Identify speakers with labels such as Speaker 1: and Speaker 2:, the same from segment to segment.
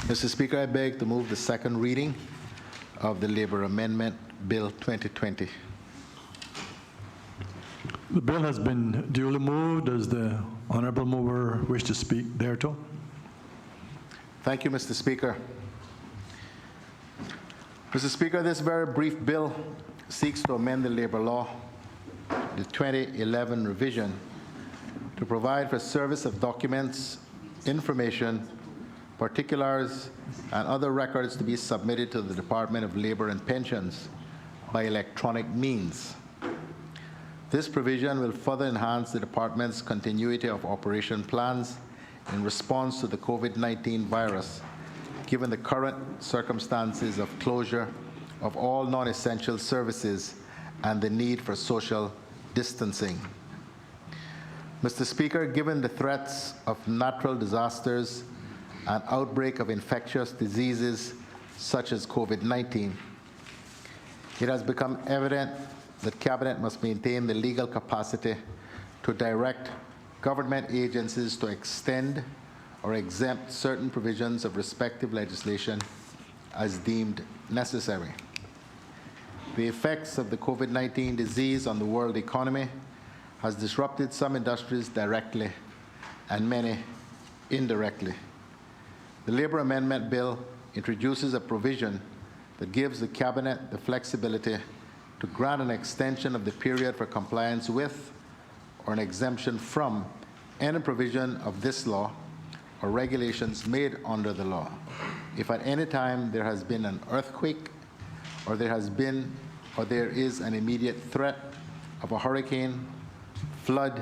Speaker 1: Mr. Speaker, I beg to move the second reading of the Labor Amendment Bill 2020.
Speaker 2: The bill has been duly moved. Does the honourable mover wish to speak thereto?
Speaker 1: Thank you, Mr. Speaker. Mr. Speaker, this very brief bill seeks to amend the labor law, the 2011 revision, to provide for service of documents, information, particulars, and other records to be submitted to the Department of Labor and Pensions by electronic means. This provision will further enhance the department's continuity of operation plans in response to the COVID-19 virus, given the current circumstances of closure of all non-essential services and the need for social distancing. Mr. Speaker, given the threats of natural disasters and outbreak of infectious diseases such as COVID-19, it has become evident that Cabinet must maintain the legal capacity to direct government agencies to extend or exempt certain provisions of respective legislation as deemed necessary. The effects of the COVID-19 disease on the world economy has disrupted some industries directly and many indirectly. The Labor Amendment Bill introduces a provision that gives the Cabinet the flexibility to grant an extension of the period for compliance with or an exemption from any provision of this law or regulations made under the law if at any time there has been an earthquake or there is an immediate threat of a hurricane, flood,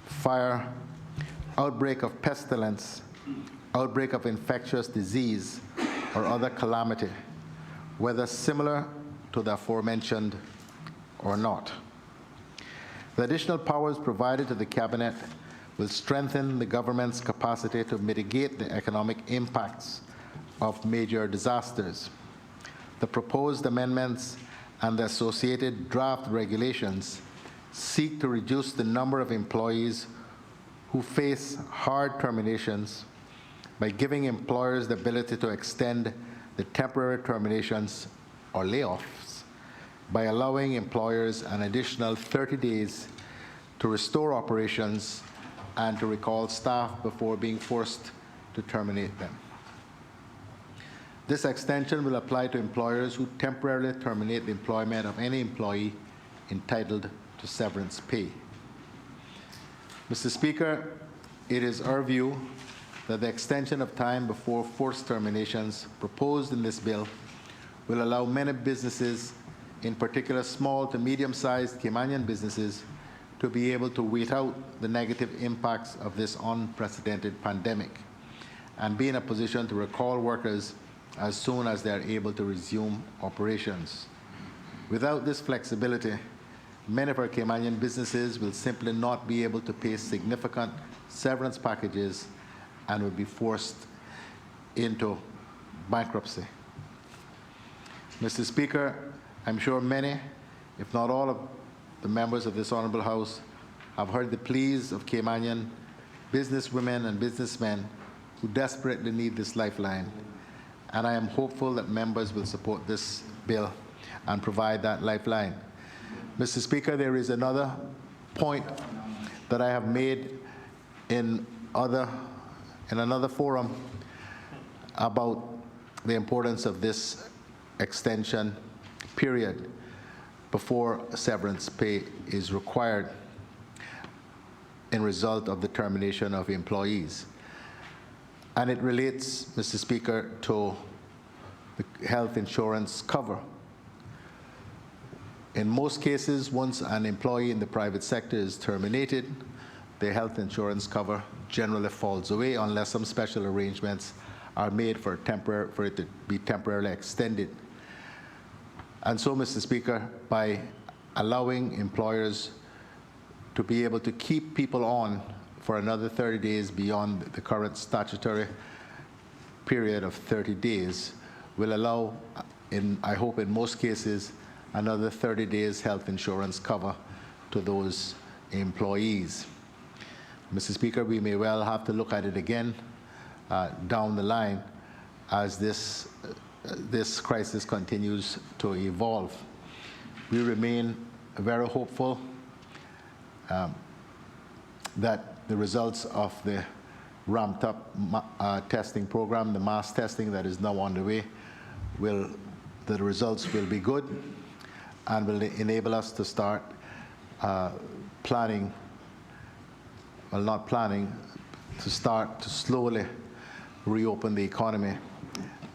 Speaker 1: fire, outbreak of pestilence, outbreak of infectious disease, or other calamity, whether similar to the aforementioned or not. The additional powers provided to the Cabinet will strengthen the government's capacity to mitigate the economic impacts of major disasters. The proposed amendments and the associated draft regulations seek to reduce the number of employees who face hard terminations by giving employers the ability to extend the temporary terminations or layoffs by allowing employers an additional 30 days to restore operations and to recall staff before being forced to terminate them. This extension will apply to employers who temporarily terminate the employment of any employee entitled to severance pay. Mr. Speaker, it is our view that the extension of time before forced terminations proposed in this bill will allow many businesses, in particular small to medium-sized Caymanian businesses, to be able to wait out the negative impacts of this unprecedented pandemic and be in a position to recall workers as soon as they are able to resume operations. Without this flexibility, many of our Caymanian businesses will simply not be able to pay significant severance packages and will be forced into bankruptcy. Mr. Speaker, I'm sure many, if not all of the members of this Honourable House have heard the pleas of Caymanian businesswomen and businessmen who desperately need this lifeline, and I am hopeful that members will support this bill and provide that lifeline. Mr. Speaker, there is another point that I have made in another forum about the importance of this extension period before severance pay is required in result of the termination of employees. And it relates, Mr. Speaker, to the health insurance cover. In most cases, once an employee in the private sector is terminated, their health insurance cover generally falls away unless some special arrangements are made for it to be temporarily extended. And so, Mr. Speaker, by allowing employers to be able to keep people on for another 30 days beyond the current statutory period of 30 days will allow, I hope in most cases, another 30 days health insurance cover to those employees. Mr. Speaker, we may well have to look at it again down the line, as this crisis continues to evolve. We remain very hopeful that the results of the ramped up testing program, the mass testing that is now underway, the results will be good and will enable us to start planning, well, not planning, to start to slowly reopen the economy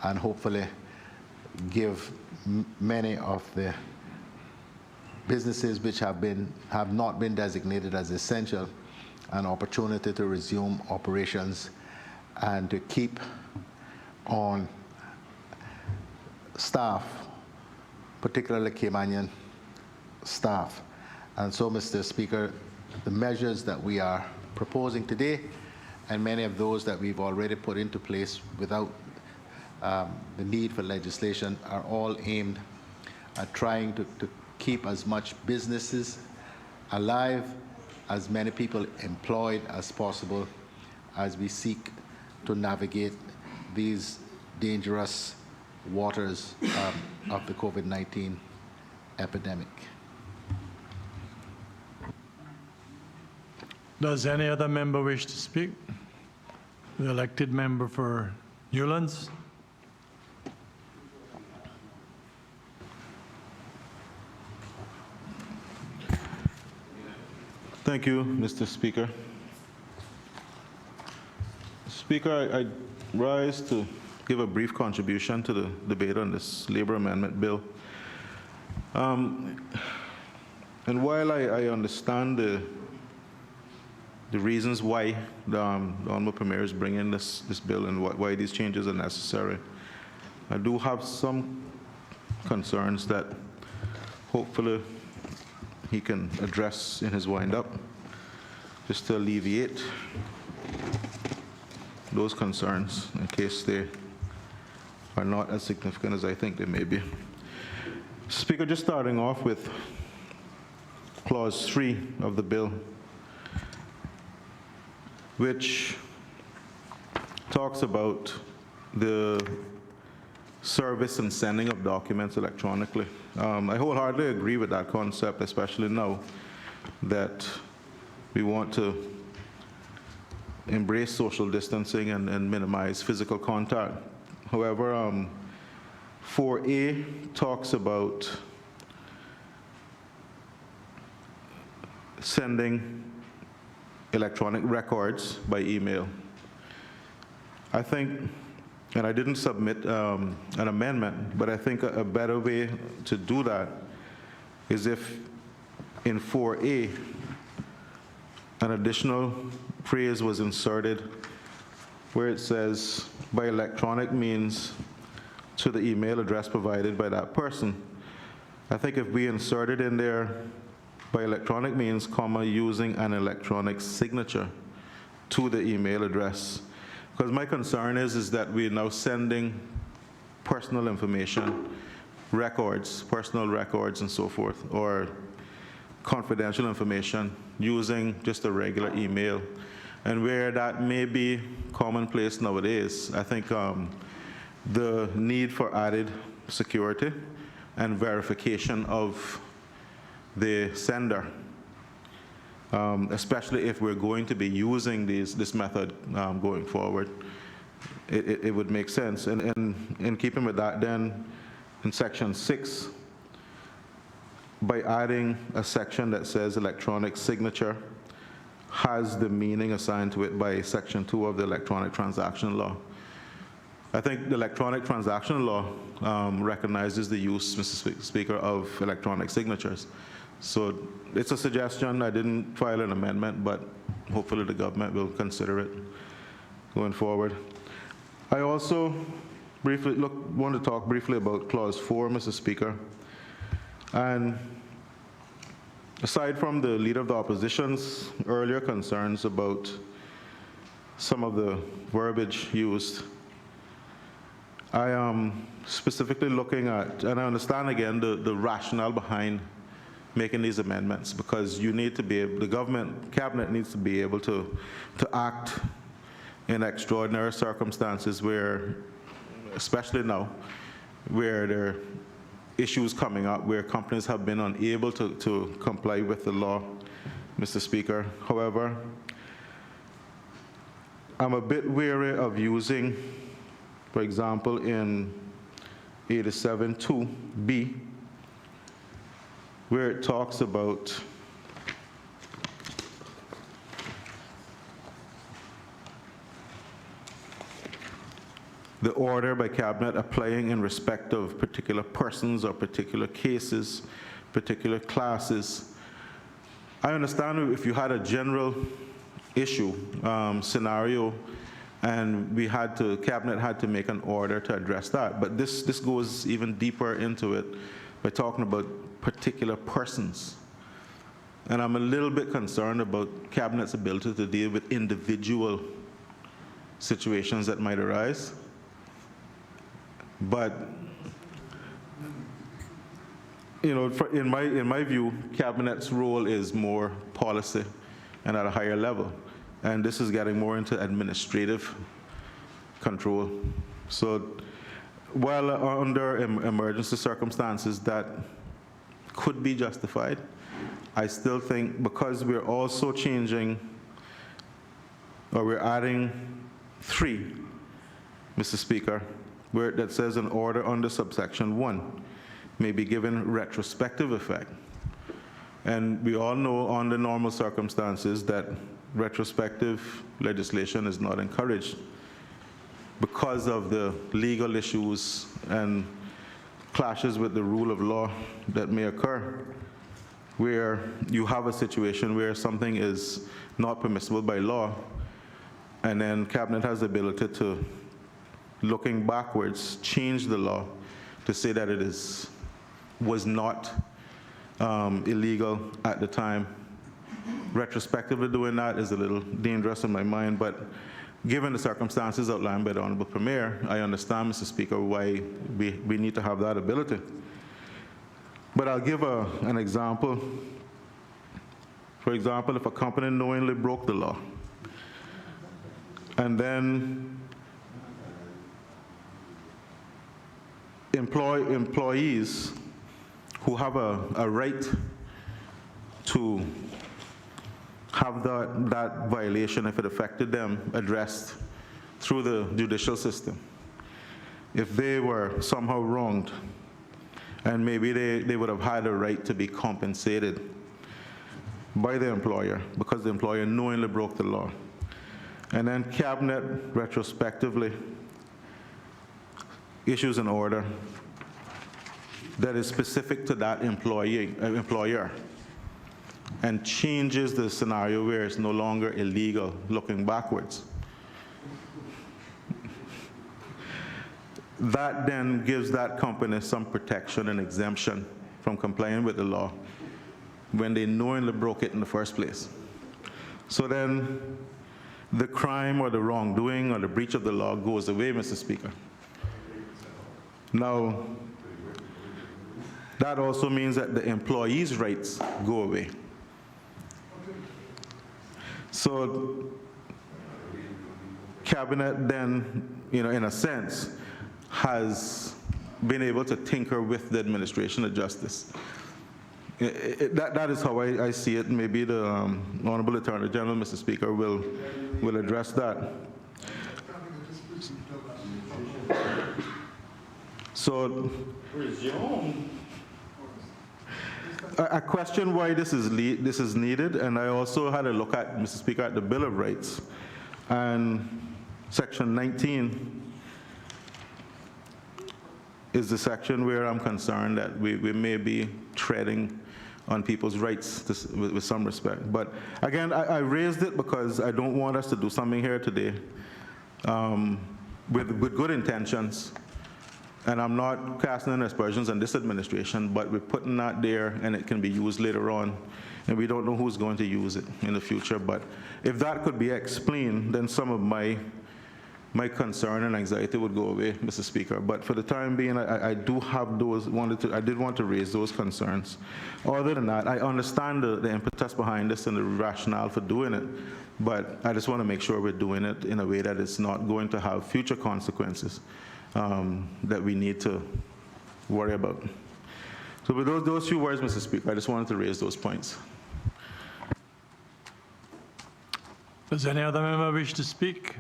Speaker 1: and hopefully give many of the businesses which have not been designated as essential an opportunity to resume operations and to keep on staff, particularly Caymanian staff. And so, Mr. Speaker, the measures that we are proposing today and many of those that we've already put into place without the need for legislation are all aimed at trying to keep as much businesses alive, as many people employed as possible as we seek to navigate these dangerous waters of the COVID-19 epidemic.
Speaker 2: Does any other member wish to speak? The elected member for Newlands.
Speaker 3: Thank you, Mr. Speaker. Speaker, I rise to give a brief contribution to the debate on this labor amendment bill. And while I understand the reasons why the Honorable Premier is bringing this bill and why these changes are necessary, I do have some concerns that hopefully he can address in his wind-up, just to alleviate those concerns in case they are not as significant as I think they may be. Speaker, just starting off with Clause 3 of the bill, which talks about the service and sending of documents electronically. I wholeheartedly agree with that concept, especially now that we want to embrace social distancing and minimize physical contact. However, 4A talks about sending electronic records by email. I think, and I didn't submit an amendment, but I think a better way to do that is if in 4A an additional phrase was inserted where it says, by electronic means to the email address provided by that person. I think if we inserted in there, by electronic means, comma, using an electronic signature to the email address. Because my concern is that we're now sending personal information, records, personal records and so forth, or confidential information using just a regular email. And where that may be commonplace nowadays, I think the need for added security and verification of the sender, especially if we're going to be using this method going forward, it would make sense. And in keeping with that, then in Section 6, by adding a section that says electronic signature has the meaning assigned to it by Section 2 of the Electronic Transaction Law. I think the Electronic Transaction Law recognizes the use, Mr. Speaker, of electronic signatures. So it's a suggestion. I didn't file an amendment, but hopefully the government will consider it going forward. I also want to talk briefly about Clause 4, Mr. Speaker. And aside from the Leader of the Opposition's earlier concerns about some of the verbiage used, I am specifically looking at, and I understand again the rationale behind making these amendments, because you need to be able, the cabinet needs to be able to act in extraordinary circumstances where especially now, where there are issues coming up, where companies have been unable to comply with the law, Mr. Speaker. However, I'm a bit wary of using, for example, in 87(2)(b), where it talks about the order by cabinet applying in respect of particular persons or particular cases, particular classes. I understand if you had a general issue, scenario, and cabinet had to make an order to address that. But this goes even deeper into it by talking about particular persons. And I'm a little bit concerned about cabinet's ability to deal with individual situations that might arise. But, you know, in my view, cabinet's role is more policy and at a higher level. And this is getting more into administrative control. So while under emergency circumstances that could be justified, I still think because we're also changing, or we're adding 3, Mr. Speaker, where that says an order under subsection 1 may be given retrospective effect. And we all know under normal circumstances that retrospective legislation is not encouraged because of the legal issues and clashes with the rule of law that may occur, where you have a situation where something is not permissible by law, and then cabinet has the ability to, looking backwards, change the law to say that it was not illegal at the time. Retrospectively doing that is a little dangerous in my mind, but given the circumstances outlined by the Honorable Premier, I understand, Mr. Speaker, why we need to have that ability. But I'll give an example. For example, if a company knowingly broke the law, and then employees who have a right to have that violation, if it affected them, addressed through the judicial system. If they were somehow wronged, and maybe they would have had a right to be compensated by the employer because the employer knowingly broke the law. And then cabinet retrospectively issues an order that is specific to that employer and changes the scenario where it's no longer illegal looking backwards. That then gives that company some protection and exemption from complying with the law when they knowingly broke it in the first place. So then the crime or the wrongdoing or the breach of the law goes away, Mr. Speaker. Now, that also means that the employee's rights go away. So cabinet then, in a sense, has been able to tinker with the administration of justice. That is how I see it. Maybe the Honorable Attorney General, Mr. Speaker, will address that. So I question why this is needed, and I also had a look at, Mr. Speaker, at the Bill of Rights, and Section 19 is the section where I'm concerned that we may be treading on people's rights with some respect. But again, I raised it because I don't want us to do something here today with good intentions. And I'm not casting any aspersions on this administration, but we're putting that there and it can be used later on. And we don't know who's going to use it in the future. But if that could be explained, then some of my concern and anxiety would go away, Mr. Speaker. But for the time being, I do have those, I did want to raise those concerns. Other than that, I understand the impetus behind this and the rationale for doing it, but I just want to make sure we're doing it in a way that it's not going to have future consequences. that we need to worry about. So with those few words, Mr. Speaker, I just wanted to raise those points.
Speaker 2: Does any other member wish to speak?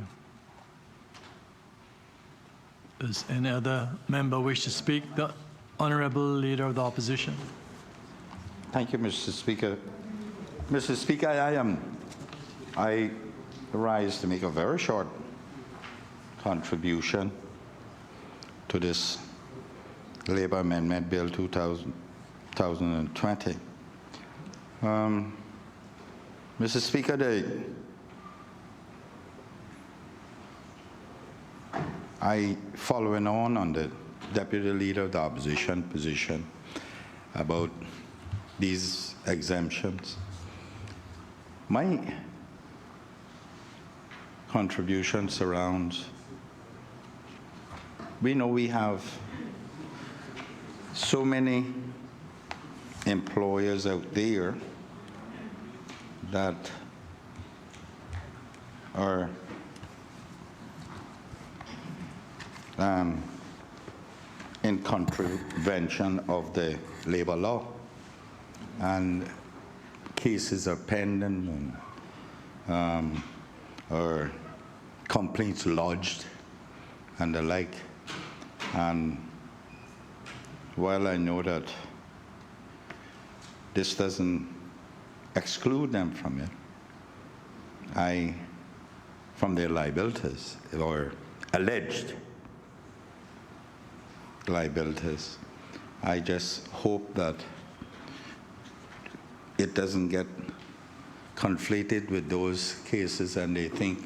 Speaker 2: Does any other member wish to speak? The Honorable Leader of the Opposition.
Speaker 4: Thank you, Mr. Speaker. Mr. Speaker, I rise to make a very short contribution to this Labor Amendment Bill 2020. Mr. Speaker, following on the Deputy Leader of the Opposition position about these exemptions, my contribution surrounds, we know we have so many employers out there that are in contravention of the labor law, and cases are pending or complaints lodged and the like. And while I know that this doesn't exclude them from it, from their liabilities or alleged liabilities, I just hope that it doesn't get conflated with those cases and they think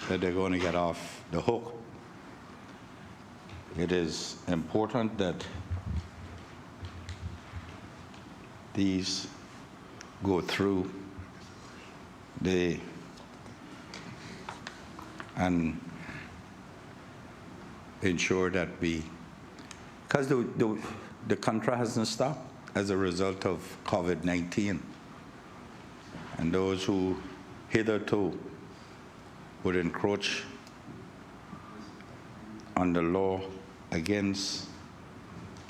Speaker 4: that they're going to get off the hook. It is important that these go through and ensure that because the country hasn't stopped as a result of COVID-19. And those who hitherto would encroach on the law against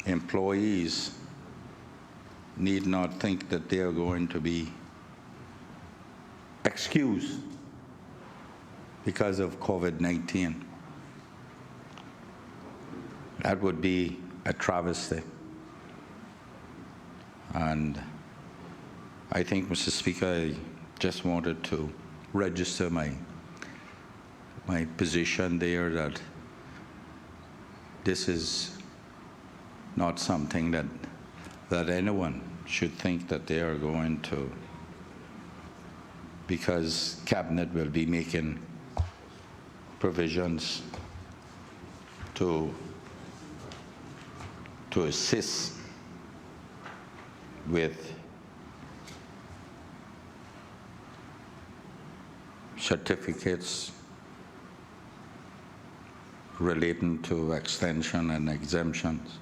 Speaker 4: employees need not think that they are going to be excused because of COVID-19. That would be a travesty. And I think, Mr. Speaker, I just wanted to register my position there that this is not something that anyone should think that they are going to, because Cabinet will be making provisions to assist with certificates relating to extension and exemptions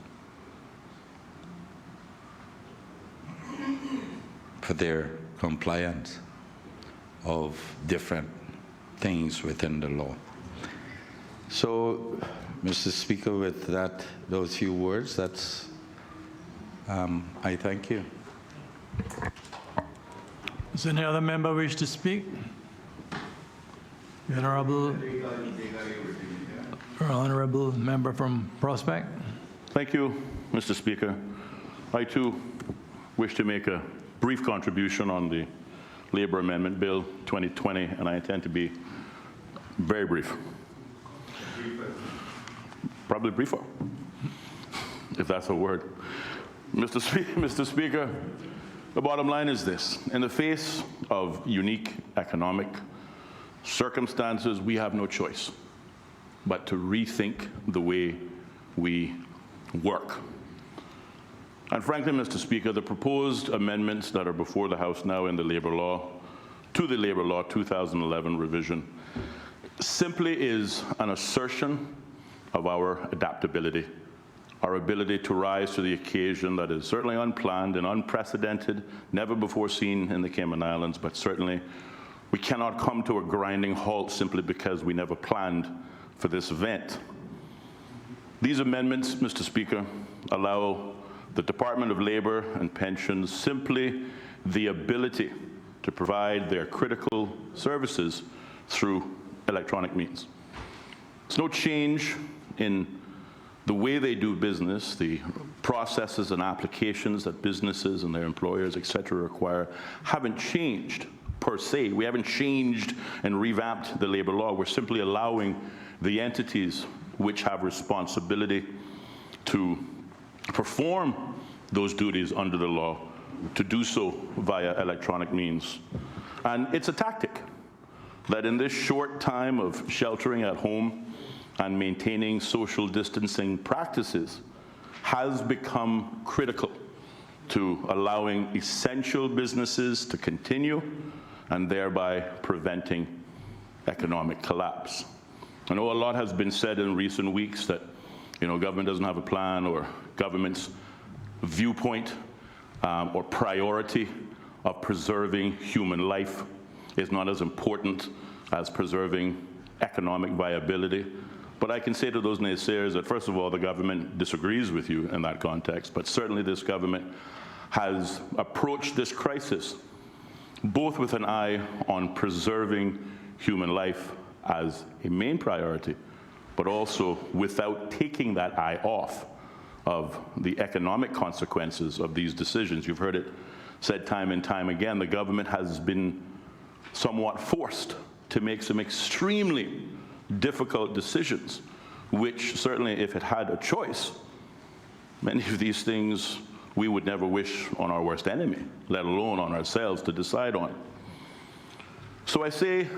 Speaker 4: for their compliance of different things within the law. So, Mr. Speaker, with those few words, I thank you.
Speaker 2: Does any other member wish to speak? The Honorable Member from Prospect.
Speaker 5: Thank you, Mr. Speaker. I too wish to make a brief contribution on the Labor Amendment Bill 2020, and I intend to be very brief. Probably briefer, if that's a word. Mr. Speaker, the bottom line is this. In the face of unique economic circumstances, we have no choice but to rethink the way we work. And frankly, Mr. Speaker, the proposed amendments that are before the House now in the Labor Law, to the Labor Law 2011 revision, simply is an assertion of our adaptability, our ability to rise to the occasion that is certainly unplanned and unprecedented, never before seen in the Cayman Islands, but certainly we cannot come to a grinding halt simply because we never planned for this event. These amendments, Mr. Speaker, allow the Department of Labor and Pensions simply the ability to provide their critical services through electronic means. There's no change in the way they do business, the processes and applications that businesses and their employers, et cetera, require haven't changed per se. We haven't changed and revamped the labor law. We're simply allowing the entities which have responsibility to perform those duties under the law to do so via electronic means. And it's a tactic that in this short time of sheltering at home and maintaining social distancing practices has become critical to allowing essential businesses to continue and thereby preventing economic collapse. I know a lot has been said in recent weeks that, government doesn't have a plan, or government's viewpoint or priority of preserving human life is not as important as preserving economic viability. But I can say to those naysayers that, first of all, the government disagrees with you in that context, but certainly this government has approached this crisis both with an eye on preserving human life as a main priority, but also without taking that eye off of the economic consequences of these decisions. You've heard it said time and time again, the government has been somewhat forced to make some extremely difficult decisions, which certainly if it had a choice, many of these things we would never wish on our worst enemy, let alone on ourselves to decide on. So I say,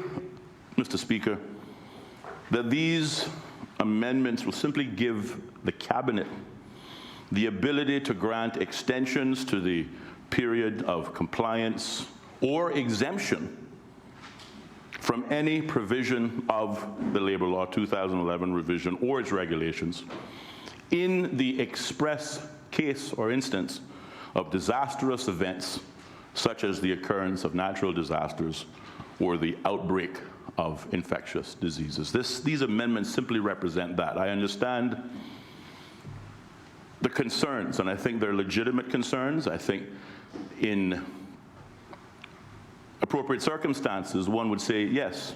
Speaker 5: Mr. Speaker, that these amendments will simply give the Cabinet the ability to grant extensions to the period of compliance or exemption from any provision of the Labor Law 2011 revision or its regulations in the express case or instance of disastrous events such as the occurrence of natural disasters or the outbreak of infectious diseases. These amendments simply represent that. I understand the concerns, and I think they're legitimate concerns. I think in appropriate circumstances, one would say, yes,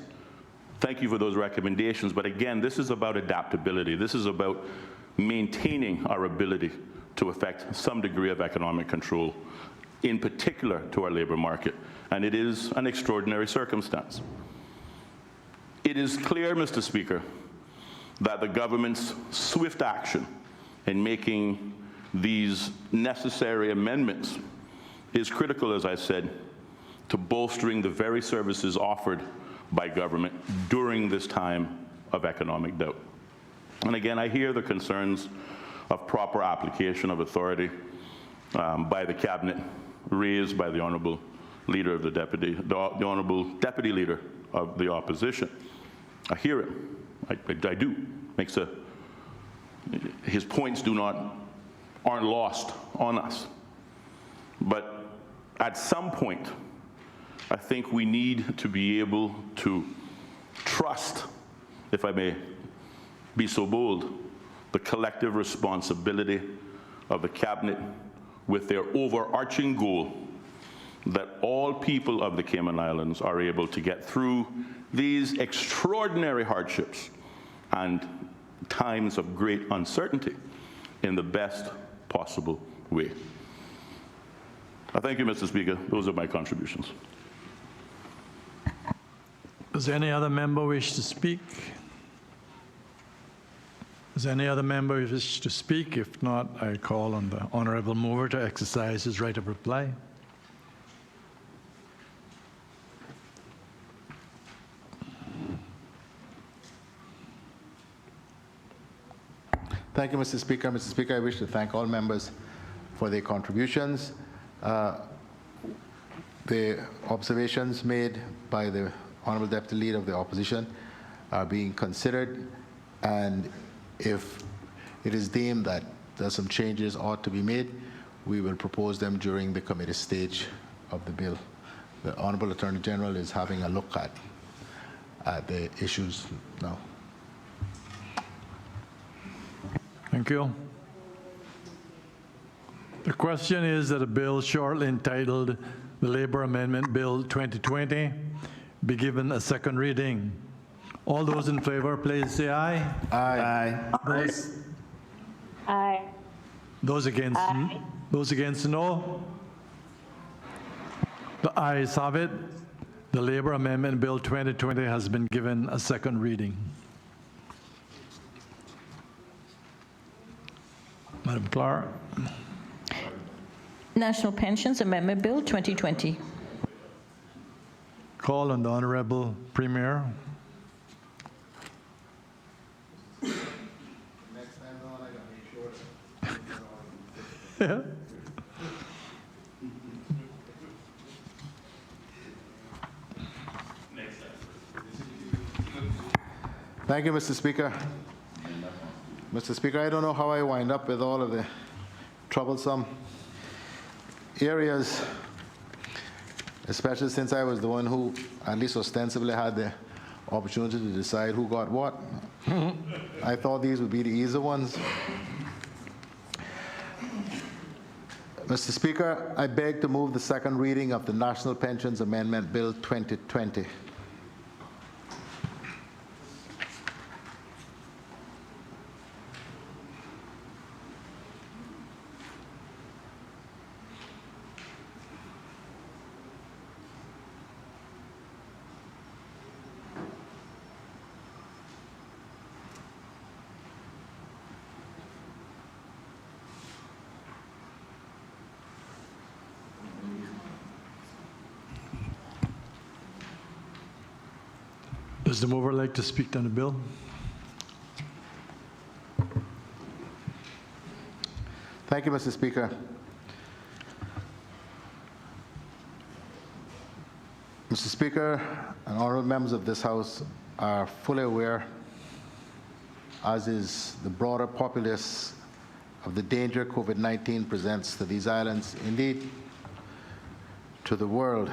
Speaker 5: thank you for those recommendations, but again, this is about adaptability. This is about maintaining our ability to effect some degree of economic control, in particular to our labor market, and it is an extraordinary circumstance. It is clear, Mr. Speaker, that the government's swift action in making these necessary amendments is critical, as I said, to bolstering the very services offered by government during this time of economic doubt. And again, I hear the concerns of proper application of authority by the Cabinet raised by the Honourable Leader of the Honourable Deputy Leader of the Opposition. I hear it. I do. His points aren't lost on us. But at some point, I think we need to be able to trust, if I may be so bold, the collective responsibility of the Cabinet with their overarching goal that all people of the Cayman Islands are able to get through these extraordinary hardships and times of great uncertainty in the best possible way. I thank you, Mr. Speaker. Those are my contributions.
Speaker 2: Does any other member wish to speak? Does any other member wish to speak? If not, I call on the honourable mover to exercise his right of reply.
Speaker 1: Thank you, Mr. Speaker. Mr. Speaker, I wish to thank all members for their contributions. The observations made by the Honourable Deputy Leader of the Opposition are being considered, and if it is deemed that there are some changes ought to be made, we will propose them during the committee stage of the bill. The Honourable Attorney General is having a look at the issues now.
Speaker 2: Thank you. The question is that a bill shortly entitled the Labor Amendment Bill 2020 be given a second reading. All those in favor, please say aye.
Speaker 1: Aye.
Speaker 6: Aye.
Speaker 2: Those against,
Speaker 6: Aye.
Speaker 2: those against, no. The ayes have it. The Labor Amendment Bill 2020 has been given a second reading. Madam Clerk.
Speaker 7: National Pensions Amendment Bill 2020.
Speaker 2: Call on the Honorable Premier. Yeah.
Speaker 1: Thank you, Mr. Speaker. Mr. Speaker, I don't know how I wind up with all of the troublesome areas, especially since I was the one who, at least ostensibly, had the opportunity to decide who got what. I thought these would be the easy ones. Mr. Speaker, I beg to move the second reading of the National Pensions Amendment Bill 2020.
Speaker 2: Does the mover like to speak on the bill?
Speaker 1: Thank you, Mr. Speaker. Mr. Speaker and honorable members of this House are fully aware, as is the broader populace, of the danger COVID-19 presents to these islands, indeed to the world.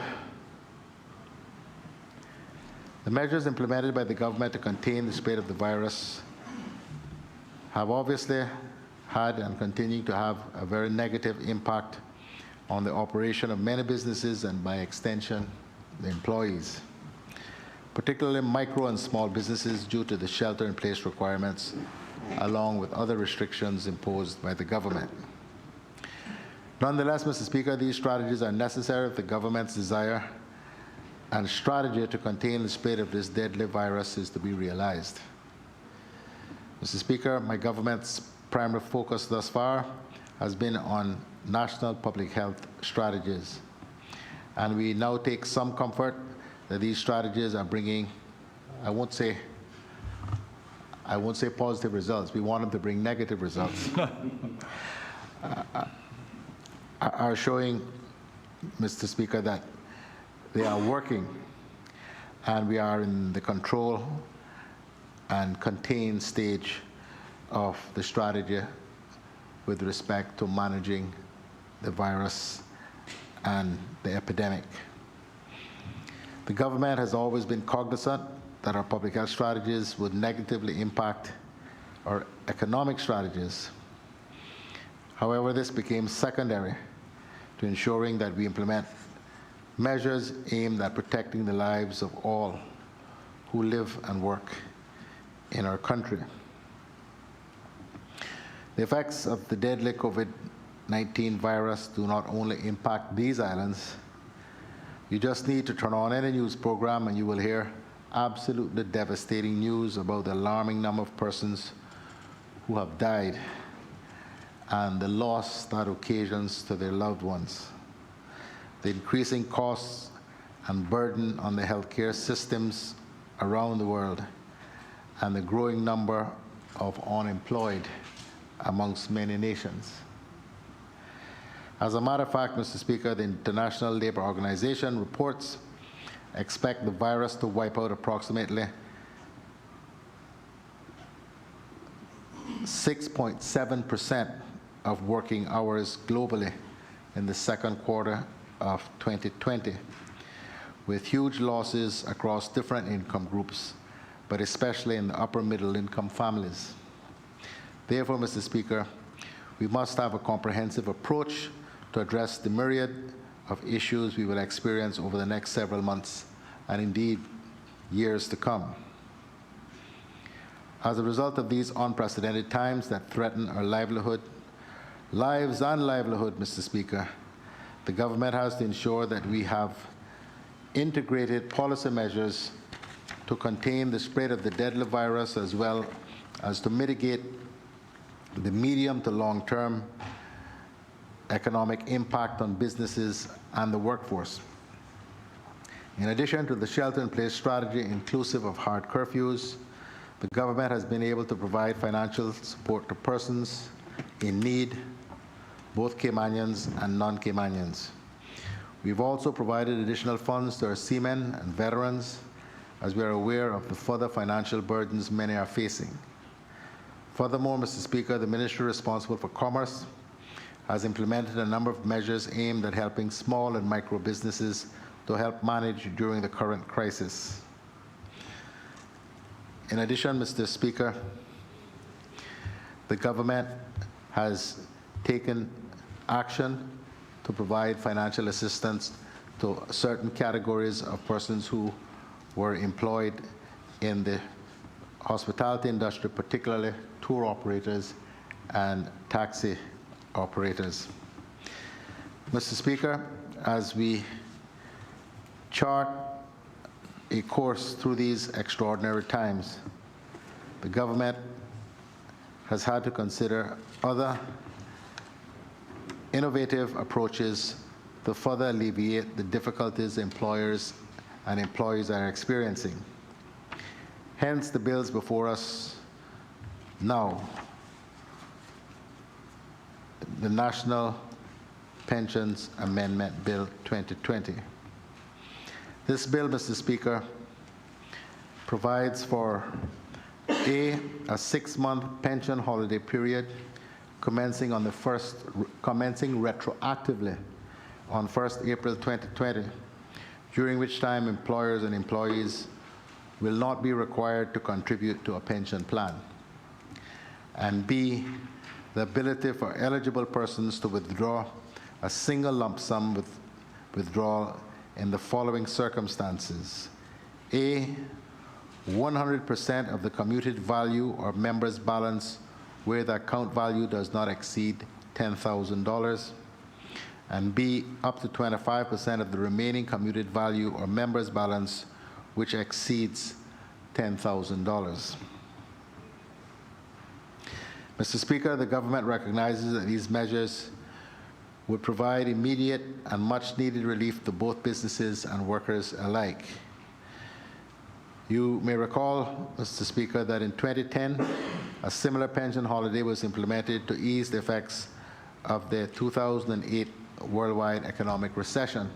Speaker 1: The measures implemented by the government to contain the spread of the virus have obviously had and continue to have a very negative impact on the operation of many businesses and, by extension, the employees, particularly micro and small businesses, due to the shelter-in-place requirements, along with other restrictions imposed by the government. Nonetheless, Mr. Speaker, these strategies are necessary if the government's desire and strategy to contain the spread of this deadly virus is to be realized. Mr. Speaker, my government's primary focus thus far has been on national public health strategies, and we now take some comfort that these strategies are bringing, I won't say positive results. We want them to bring negative results. Are showing, Mr. Speaker, that they are working, and we are in the control and contain stage of the strategy with respect to managing the virus and the epidemic. The government has always been cognizant that our public health strategies would negatively impact our economic strategies. However, this became secondary to ensuring that we implement measures aimed at protecting the lives of all who live and work in our country. The effects of the deadly COVID-19 virus do not only impact these islands. You just need to turn on any news program and you will hear absolutely devastating news about the alarming number of persons who have died and the loss that occasions to their loved ones. The increasing costs and burden on the healthcare systems around the world, and the growing number of unemployed amongst many nations. As a matter of fact, Mr. Speaker, the International Labour Organization reports expect the virus to wipe out approximately 6.7% of working hours globally in the second quarter of 2020, with huge losses across different income groups, but especially in the upper middle income families. Therefore, Mr. Speaker, we must have a comprehensive approach to address the myriad of issues we will experience over the next several months and indeed years to come. As a result of these unprecedented times that threaten our lives and livelihood, Mr. Speaker, the government has to ensure that we have integrated policy measures to contain the spread of the deadly virus as well as to mitigate the medium to long-term economic impact on businesses and the workforce. In addition to the shelter-in-place strategy inclusive of hard curfews, the government has been able to provide financial support to persons in need, both Caymanians and non-Caymanians. We've also provided additional funds to our seamen and veterans as we are aware of the further financial burdens many are facing. Furthermore, Mr. Speaker, the ministry responsible for commerce has implemented a number of measures aimed at helping small and micro businesses to help manage during the current crisis. In addition, Mr. Speaker, the government has taken action to provide financial assistance to certain categories of persons who were employed in the hospitality industry, particularly tour operators and taxi operators. Mr. Speaker, as we chart a course through these extraordinary times, the government has had to consider other innovative approaches to further alleviate the difficulties employers and employees are experiencing. Hence, the bills before us now, the National Pensions Amendment Bill 2020. This bill, Mr. Speaker, provides for a 6-month pension holiday period commencing retroactively on 1st April 2020, during which time employers and employees will not be required to contribute to a pension plan. And B, the ability for eligible persons to withdraw a single lump sum withdrawal in the following circumstances. A, 100% of the commuted value or member's balance where the account value does not exceed $10,000. And B, up to 25% of the remaining commuted value or member's balance which exceeds $10,000. Mr. Speaker, the government recognizes that these measures would provide immediate and much-needed relief to both businesses and workers alike. You may recall, Mr. Speaker, that in 2010, a similar pension holiday was implemented to ease the effects of the 2008 worldwide economic recession.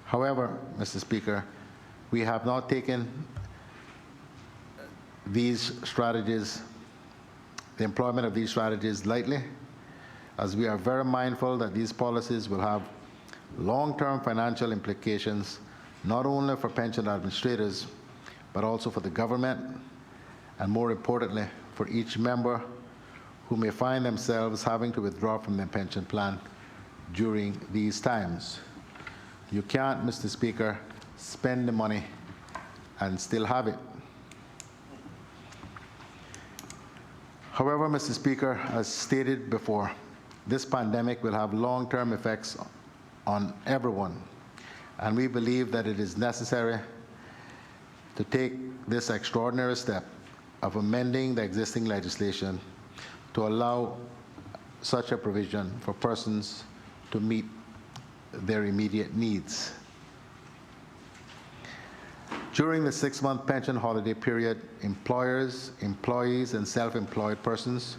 Speaker 1: However, Mr. Speaker, we have not taken these strategies, the employment of these strategies lightly, as we are very mindful that these policies will have long-term financial implications, not only for pension administrators, but also for the government, and more importantly, for each member who may find themselves having to withdraw from their pension plan during these times. You can't, Mr. Speaker, spend the money and still have it. However, Mr. Speaker, as stated before, this pandemic will have long-term effects on everyone, and we believe that it is necessary to take this extraordinary step of amending the existing legislation to allow such a provision for persons to meet their immediate needs. During the 6-month pension holiday period, employers, employees, and self-employed persons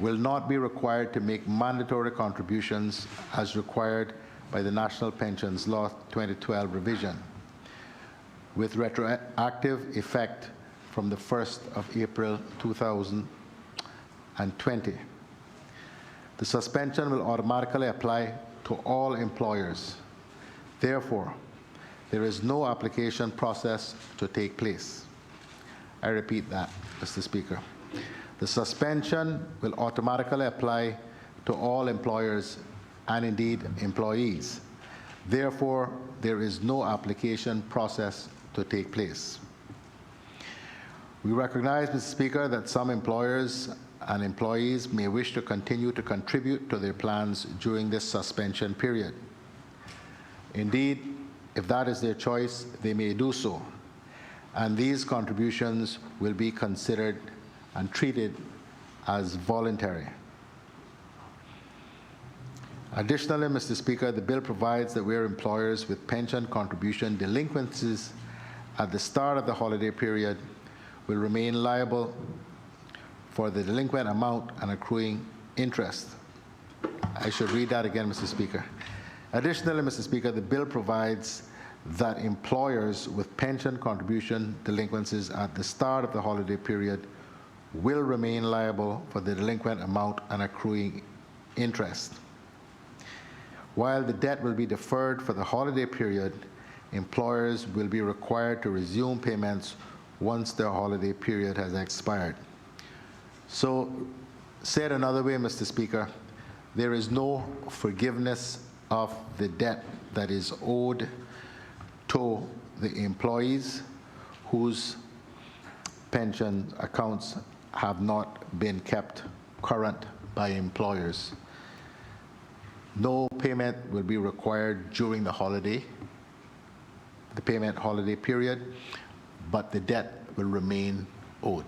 Speaker 1: will not be required to make mandatory contributions as required by the National Pensions Law 2012 revision, with retroactive effect from the 1st of April 2020. The suspension will automatically apply to all employers. Therefore, there is no application process to take place. I repeat that, Mr. Speaker. The suspension will automatically apply to all employers and indeed employees. Therefore, there is no application process to take place. We recognize, Mr. Speaker, that some employers and employees may wish to continue to contribute to their plans during this suspension period. Indeed, if that is their choice, they may do so, and these contributions will be considered and treated as voluntary. Additionally, Mr. Speaker, the bill provides that where employers with pension contribution delinquencies at the start of the holiday period will remain liable for the delinquent amount and accruing interest. I should read that again, Mr. Speaker. Additionally, Mr. Speaker, the bill provides that employers with pension contribution delinquencies at the start of the holiday period will remain liable for the delinquent amount and accruing interest. While the debt will be deferred for the holiday period, employers will be required to resume payments once their holiday period has expired. So, said another way, Mr. Speaker, there is no forgiveness of the debt that is owed to the employees whose pension accounts have not been kept current by employers. No payment will be required during the payment holiday period, but the debt will remain owed.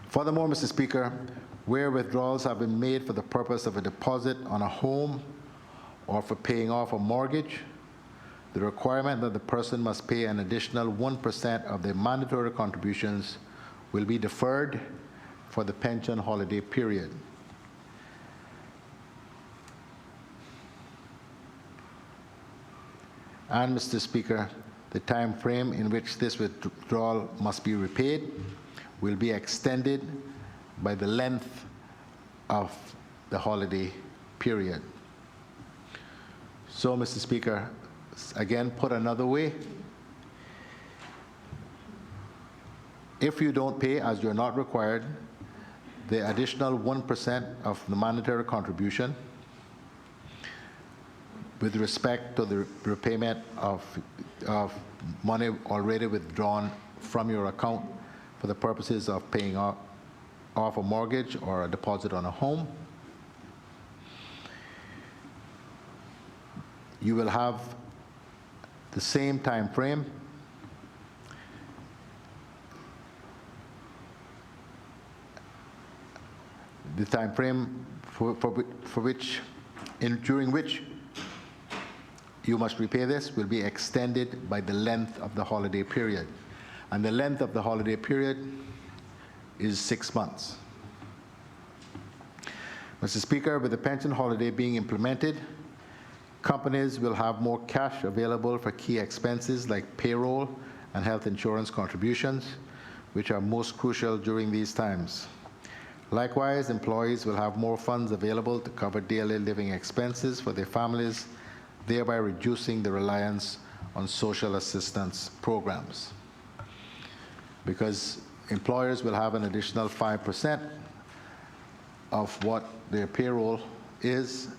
Speaker 1: Furthermore, Mr. Speaker, where withdrawals have been made for the purpose of a deposit on a home or for paying off a mortgage, the requirement that the person must pay an additional 1% of their mandatory contributions will be deferred for the pension holiday period. And, Mr. Speaker, the time frame in which this withdrawal must be repaid will be extended by the length of the holiday period. So, Mr. Speaker, again, put another way, if you don't pay as you're not required, the additional 1% of the mandatory contribution with respect to the repayment of money already withdrawn from your account for the purposes of paying off a mortgage or a deposit on a home, you will have the same time frame during which you must repay this will be extended by the length of the holiday period. And the length of the holiday period is 6 months. Mr. Speaker, with the pension holiday being implemented, companies will have more cash available for key expenses like payroll and health insurance contributions, which are most crucial during these times. Likewise, employees will have more funds available to cover daily living expenses for their families, thereby reducing the reliance on social assistance programs. Because employers will have an additional 5% of what their payroll is,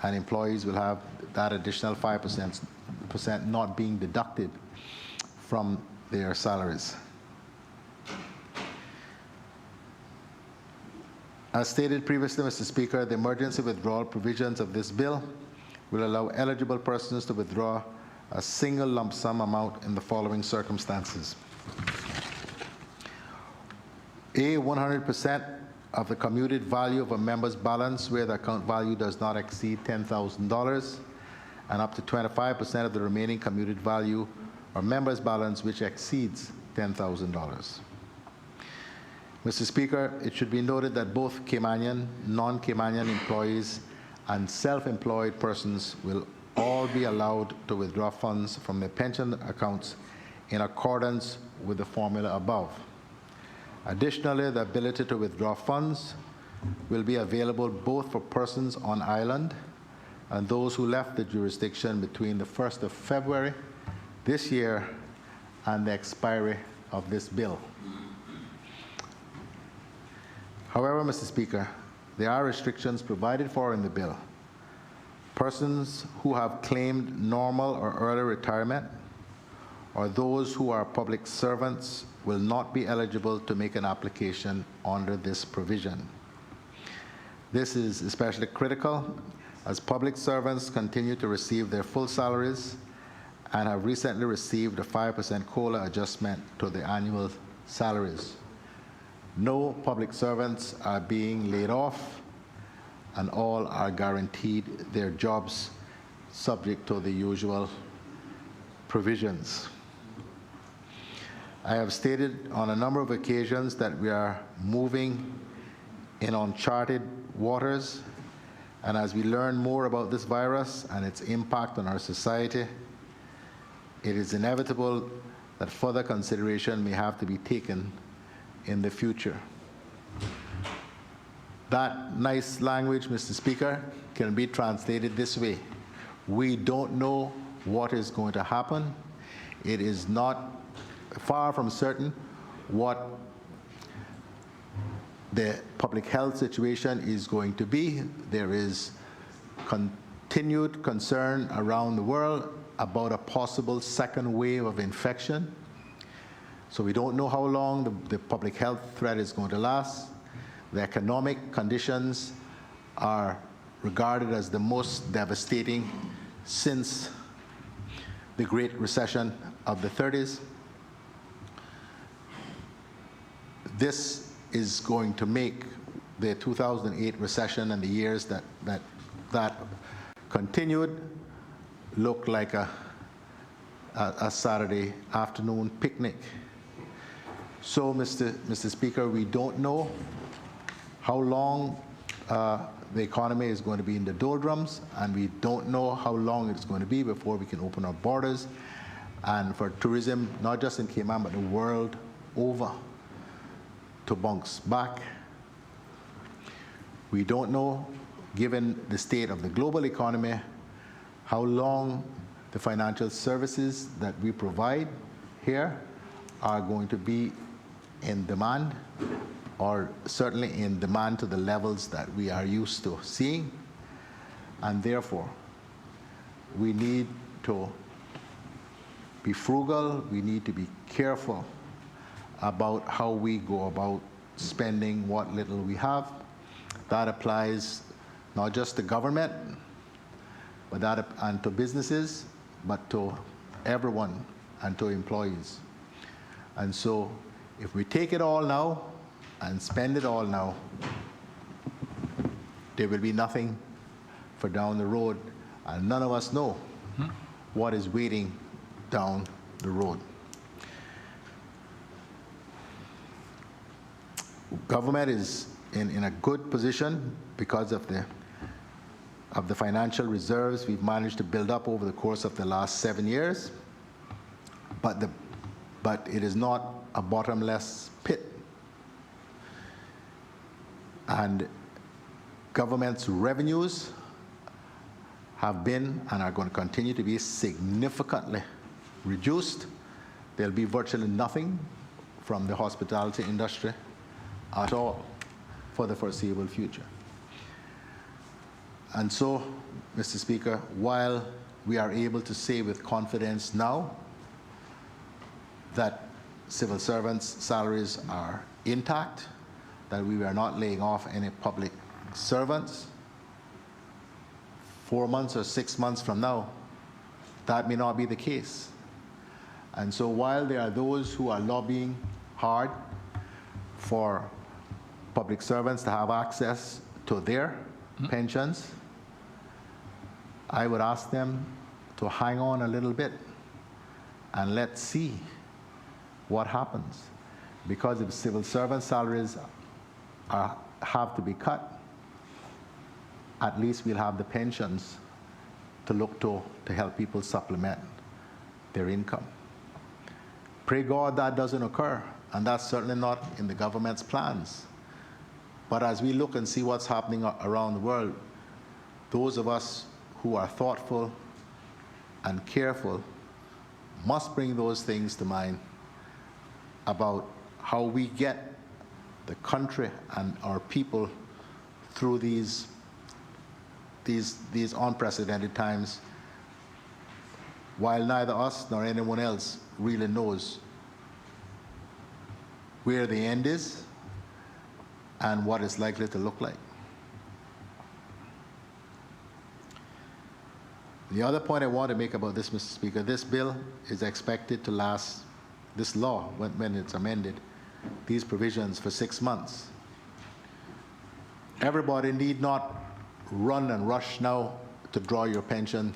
Speaker 1: and employees will have that additional 5% not being deducted from their salaries. As stated previously, Mr. Speaker, the emergency withdrawal provisions of this bill will allow eligible persons to withdraw a single lump sum amount in the following circumstances. A, 100% of the commuted value of a member's balance where the account value does not exceed $10,000, and up to 25% of the remaining commuted value or member's balance which exceeds $10,000. Mr. Speaker, it should be noted that both Caymanian, non-Caymanian employees and self-employed persons will all be allowed to withdraw funds from their pension accounts in accordance with the formula above. Additionally, the ability to withdraw funds will be available both for persons on island and those who left the jurisdiction between the 1st of February this year and the expiry of this bill. However, Mr. Speaker, there are restrictions provided for in the bill. Persons who have claimed normal or early retirement or those who are public servants will not be eligible to make an application under this provision. This is especially critical as public servants continue to receive their full salaries and have recently received a 5% COLA adjustment to their annual salaries. No public servants are being laid off, and all are guaranteed their jobs subject to the usual provisions. I have stated on a number of occasions that we are moving in uncharted waters, and as we learn more about this virus and its impact on our society, it is inevitable that further consideration may have to be taken in the future. That nice language, Mr. Speaker, can be translated this way. We don't know what is going to happen. It is not far from certain what the public health situation is going to be. There is continued concern around the world about a possible second wave of infection. So we don't know how long the public health threat is going to last. The economic conditions are regarded as the most devastating since the Great Recession of the 30s. This is going to make the 2008 recession and the years that continued look like a Saturday afternoon picnic. So, Mr. Speaker, we don't know how long the economy is going to be in the doldrums, and we don't know how long it's going to be before we can open our borders, and for tourism, not just in Cayman, but the world over, to bounce back. We don't know, given the state of the global economy, how long the financial services that we provide here are going to be in demand, or certainly in demand to the levels that we are used to seeing. And therefore, we need to be frugal, we need to be careful about how we go about spending what little we have. That applies not just to government, but and to businesses, but to everyone and to employees. And so if we take it all now and spend it all now, there will be nothing for down the road, and none of us know what is waiting down the road. Government is in a good position because of the financial reserves we've managed to build up over the course of the last 7 years, but it is not a bottomless pit. And government's revenues have been and are going to continue to be significantly reduced. There'll be virtually nothing from the hospitality industry at all for the foreseeable future. And so, Mr. Speaker, while we are able to say with confidence now that civil servants' salaries are intact, that we are not laying off any public servants, 4 months or 6 months from now, that may not be the case. And so while there are those who are lobbying hard for public servants to have access to their pensions, I would ask them to hang on a little bit and let's see what happens. Because if civil servant salaries have to be cut, at least we'll have the pensions to look to help people supplement their income. Pray God that doesn't occur, and that's certainly not in the government's plans. But as we look and see what's happening around the world, those of us who are thoughtful and careful must bring those things to mind about how we get the country and our people through these unprecedented times, while neither us nor anyone else really knows where the end is and what it's likely to look like. The other point I want to make about this, Mr. Speaker, this bill is expected to last, this law, when it's amended, these provisions for 6 months. Everybody need not run and rush now to draw your pension,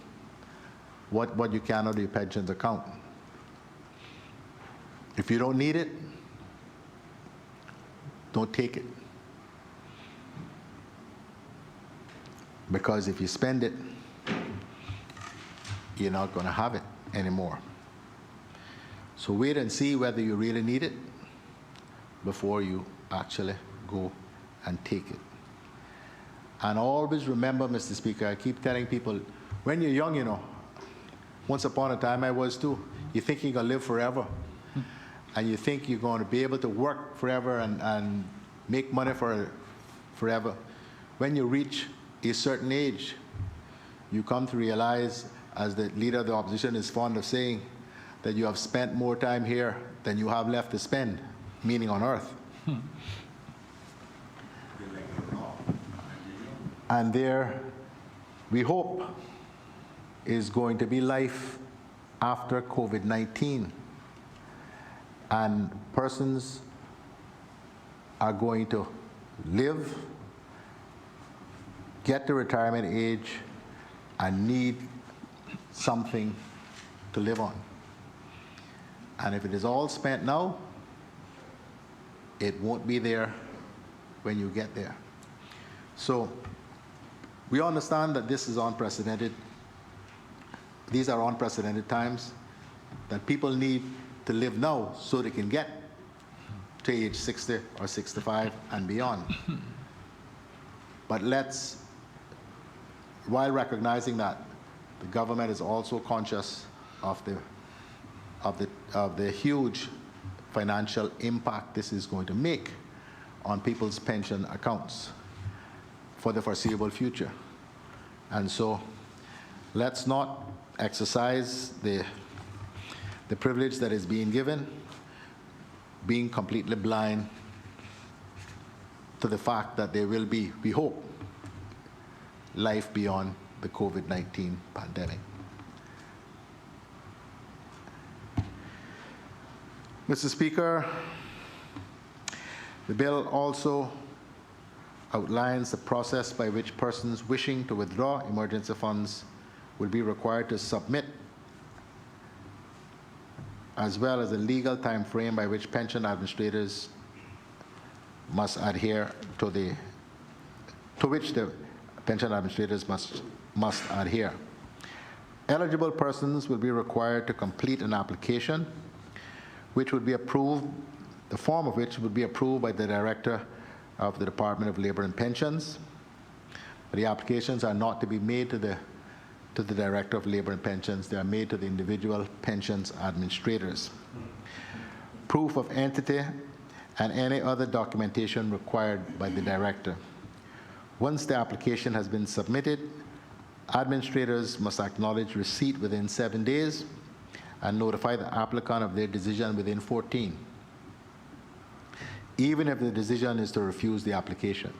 Speaker 1: what you can out of your pensions account. If you don't need it, don't take it. Because if you spend it, you're not going to have it anymore. So wait and see whether you really need it before you actually go and take it. And always remember, Mr. Speaker, I keep telling people, when you're young, you know, once upon a time I was too, you think you're going to live forever. And you think you're going to be able to work forever and make money forever. When you reach a certain age, you come to realize, as the leader of the opposition is fond of saying, that you have spent more time here than you have left to spend, meaning on earth. And there, we hope, is going to be life after COVID-19. And persons are going to live, get to retirement age, and need something to live on. And if it is all spent now, it won't be there when you get there. So we understand that this is unprecedented. These are unprecedented times, that people need to live now so they can get to age 60 or 65 and beyond. But let's, while recognizing that, the government is also conscious of the huge financial impact this is going to make on people's pension accounts for the foreseeable future. And so let's not exercise the privilege that is being given, being completely blind to the fact that there will be, we hope, life beyond the COVID-19 pandemic. Mr. Speaker, the bill also outlines the process by which persons wishing to withdraw emergency funds will be required to submit, as well as a legal time frame by which pension administrators must adhere to which the pension administrators must adhere. Eligible persons will be required to complete an application which would be approved, the form of which would be approved by the Director of the Department of Labor and Pensions. The applications are not to be made to the Director of Labor and Pensions. They are made to the individual pensions administrators. Proof of entity and any other documentation required by the Director. Once the application has been submitted, administrators must acknowledge receipt within 7 days and notify the applicant of their decision within 14, even if the decision is to refuse the application.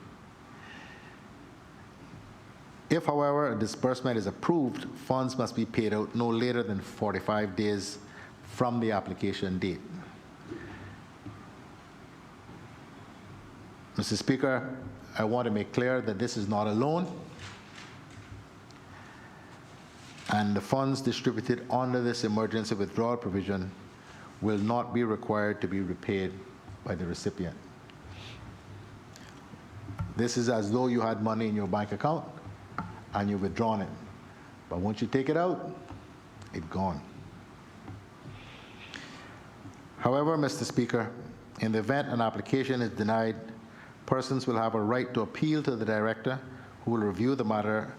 Speaker 1: If, however, a disbursement is approved, funds must be paid out no later than 45 days from the application date. Mr. Speaker, I want to make clear that this is not a loan, and the funds distributed under this emergency withdrawal provision will not be required to be repaid by the recipient. This is as though you had money in your bank account and you've withdrawn it. But once you take it out, it's gone. However, Mr. Speaker, in the event an application is denied, persons will have a right to appeal to the Director, who will review the matter,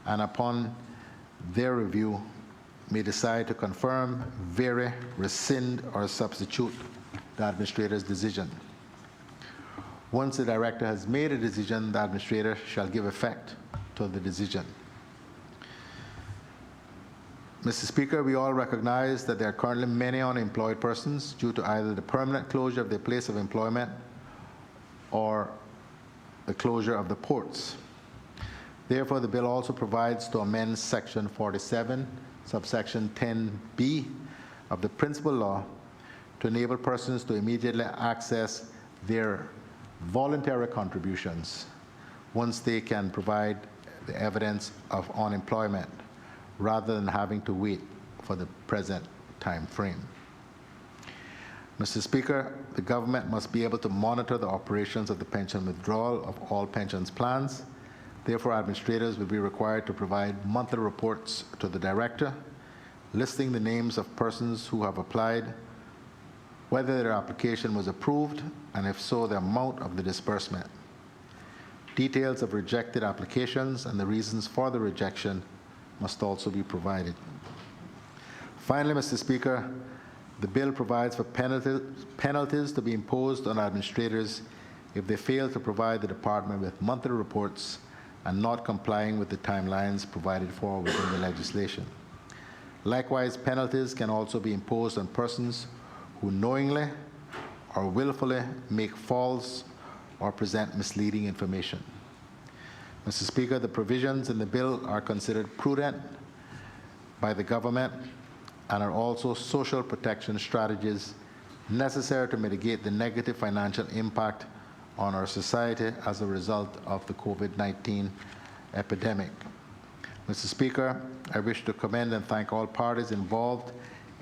Speaker 1: and upon their review may decide to confirm, vary, rescind, or substitute the administrator's decision. Once the director has made a decision, the administrator shall give effect to the decision. Mr. Speaker, we all recognize that there are currently many unemployed persons due to either the permanent closure of their place of employment or the closure of the ports. Therefore, the bill also provides to amend Section 47, subsection 10B of the principal law to enable persons to immediately access their voluntary contributions once they can provide the evidence of unemployment, rather than having to wait for the present time frame. Mr. Speaker, the government must be able to monitor the operations of the pension withdrawal of all pensions plans. Therefore, administrators will be required to provide monthly reports to the director, listing the names of persons who have applied, whether their application was approved, and if so, the amount of the disbursement. Details of rejected applications and the reasons for the rejection must also be provided. Finally, Mr. Speaker, the bill provides for penalties to be imposed on administrators if they fail to provide the department with monthly reports and not complying with the timelines provided for within the legislation. Likewise, penalties can also be imposed on persons who knowingly or willfully make false or present misleading information. Mr. Speaker, the provisions in the bill are considered prudent by the government and are also social protection strategies necessary to mitigate the negative financial impact on our society as a result of the COVID-19 epidemic. Mr. Speaker, I wish to commend and thank all parties involved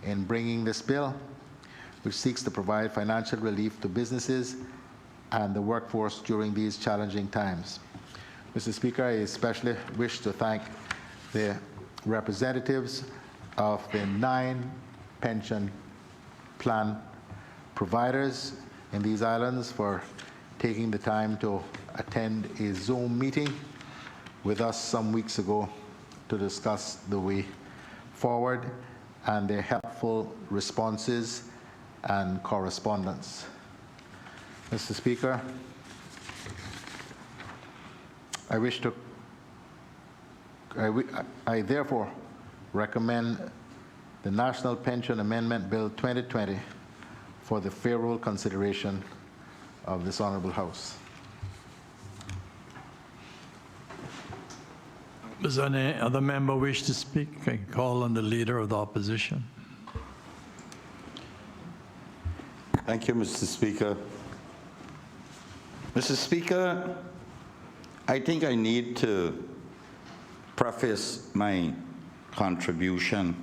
Speaker 1: in bringing this bill, which seeks to provide financial relief to businesses and the workforce during these challenging times. Mr. Speaker, I especially wish to thank the representatives of the 9 pension plan providers in these islands for taking the time to attend a Zoom meeting with us some weeks ago to discuss the way forward and their helpful responses and correspondence. Mr. Speaker, I therefore recommend the National Pension Amendment Bill 2020 for the favorable consideration of this Honorable House.
Speaker 2: Does any other member wish to speak? I call on the Leader of the Opposition.
Speaker 4: Thank you, Mr. Speaker. Mr. Speaker, I think I need to preface my contribution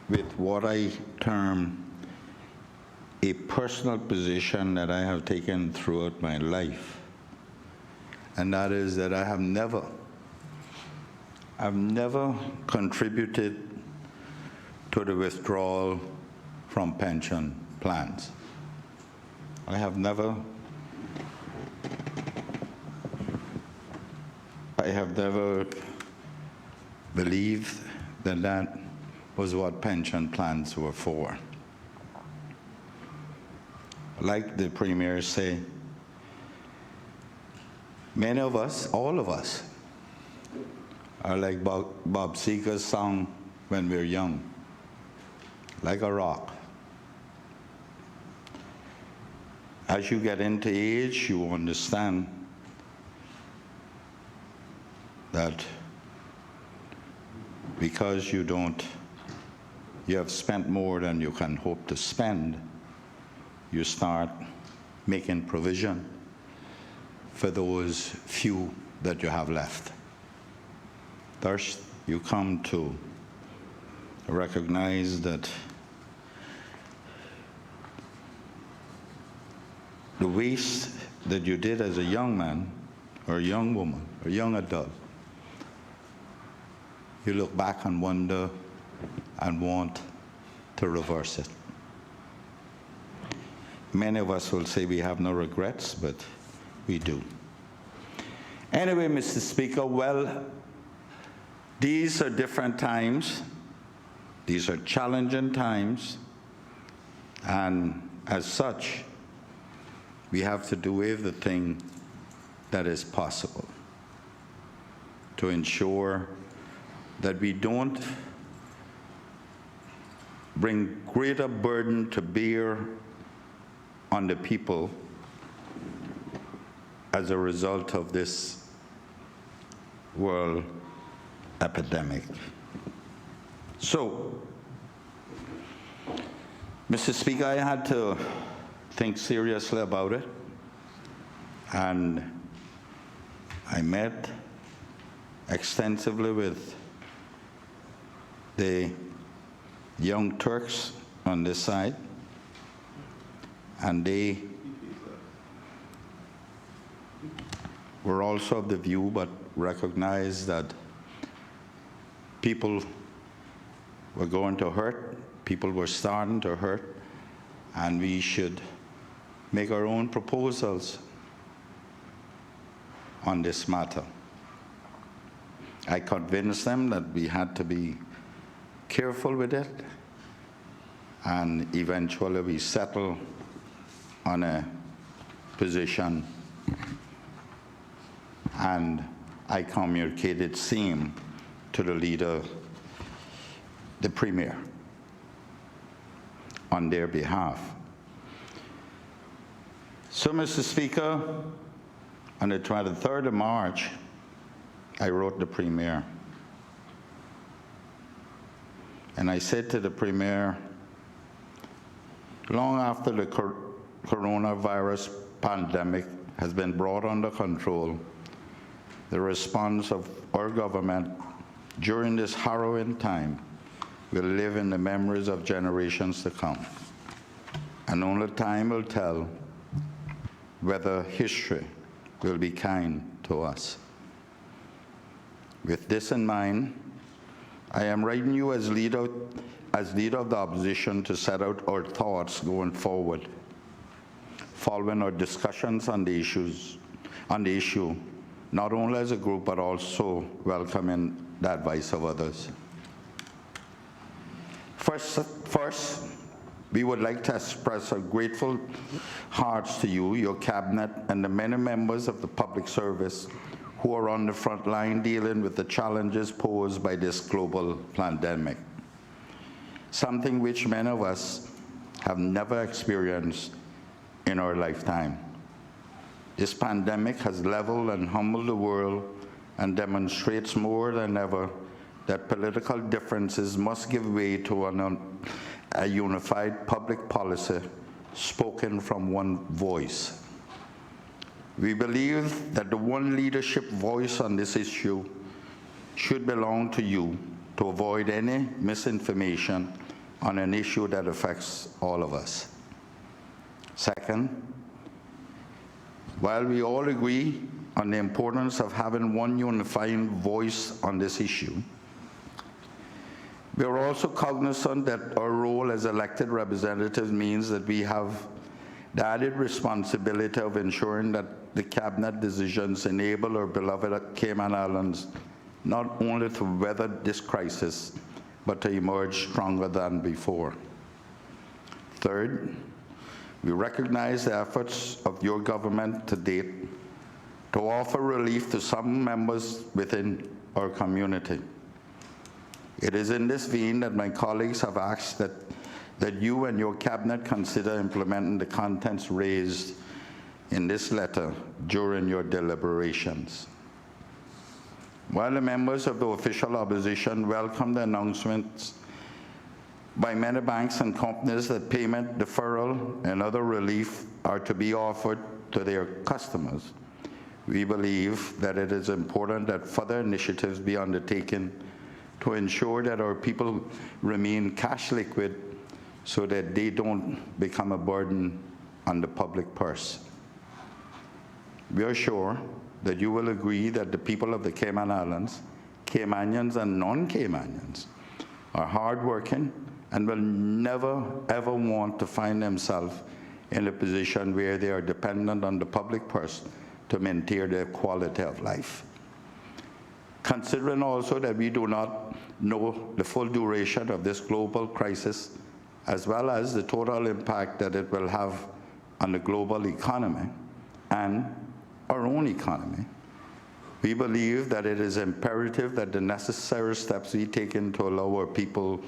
Speaker 4: with what I term a personal position that I have taken throughout my life, and that is that I've never contributed to the withdrawal from pension plans. I have never believed that that was what pension plans were for. Like the Premier say, many of us, all of us, are like Bob Seger's song, When We're Young, like a rock. As you get into age, you understand that because you have spent more than you can hope to spend, you start making provision for those few that you have left. Thus, you come to recognize that the waste that you did as a young man or a young woman or young adult, you look back and wonder and want to reverse it. Many of us will say we have no regrets, but we do. Anyway, Mr. Speaker, well, these are different times. These are challenging times. And as such, we have to do everything that is possible to ensure that we don't bring greater burden to bear on the people as a result of this world epidemic. So, Mr. Speaker, I had to think seriously about it, and I met extensively with the Young Turks on this side, and they were also of the view but recognized that people were going to hurt, people were starting to hurt, and we should make our own proposals on this matter. I convinced them that we had to be careful with it, and eventually we settled on a position, and I communicated same to the leader, the Premier, on their behalf. So, Mr. Speaker, on the 23rd of March, I wrote the Premier. And I said to the Premier, long after the coronavirus pandemic has been brought under control, the response of our government during this harrowing time will live in the memories of generations to come. And only time will tell whether history will be kind to us. With this in mind, I am writing you as leader of the opposition to set out our thoughts going forward, following our discussions on the issue, not only as a group, but also welcoming the advice of others. First, we would like to express our grateful hearts to you, your cabinet, and the many members of the public service who are on the front line dealing with the challenges posed by this global pandemic, something which many of us have never experienced in our lifetime. This pandemic has leveled and humbled the world and demonstrates more than ever that political differences must give way to a unified public policy spoken from one voice. We believe that the one leadership voice on this issue should belong to you to avoid any misinformation on an issue that affects all of us. Second, while we all agree on the importance of having one unifying voice on this issue, we are also cognizant that our role as elected representatives means that we have the added responsibility of ensuring that the cabinet decisions enable our beloved Cayman Islands not only to weather this crisis, but to emerge stronger than before. Third, we recognize the efforts of your government to date to offer relief to some members within our community. It is in this vein that my colleagues have asked that you and your cabinet consider implementing the contents raised in this letter during your deliberations. While the members of the official opposition welcome the announcements by many banks and companies that payment deferral and other relief are to be offered to their customers, we believe that it is important that further initiatives be undertaken to ensure that our people remain cash liquid so that they don't become a burden on the public purse. We are sure that you will agree that the people of the Cayman Islands, Caymanians and non-Caymanians, are hardworking and will never ever want to find themselves in a position where they are dependent on the public purse to maintain their quality of life. Considering also that we do not know the full duration of this global crisis as well as the total impact that it will have on the global economy and our own economy, we believe that it is imperative that the necessary steps be taken to allow our people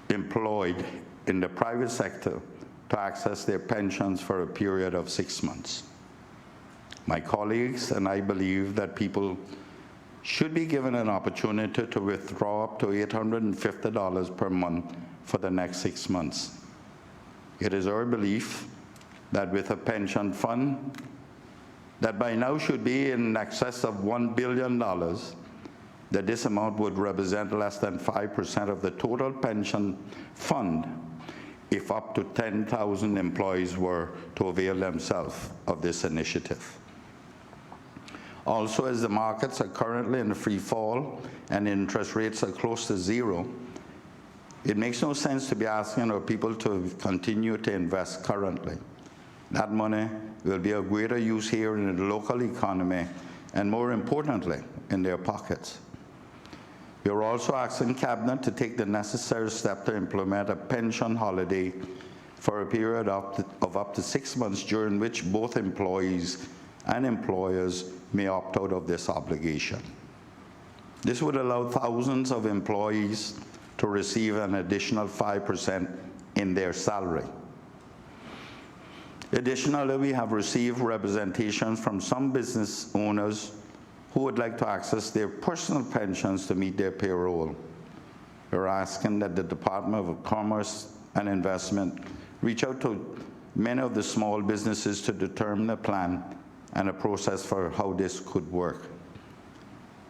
Speaker 4: employed in the private sector to access their pensions for a period of 6 months. My colleagues and I believe that people should be given an opportunity to withdraw up to $850 per month for the next 6 months. It is our belief that with a pension fund that by now should be in excess of $1 billion, that this amount would represent less than 5% of the total pension fund if up to 10,000 employees were to avail themselves of this initiative. Also, as the markets are currently in free fall and interest rates are close to zero, it makes no sense to be asking our people to continue to invest currently. That money will be of greater use here in the local economy and, more importantly, in their pockets. We are also asking Cabinet to take the necessary step to implement a pension holiday for a period of up to 6 months, during which both employees and employers may opt out of this obligation. This would allow thousands of employees to receive an additional 5% in their salary. Additionally, we have received representation from some business owners who would like to access their personal pensions to meet their payroll. We're asking that the Department of Commerce and Investment reach out to many of the small businesses to determine a plan and a process for how this could work.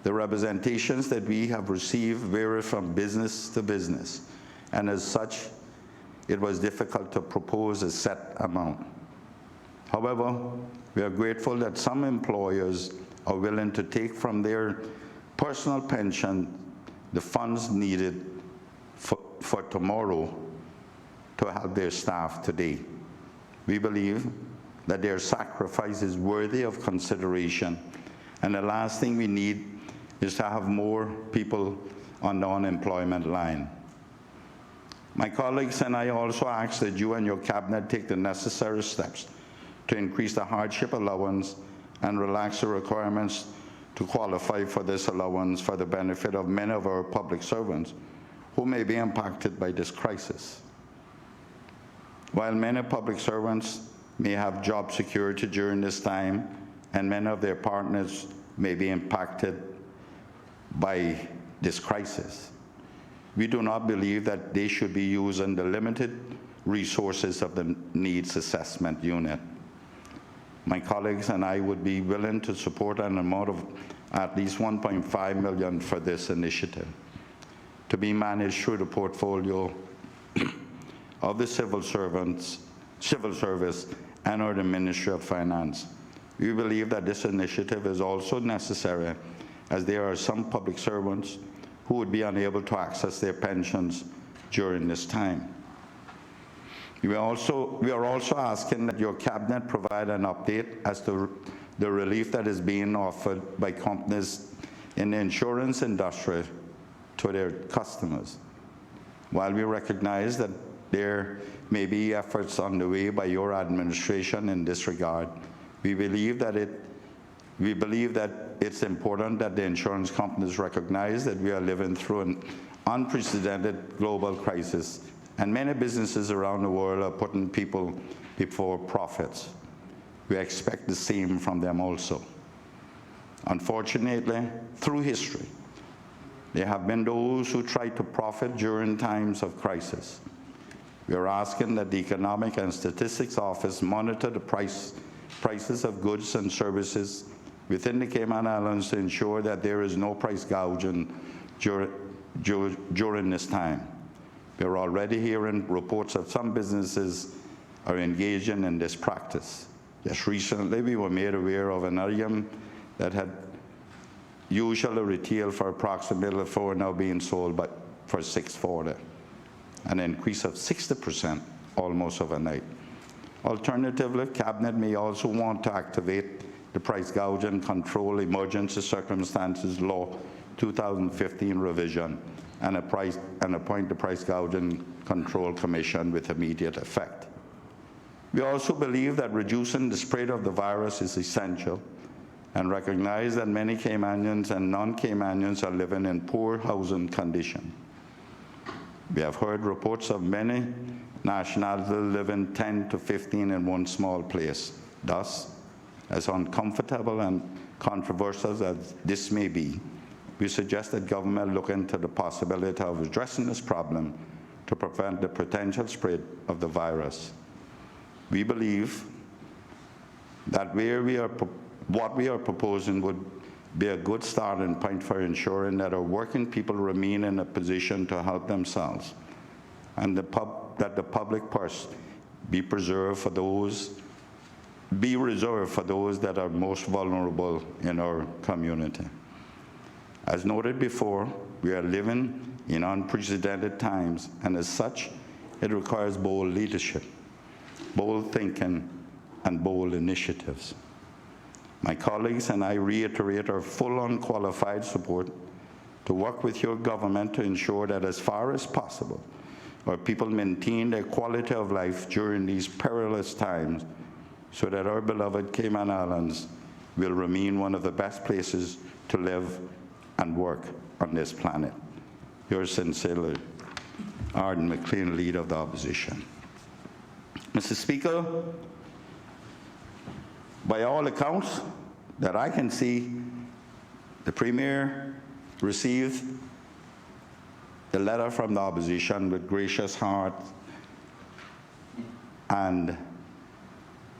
Speaker 4: The representations that we have received vary from business to business, and as such, it was difficult to propose a set amount. However, we are grateful that some employers are willing to take from their personal pension the funds needed for tomorrow to help their staff today. We believe that their sacrifice is worthy of consideration, and the last thing we need is to have more people on the unemployment line. My colleagues and I also ask that you and your Cabinet take the necessary steps to increase the hardship allowance and relax the requirements to qualify for this allowance for the benefit of many of our public servants who may be impacted by this crisis. While many public servants may have job security during this time, and many of their partners may be impacted by this crisis, we do not believe that they should be using the limited resources of the Needs Assessment Unit. My colleagues and I would be willing to support an amount of at least $1.5 million for this initiative, to be managed through the portfolio of the civil service and or the Ministry of Finance. We believe that this initiative is also necessary, as there are some public servants who would be unable to access their pensions during this time. We are also asking that your Cabinet provide an update as to the relief that is being offered by companies in the insurance industry to their customers. While we recognize that there may be efforts underway by your administration in this regard, we believe that it's important that the insurance companies recognize that we are living through an unprecedented global crisis, and many businesses around the world are putting people before profits. We expect the same from them also. Unfortunately, through history, there have been those who try to profit during times of crisis. We are asking that the Economic and Statistics Office monitor the prices of goods and services within the Cayman Islands to ensure that there is no price gouging during this time. We are already hearing reports of some businesses are engaging in this practice. Just recently, we were made aware of an item that had usually retailed for approximately $4 now being sold for $6.40, an increase of 60% almost overnight. Alternatively, Cabinet may also want to activate the price gouging control emergency circumstances law 2015 revision and appoint the Price Gouging Control Commission with immediate effect. We also believe that reducing the spread of the virus is essential and recognize that many Caymanians and non-Caymanians are living in poor housing conditions. We have heard reports of many nationalities living 10 to 15 in one small place. Thus, as uncomfortable and controversial as this may be, we suggest that government look into the possibility of addressing this problem to prevent the potential spread of the virus. We believe that what we are proposing would be a good starting point for ensuring that our working people remain in a position to help themselves, and that the public purse be reserved for those that are most vulnerable in our community. As noted before, we are living in unprecedented times, and as such, it requires bold leadership, bold thinking, and bold initiatives. My colleagues and I reiterate our full unqualified support to work with your government to ensure that as far as possible, our people maintain their quality of life during these perilous times so that our beloved Cayman Islands will remain one of the best places to live and work on this planet. Yours sincerely, Arden McLean, Leader of the Opposition. Mr. Speaker, by all accounts that I can see, the Premier received the letter from the opposition with gracious heart and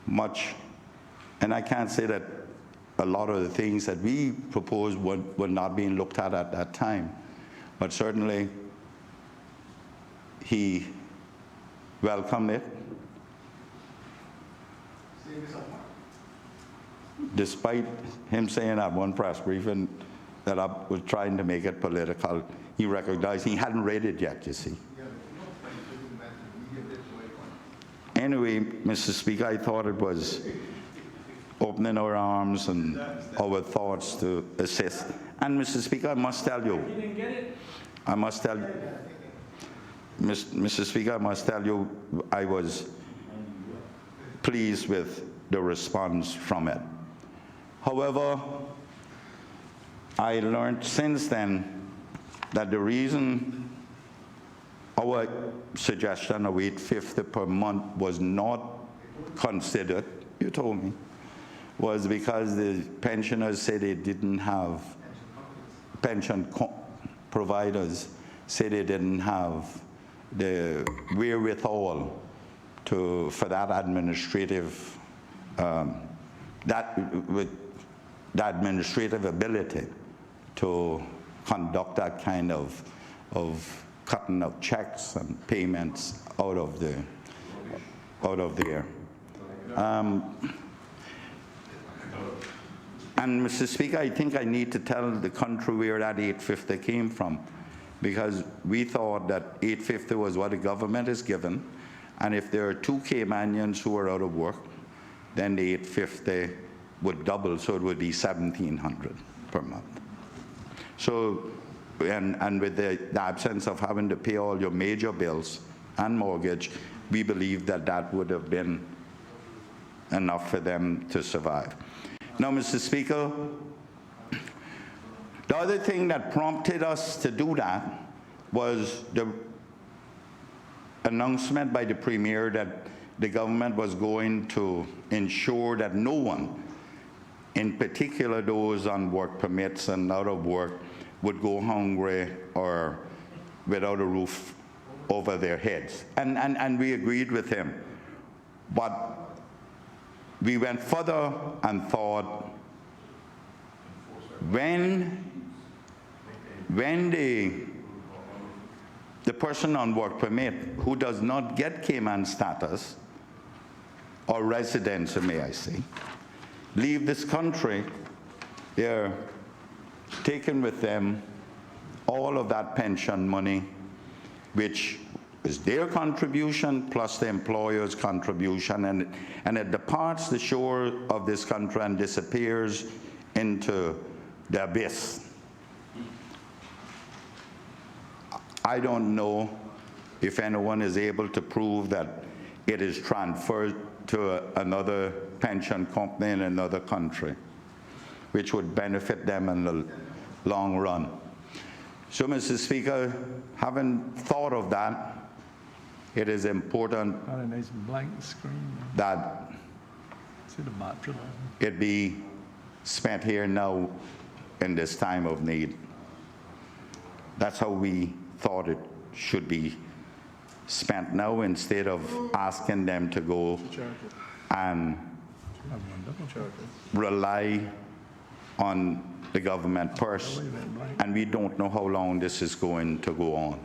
Speaker 4: much, and I can't say that a lot of the things that we proposed were not being looked at that time, but certainly he welcomed it. Despite him saying at one press briefing that I was trying to make it political, he recognized he hadn't read it yet, you see. Anyway, Mr. Speaker, I thought it was opening our arms and our thoughts to assist. And Mr. Speaker, I must tell you, Mr. Speaker, I must tell you, I was pleased with the response from it. However, I learned since then that the reason our suggestion of $850 per month was not considered, you told me, was because the pensioners said they didn't have, providers said they didn't have the wherewithal for that administrative, the administrative ability to conduct that kind of cutting of checks and payments out of there. And Mr. Speaker, I think I need to tell the country where that $850 came from, because we thought that $850 was what the government is given, and if there are 2 Caymanians who are out of work, then the $850 would double, so it would be $1,700 per month. So, and with the absence of having to pay all your major bills and mortgage, we believe that that would have been enough for them to survive. Now, Mr. Speaker, the other thing that prompted us to do that was the announcement by the Premier that the government was going to ensure that no one, in particular those on work permits and out of work, would go hungry or without a roof over their heads. And we agreed with him. But we went further and thought, when the person on work permit who does not get Cayman status, or residence, may I say, leave this country, they're taking with them all of that pension money, which is their contribution plus the employer's contribution, and it departs the shore of this country and disappears into the abyss. I don't know if anyone is able to prove that it is transferred to another pension company in another country, which would benefit them in the long run. So, Mr. Speaker, having thought of that, it is important
Speaker 2: Got a nice blank screen.
Speaker 4: that
Speaker 2: See the battery.
Speaker 4: it be spent here now in this time of need. That's how we thought it should be spent now, instead of asking them to go and rely on the government purse, and we don't know how long this is going to go on.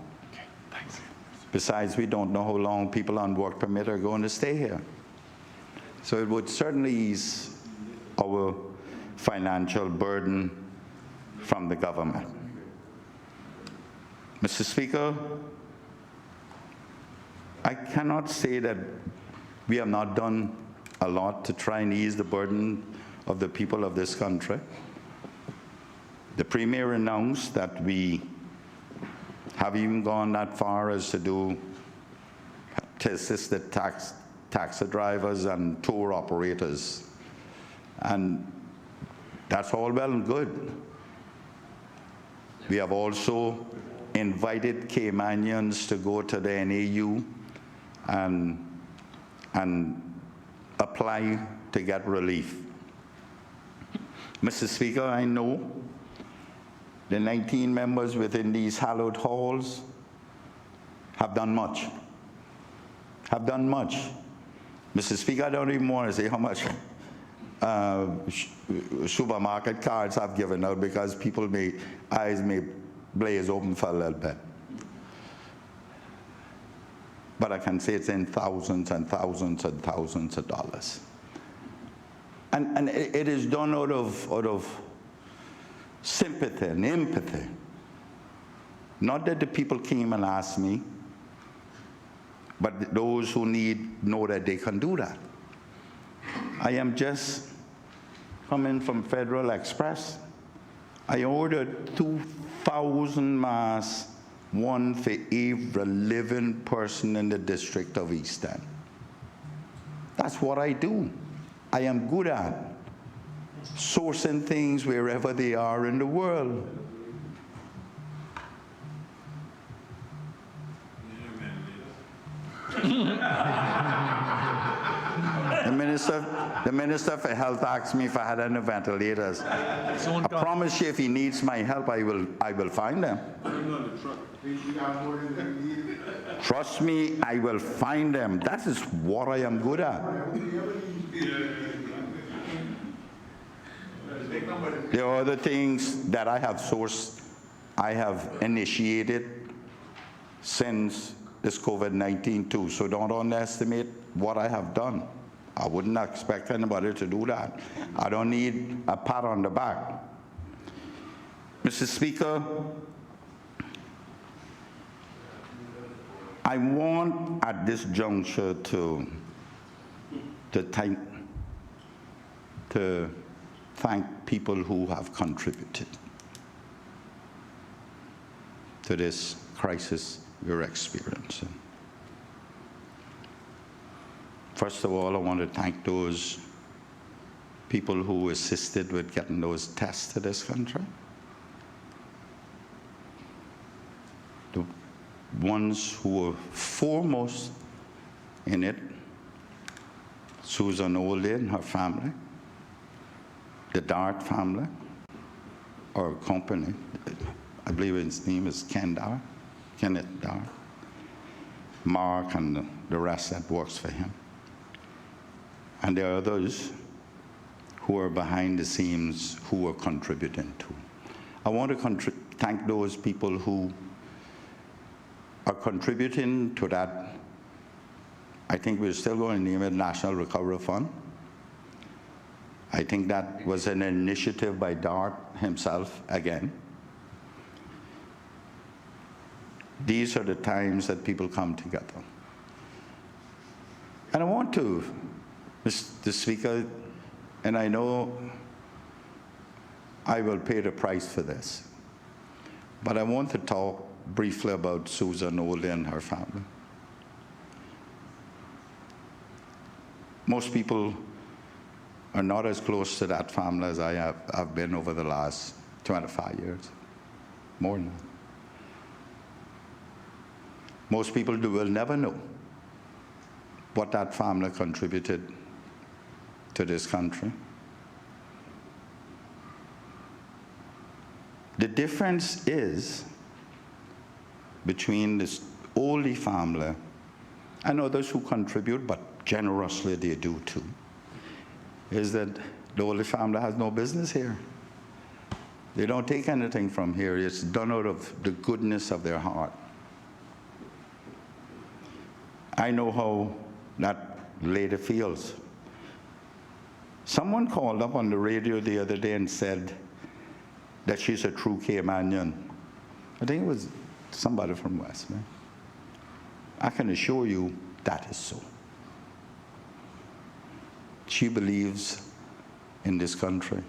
Speaker 4: Besides, we don't know how long people on work permit are going to stay here. So it would certainly ease our financial burden from the government. Mr. Speaker, I cannot say that we have not done a lot to try and ease the burden of the people of this country. The Premier announced that we have even gone that far as to assist the taxi drivers and tour operators. And that's all well and good. We have also invited Caymanians to go to the NAU and apply to get relief. Mr. Speaker, I know the 19 members within these hallowed halls have done much. Mr. Speaker, I don't even want to say how much supermarket cards I've given out, because eyes may blaze open for a little bit. But I can say it's in thousands and thousands and thousands of dollars. And it is done out of sympathy and empathy. Not that the people came and asked me, but those who need know that they can do that. I am just coming from Federal Express. I ordered 2,000 masks, one for every living person in the District of East End. That's what I do. I am good at sourcing things wherever they are in the world. The Minister for Health asked me if I had any ventilators. I promise you, if he needs my help, I will find them. Trust me, I will find them. That is what I am good at. There are other things that I have sourced, I have initiated since this COVID-19 too, so don't underestimate what I have done. I wouldn't expect anybody to do that. I don't need a pat on the back. Mr. Speaker, I want at this juncture to thank people who have contributed to this crisis we're experiencing. First of all, I want to thank those people who assisted with getting those tests to this country. The ones who were foremost in it, Susan Oldie and her family, the Dart family, or company, I believe his name is Kenneth Dart, Mark and the rest that works for him. And there are others who are behind the scenes who are contributing too. I want to thank those people who are contributing to that. I think we're still going to name it National Recovery Fund. I think that was an initiative by Dart himself again. These are the times that people come together. And I want to, Mr. Speaker, and I know I will pay the price for this, but I want to talk briefly about Susan Oldie and her family. Most people are not as close to that family as I've been over the last 25 years, more than that. Most people will never know what that family contributed to this country. The difference is between this Oldie family and others who contribute, but generously they do too, is that the Oldie family has no business here. They don't take anything from here. It's done out of the goodness of their heart. I know how that lady feels. Someone called up on the radio the other day and said that she's a true Caymanian. I think it was somebody from West, man. I can assure you that is so. She believes in this country.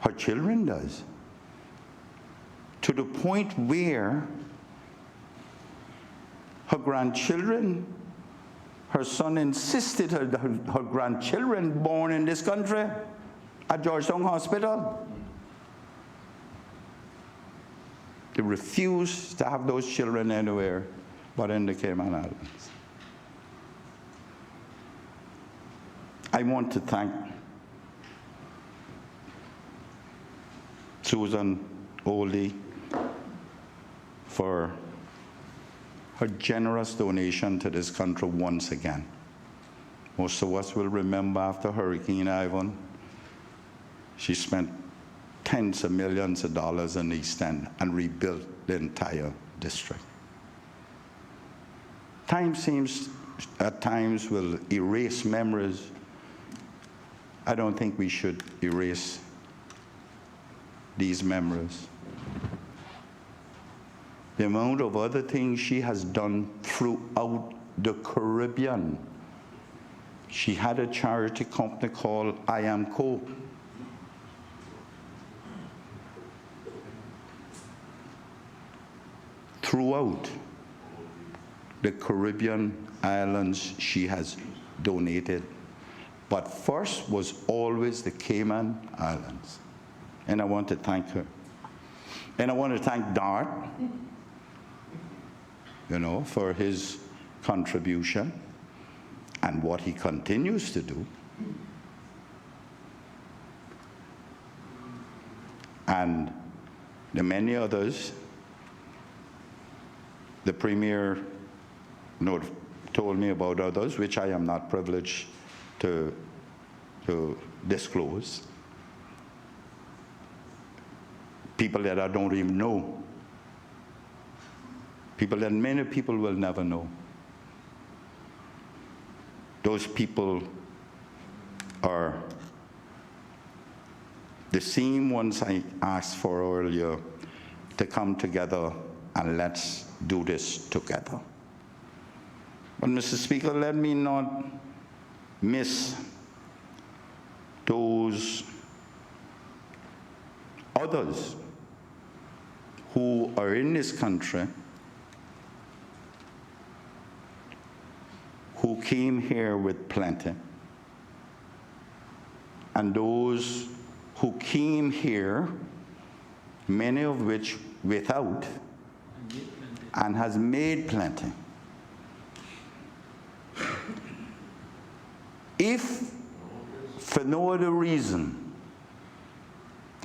Speaker 4: Her children does. To the point where her grandchildren, her son insisted her grandchildren born in this country at Georgetown Hospital. They refused to have those children anywhere but in the Cayman Islands. I want to thank Susan Oldie for her generous donation to this country once again. Most of us will remember after Hurricane Ivan, she spent tens of millions of dollars in East End and rebuilt the entire district. Time seems at times will erase memories. I don't think we should erase these memories. The amount of other things she has done throughout the Caribbean. She had a charity company called I Am Co. Throughout the Caribbean islands, she has donated. But first was always the Cayman Islands. And I want to thank her. And I want to thank Dart, for his contribution and what he continues to do. And the many others. The Premier told me about others, which I am not privileged to disclose. People that I don't even know. People that many people will never know. Those people are the same ones I asked for earlier to come together and let's do this together. But Mr. Speaker, let me not miss those others who are in this country who came here with plenty, and those who came here, many of which without, and has made plenty. If for no other reason,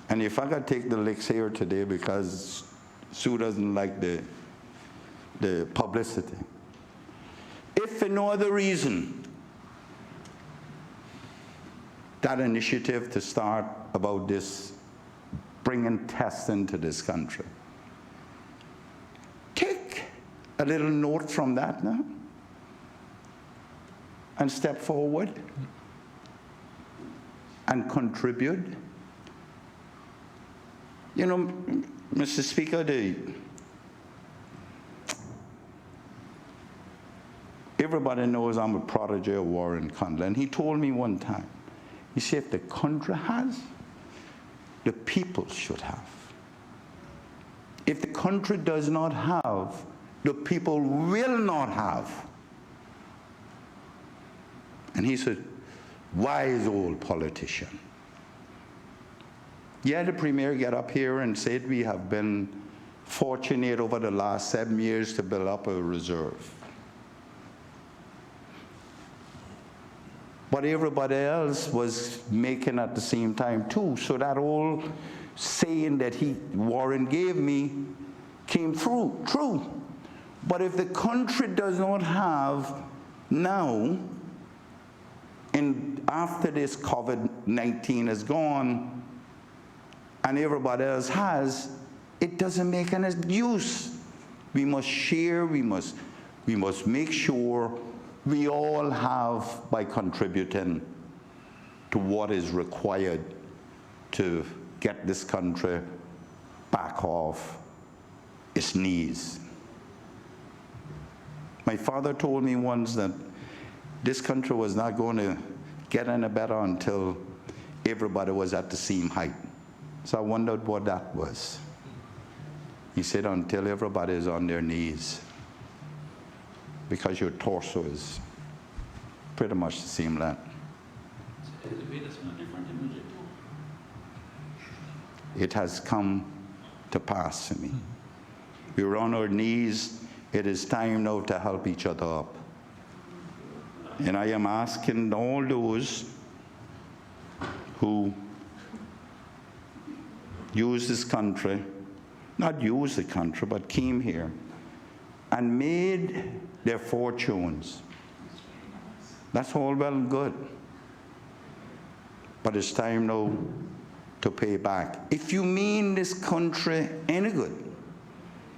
Speaker 4: and if I could take the licks here today because Sue doesn't like the publicity, if for no other reason, that initiative to start about this, bringing tests into this country, take a little note from that now and step forward and contribute. Mr. Speaker, everybody knows I'm a protege of Warren Conley, and he told me one time, he said, if the country has, the people should have. If the country does not have, the people will not have. And he said, wise old politician. Yeah, the premier got up here and said we have been fortunate over the last 7 years to build up a reserve. But everybody else was making at the same time too. So that old saying that Warren gave me came true. But if the country does not have now, and after this COVID-19 is gone, and everybody else has, it doesn't make any use. We must share, we must make sure we all have by contributing to what is required to get this country back off its knees. My father told me once that this country was not going to get any better until everybody was at the same height. So I wondered what that was. He said, until everybody is on their knees, because your torso is pretty much the same length. It has come to pass to me. We're on our knees. It is time now to help each other up. And I am asking all those who use this country, not use the country, but came here and made their fortunes. That's all well and good. But it's time now to pay back. If you mean this country any good,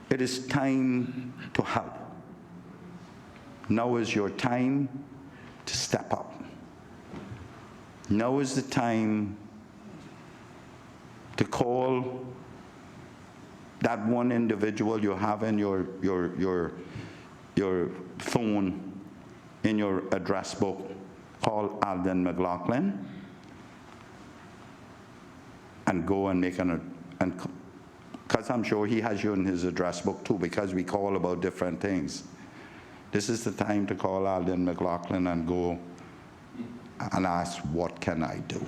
Speaker 4: it is time to help. Now is your time to step up. Now is the time to call that one individual you have in your phone, in your address book, call Alden McLaughlin, and go and make because I'm sure he has you in his address book too, because we call about different things. This is the time to call Alden McLaughlin and go and ask, what can I do?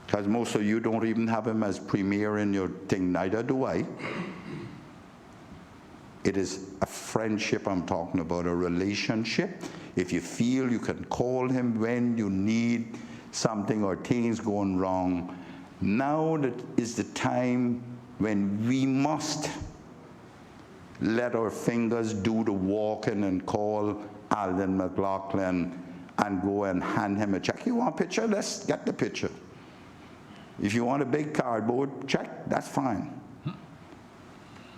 Speaker 4: Because most of you don't even have him as premier in your thing, neither do I. It is a friendship I'm talking about, a relationship. If you feel you can call him when you need something or things going wrong, now that is the time when we must let our fingers do the walking and call Alden McLaughlin and go and hand him a check. You want a picture? Let's get the picture. If you want a big cardboard check, that's fine.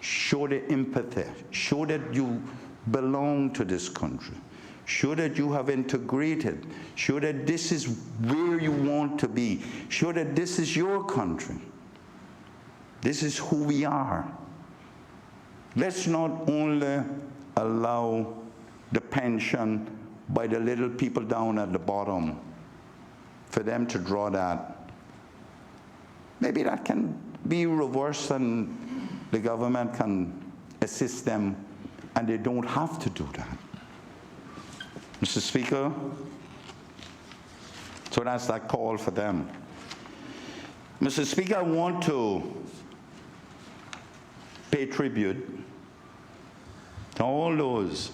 Speaker 4: Show the empathy. Show that you belong to this country. Show that you have integrated. Show that this is where you want to be. Show that this is your country. This is who we are. Let's not only allow the pension by the little people down at the bottom for them to draw that. Maybe that can be reversed and the government can assist them and they don't have to do that. Mr. Speaker, so that's that call for them. Mr. Speaker, I want to pay tribute to all those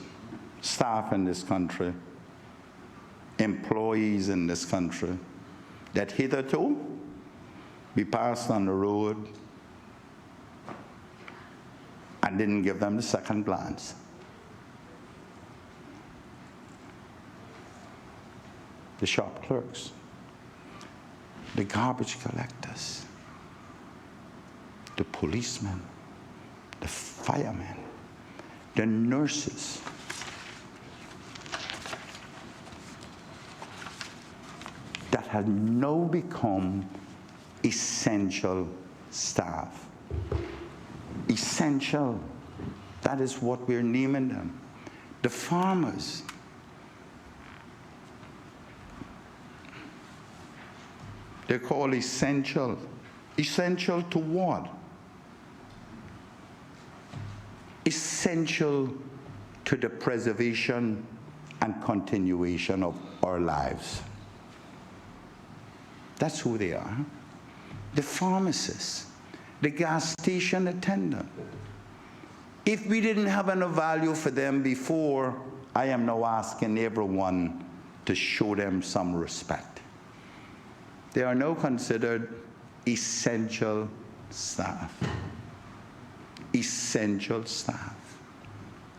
Speaker 4: staff in this country, employees in this country, that hitherto we passed on the road and didn't give them the second glance. The shop clerks, the garbage collectors, the policemen, the firemen, the nurses, that have now become essential staff. Essential. That is what we're naming them. The farmers. They're called essential. Essential to what? Essential to the preservation and continuation of our lives. That's who they are. The pharmacist, the gas station attendant. If we didn't have enough value for them before, I am now asking everyone to show them some respect. They are now considered essential staff. Essential staff.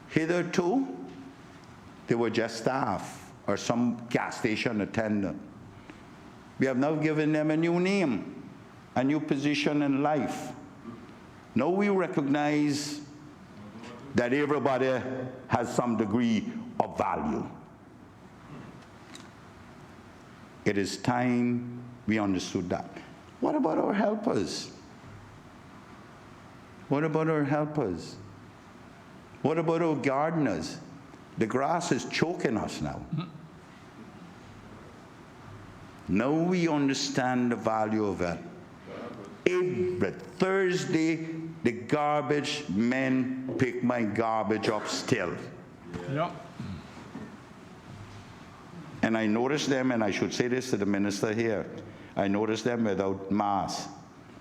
Speaker 4: Hitherto, they were just staff or some gas station attendant. We have now given them a new name, a new position in life. Now we recognize that everybody has some degree of value. It is time we understood that. What about our helpers? What about our helpers? What about our gardeners? The grass is choking us now. Now we understand the value of it. Every Thursday, the garbage men pick my garbage up still.
Speaker 2: Yep.
Speaker 4: And I noticed them, and I should say this to the minister here, I noticed them without masks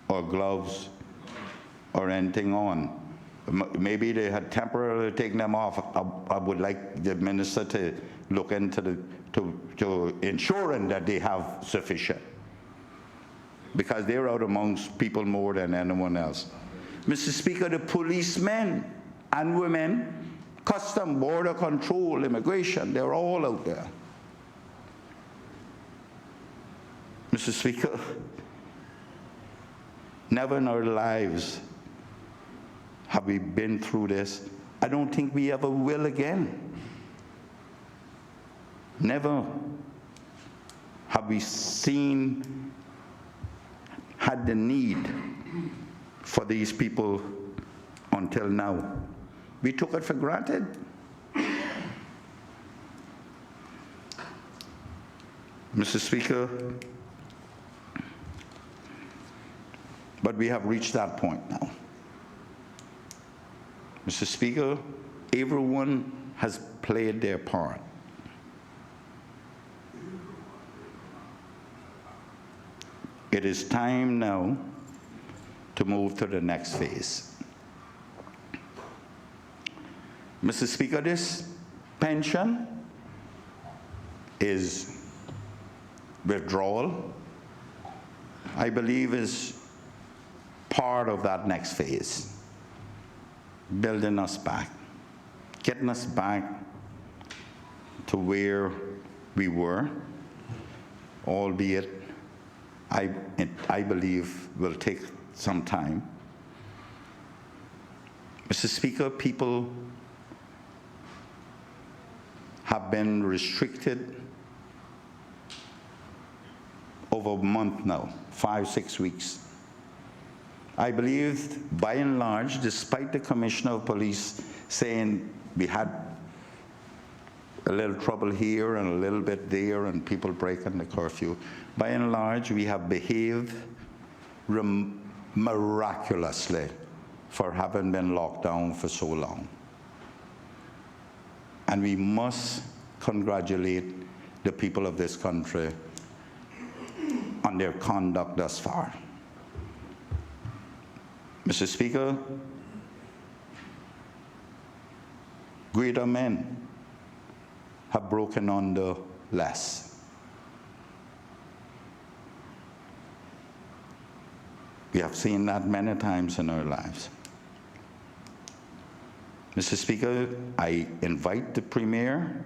Speaker 4: or gloves or anything on. Maybe they had temporarily taken them off. I would like the minister to look into to ensuring that they have sufficient, because they're out amongst people more than anyone else. Mr. Speaker, the policemen and women, custom, border control, immigration, they're all out there. Mr. Speaker, never in our lives have we been through this. I don't think we ever will again. Never have we had the need for these people until now. We took it for granted. Mr. Speaker, but we have reached that point now. Mr. Speaker, everyone has played their part. It is time now to move to the next phase. Mr. Speaker, this pension is withdrawal, I believe, is part of that next phase. Building us back, getting us back to where we were, albeit I believe will take some time. Mr. Speaker, people have been restricted over a month now, 5-6 weeks. I believe, by and large, despite the Commissioner of Police saying we had a little trouble here and a little bit there and people breaking the curfew, by and large, we have behaved miraculously for having been locked down for so long. And we must congratulate the people of this country on their conduct thus far. Mr. Speaker, greater men have broken under less. We have seen that many times in our lives. Mr. Speaker, I invite the Premier,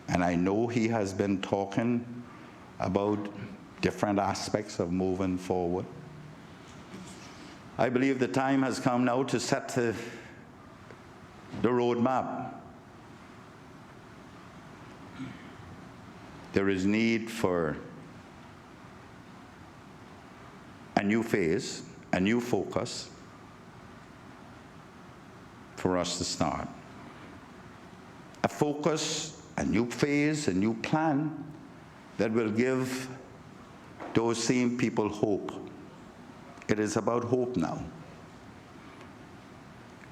Speaker 4: and I know he has been talking about different aspects of moving forward. I believe the time has come now to set the roadmap. There is need for a new phase, a new focus for us to start. A focus, a new phase, a new plan that will give those same people hope. It is about hope now.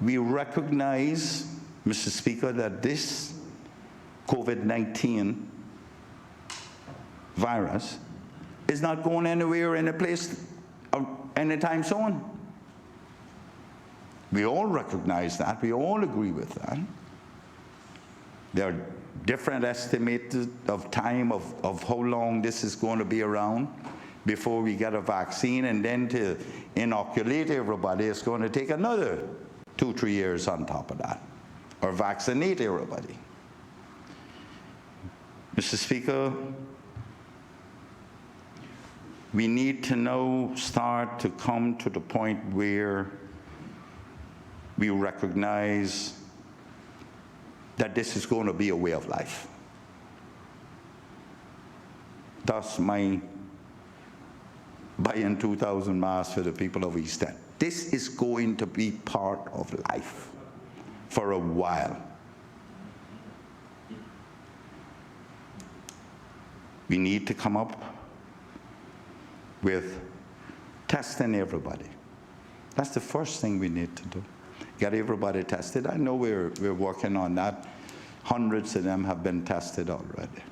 Speaker 4: We recognize, Mr. Speaker, that this COVID-19 virus is not going anywhere in a place anytime soon. We all recognize that. We all agree with that. There are different estimates of time of how long this is going to be around before we get a vaccine, and then to inoculate everybody, it's going to take another 2-3 years on top of that, or vaccinate everybody. Mr. Speaker, we need to now start to come to the point where we recognize that this is going to be a way of life. Thus my buying 2,000 masks for the people of East End. This is going to be part of life for a while. We need to come up with testing everybody. That's the first thing we need to do. Get everybody tested. I know we're working on that. Hundreds of them have been tested already,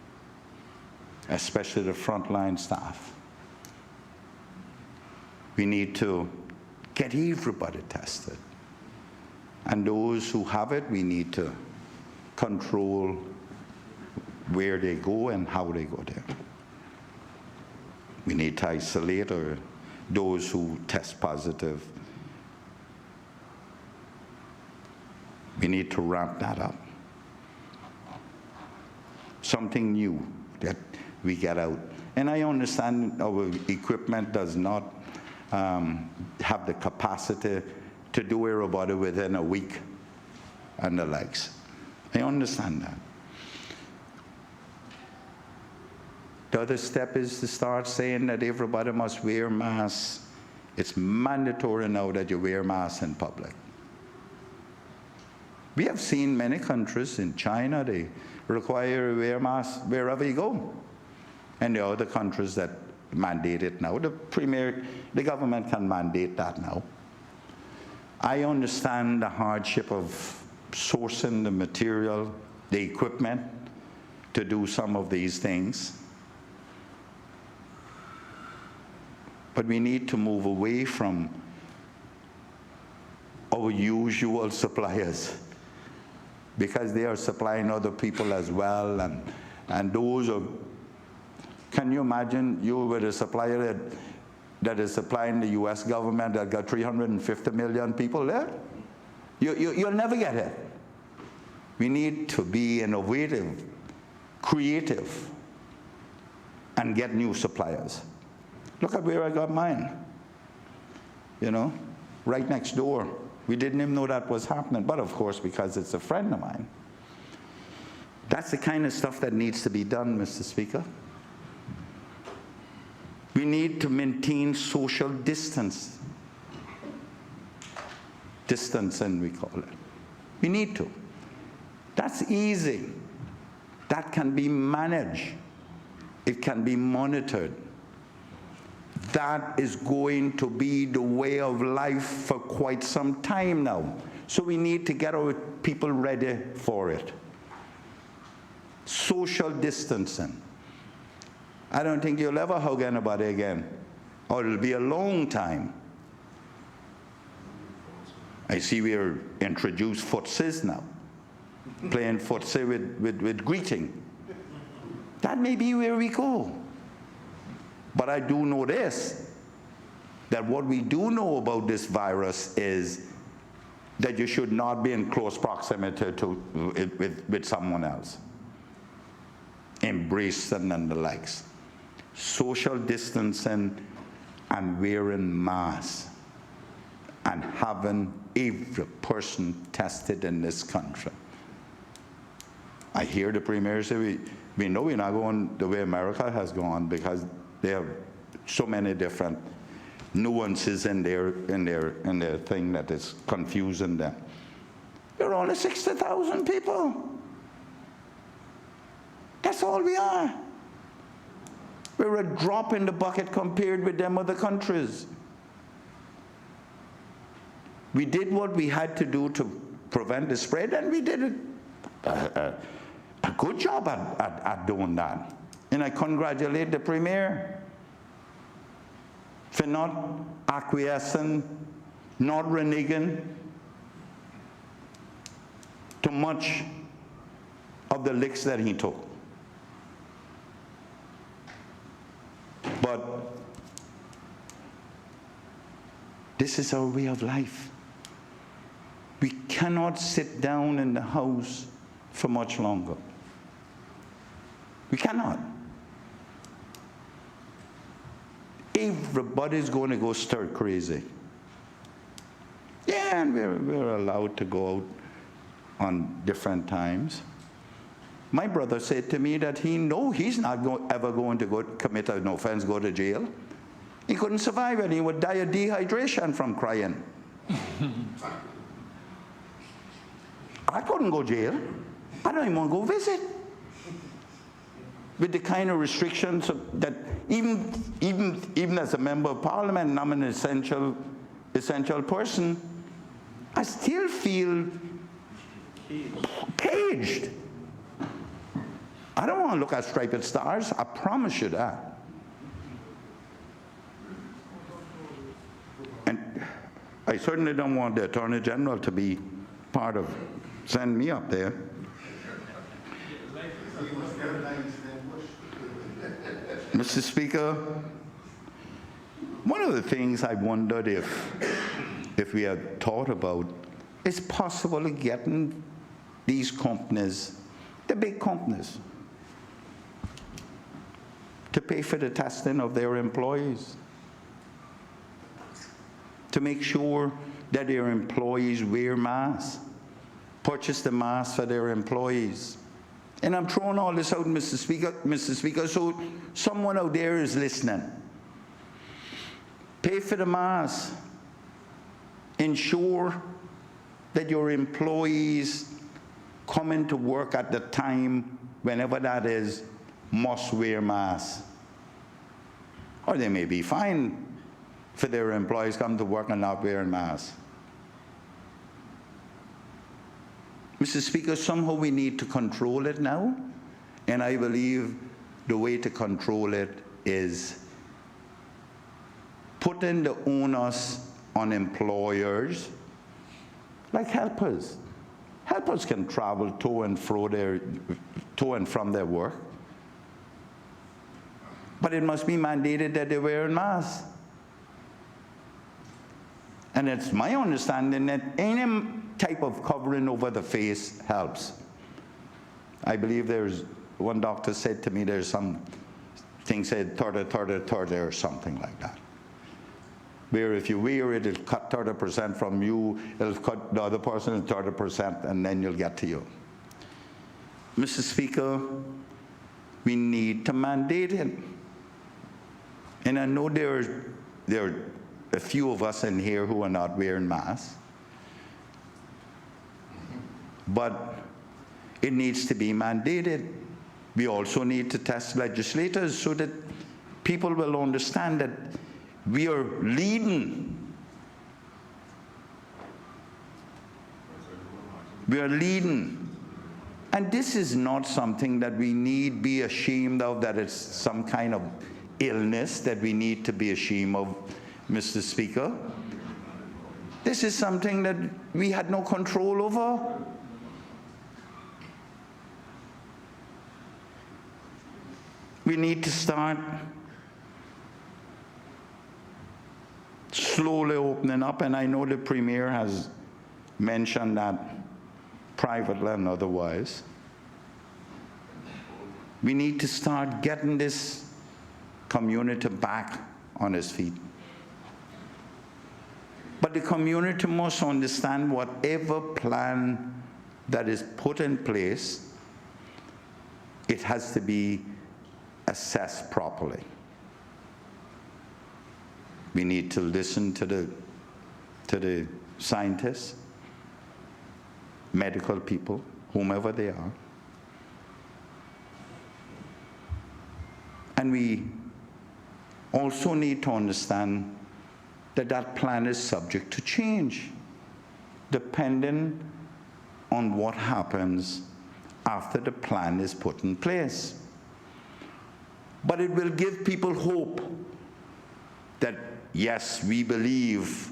Speaker 4: especially the frontline staff. We need to get everybody tested. And those who have it, we need to control where they go and how they go there. We need to isolate those who test positive. We need to ramp that up. Something new that we get out. And I understand our equipment does not have the capacity to do everybody within a week and the likes. I understand that. The other step is to start saying that everybody must wear masks. It's mandatory now that you wear masks in public. We have seen many countries in China, they require you to wear masks wherever you go. And there are other countries that mandate it now. The government can mandate that now. I understand the hardship of sourcing the material, the equipment to do some of these things. But we need to move away from our usual suppliers, because they are supplying other people as well, and those are, can you imagine you were a supplier that is supplying the US government that got 350 million people there? You'll never get it. We need to be innovative, creative, and get new suppliers. Look at where I got mine, you know, right next door. We didn't even know that was happening, but of course, because it's a friend of mine. That's the kind of stuff that needs to be done, Mr. Speaker. We need to maintain social distance. Distancing, we call it. We need to. That's easy. That can be managed. It can be monitored. That is going to be the way of life for quite some time now. So we need to get our people ready for it. Social distancing. I don't think you'll ever hug anybody again, or it'll be a long time. I see we're introduced footsies now, playing footsie with greeting. That may be where we go. But I do know this, that what we do know about this virus is that you should not be in close proximity with someone else. Embracing and the likes. Social distancing and wearing masks and having every person tested in this country. I hear the Premier say we know we're not going the way America has gone, because they have so many different nuances in their thing that is confusing them. There are only 60,000 people. That's all we are. We're a drop in the bucket compared with them other countries. We did what we had to do to prevent the spread, and we did a good job at doing that. And I congratulate the Premier for not acquiescing, not reneging to much of the licks that he took. But this is our way of life. We cannot sit down in the house for much longer. We cannot. Everybody's going to go stir crazy. Yeah, and we're allowed to go out on different times. My brother said to me that he's not ever going to commit an offense, go to jail. He couldn't survive it. He would die of dehydration from crying. I couldn't go to jail. I don't even want to go visit. With the kind of restrictions that even as a member of parliament, and I'm an essential person, I still feel caged. I don't want to look at striped stars. I promise you that. And I certainly don't want the Attorney General to be part of sending me up there. Mr. Speaker, one of the things I wondered if we had thought about is possibly getting these companies, the big companies, to pay for the testing of their employees, to make sure that their employees wear masks, purchase the masks for their employees. And I'm throwing all this out, Mr. Speaker, so someone out there is listening. Pay for the masks. Ensure that your employees coming to work at the time, whenever that is, must wear masks. Or they may be fine for their employees come to work and not wearing masks. Mr. Speaker, somehow we need to control it now, and I believe the way to control it is putting the onus on employers, like helpers. Helpers can travel to and from their work, but it must be mandated that they wear masks. And it's my understanding that any type of covering over the face helps. I believe one doctor said to me there's some thing said 30 or something like that, where if you wear it, it'll cut 30% from you, it'll cut the other person 30%, and then you'll get to you. Mr. Speaker, we need to mandate it. And I know there are a few of us in here who are not wearing masks, but it needs to be mandated. We also need to test legislators so that people will understand that we are leading. We are leading. And this is not something that we need be ashamed of, that it's some kind of illness that we need to be ashamed of, Mr. Speaker. This is something that we had no control over. We need to start slowly opening up, and I know the Premier has mentioned that privately and otherwise. We need to start getting this community back on its feet. But the community must understand whatever plan that is put in place, it has to be assessed properly. We need to listen to the scientists, medical people, whomever they are. And we also need to understand that that plan is subject to change, depending on what happens after the plan is put in place. But it will give people hope that, yes, we believe,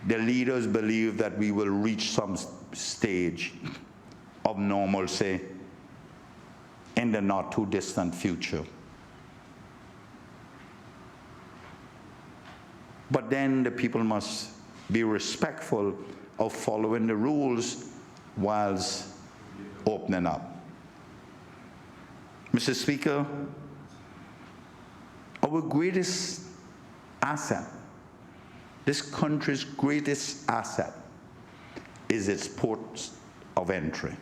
Speaker 4: the leaders believe that we will reach some stage of normalcy in the not too distant future. But then the people must be respectful of following the rules whilst opening up. Mr. Speaker, our greatest asset, this country's greatest asset, is its ports of entry.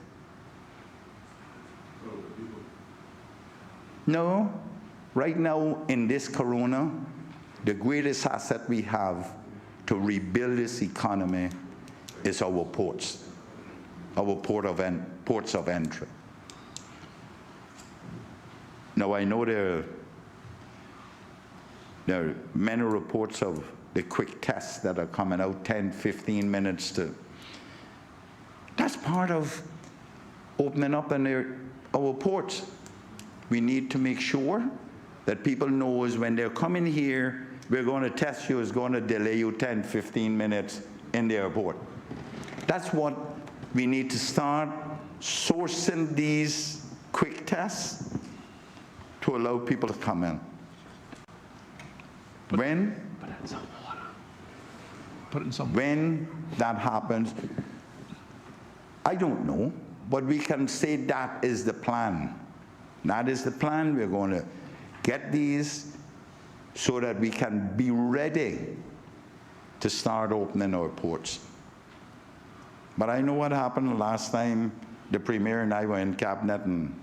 Speaker 4: No, right now in this corona, the greatest asset we have to rebuild this economy is our ports, our ports of entry. Now, I know there are many reports of the quick tests that are coming out, 10, 15 minutes to. That's part of opening up our ports. We need to make sure that people know when they're coming here, we're going to test you, it's going to delay you 10, 15 minutes in the airport. That's what we need to start sourcing, these quick tests to allow people to come in. When that happens, I don't know, but we can say that is the plan. That is the plan. We're going to get these so that we can be ready to start opening our ports. But I know what happened last time the Premier and I were in Cabinet and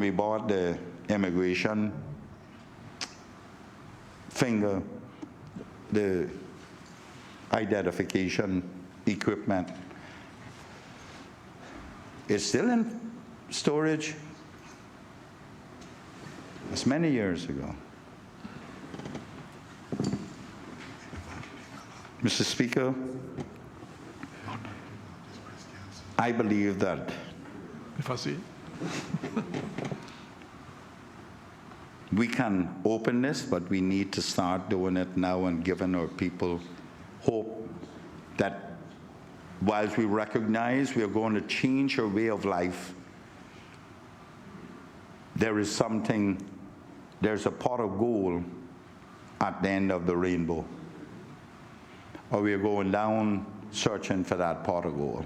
Speaker 4: we bought the immigration finger, the identification equipment. It's still in storage. It's many years ago. Mr. Speaker, I believe that we can open this, but we need to start doing it now and giving our people hope that whilst we recognize we are going to change our way of life, there is something, there's a pot of gold at the end of the rainbow. Or we are going down searching for that pot of gold.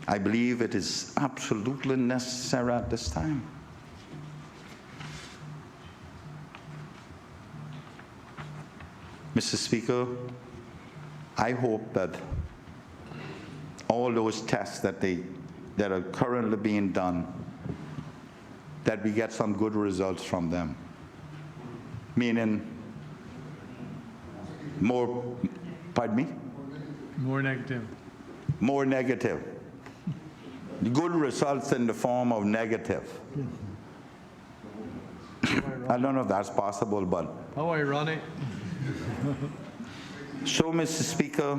Speaker 4: I believe it is absolutely necessary at this time. Mr. Speaker, I hope that all those tests that are currently being done, that we get some good results from them. Meaning more, pardon me?
Speaker 2: More negative.
Speaker 4: More negative. Good results in the form of negative. I don't know if that's possible, but.
Speaker 2: How ironic.
Speaker 4: So, Mr. Speaker,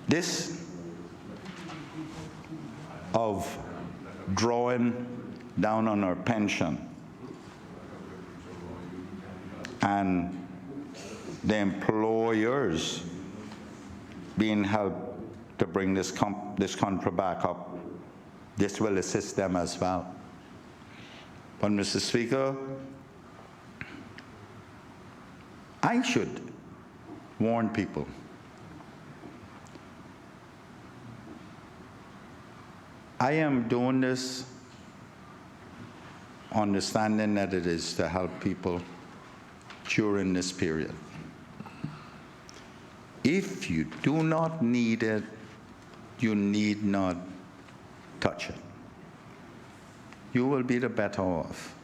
Speaker 4: this of drawing down on our pension and the employers being helped to bring this country back up, this will assist them as well. But, Mr. Speaker, I should warn people. I am doing this understanding that it is to help people during this period. If you do not need it, you need not touch it. You will be the better off.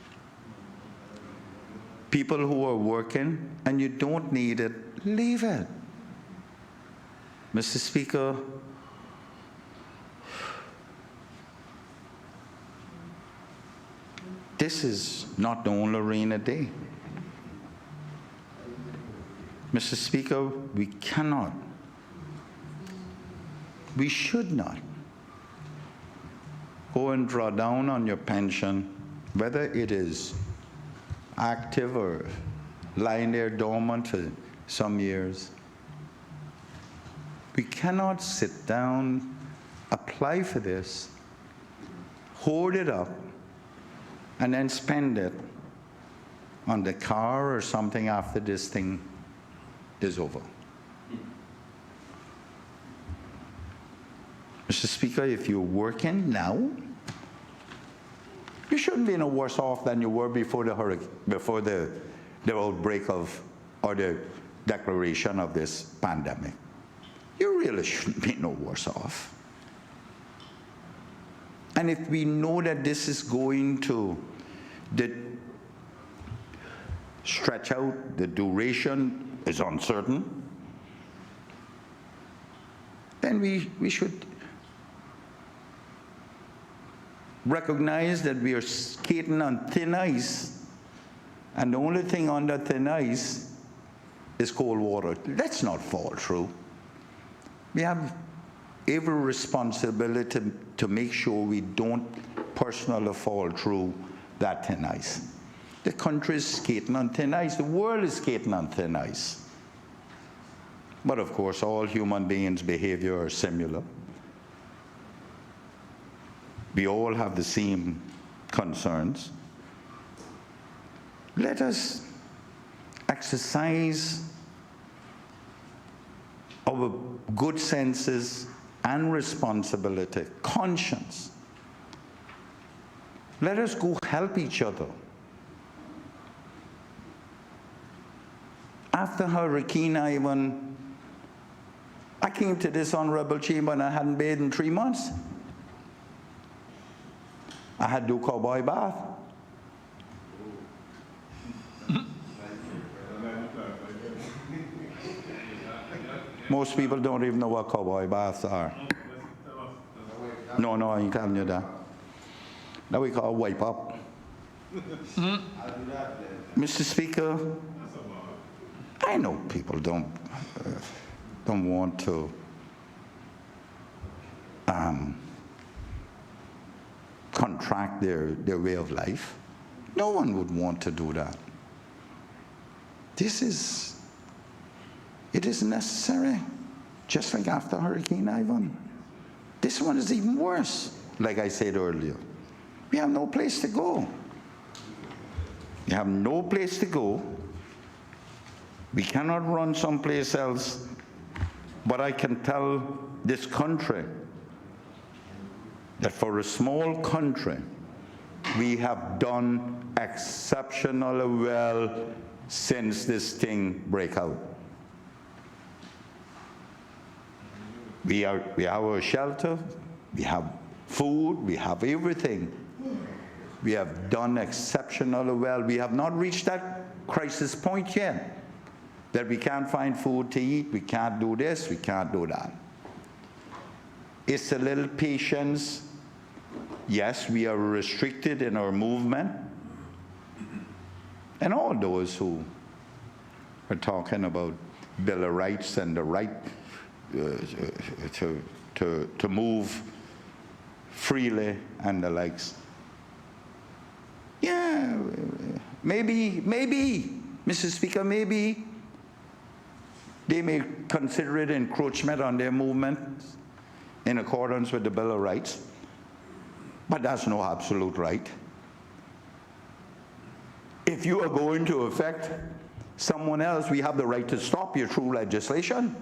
Speaker 4: People who are working and you don't need it, leave it. Mr. Speaker, this is not the only rainy day. Mr. Speaker, we cannot, we should not go and draw down on your pension, whether it is active or lying there dormant for some years. We cannot sit down, apply for this, hoard it up, and then spend it on the car or something after this thing is over. Mr. Speaker, if you're working now, you shouldn't be no worse off than you were before the outbreak of, or the declaration of this pandemic. You really shouldn't be no worse off. And if we know that this is going to stretch out, the duration is uncertain, then we should recognize that we are skating on thin ice, and the only thing under thin ice is cold water. Let's not fall through. We have every responsibility to make sure we don't personally fall through that thin ice. The country is skating on thin ice. The world is skating on thin ice. But of course, all human beings' behavior are similar. We all have the same concerns. Let us exercise our good senses and responsibility, conscience. Let us go help each other. After Hurricane Ivan, I came to this honorable chamber and I hadn't bathed in 3 months. I had to do cowboy bath. Most people don't even know what cowboy baths are. No, I ain't telling you that. That we call wipe up. Mr. Speaker, I know people don't want to contract their way of life. No one would want to do that. It is necessary, just like after Hurricane Ivan. This one is even worse, like I said earlier. We have no place to go. We have no place to go. We cannot run someplace else. But I can tell this country that for a small country, we have done exceptionally well since this thing broke out. We have our shelter, we have food, we have everything. We have done exceptionally well. We have not reached that crisis point yet, that we can't find food to eat, we can't do this, we can't do that. It's a little patience. Yes, we are restricted in our movement. And all those who are talking about Bill of Rights and the right to move freely and the likes. Yeah, maybe, Mr. Speaker, maybe they may consider it encroachment on their movement in accordance with the Bill of Rights, but that's no absolute right. If you are going to affect someone else, we have the right to stop you through legislation.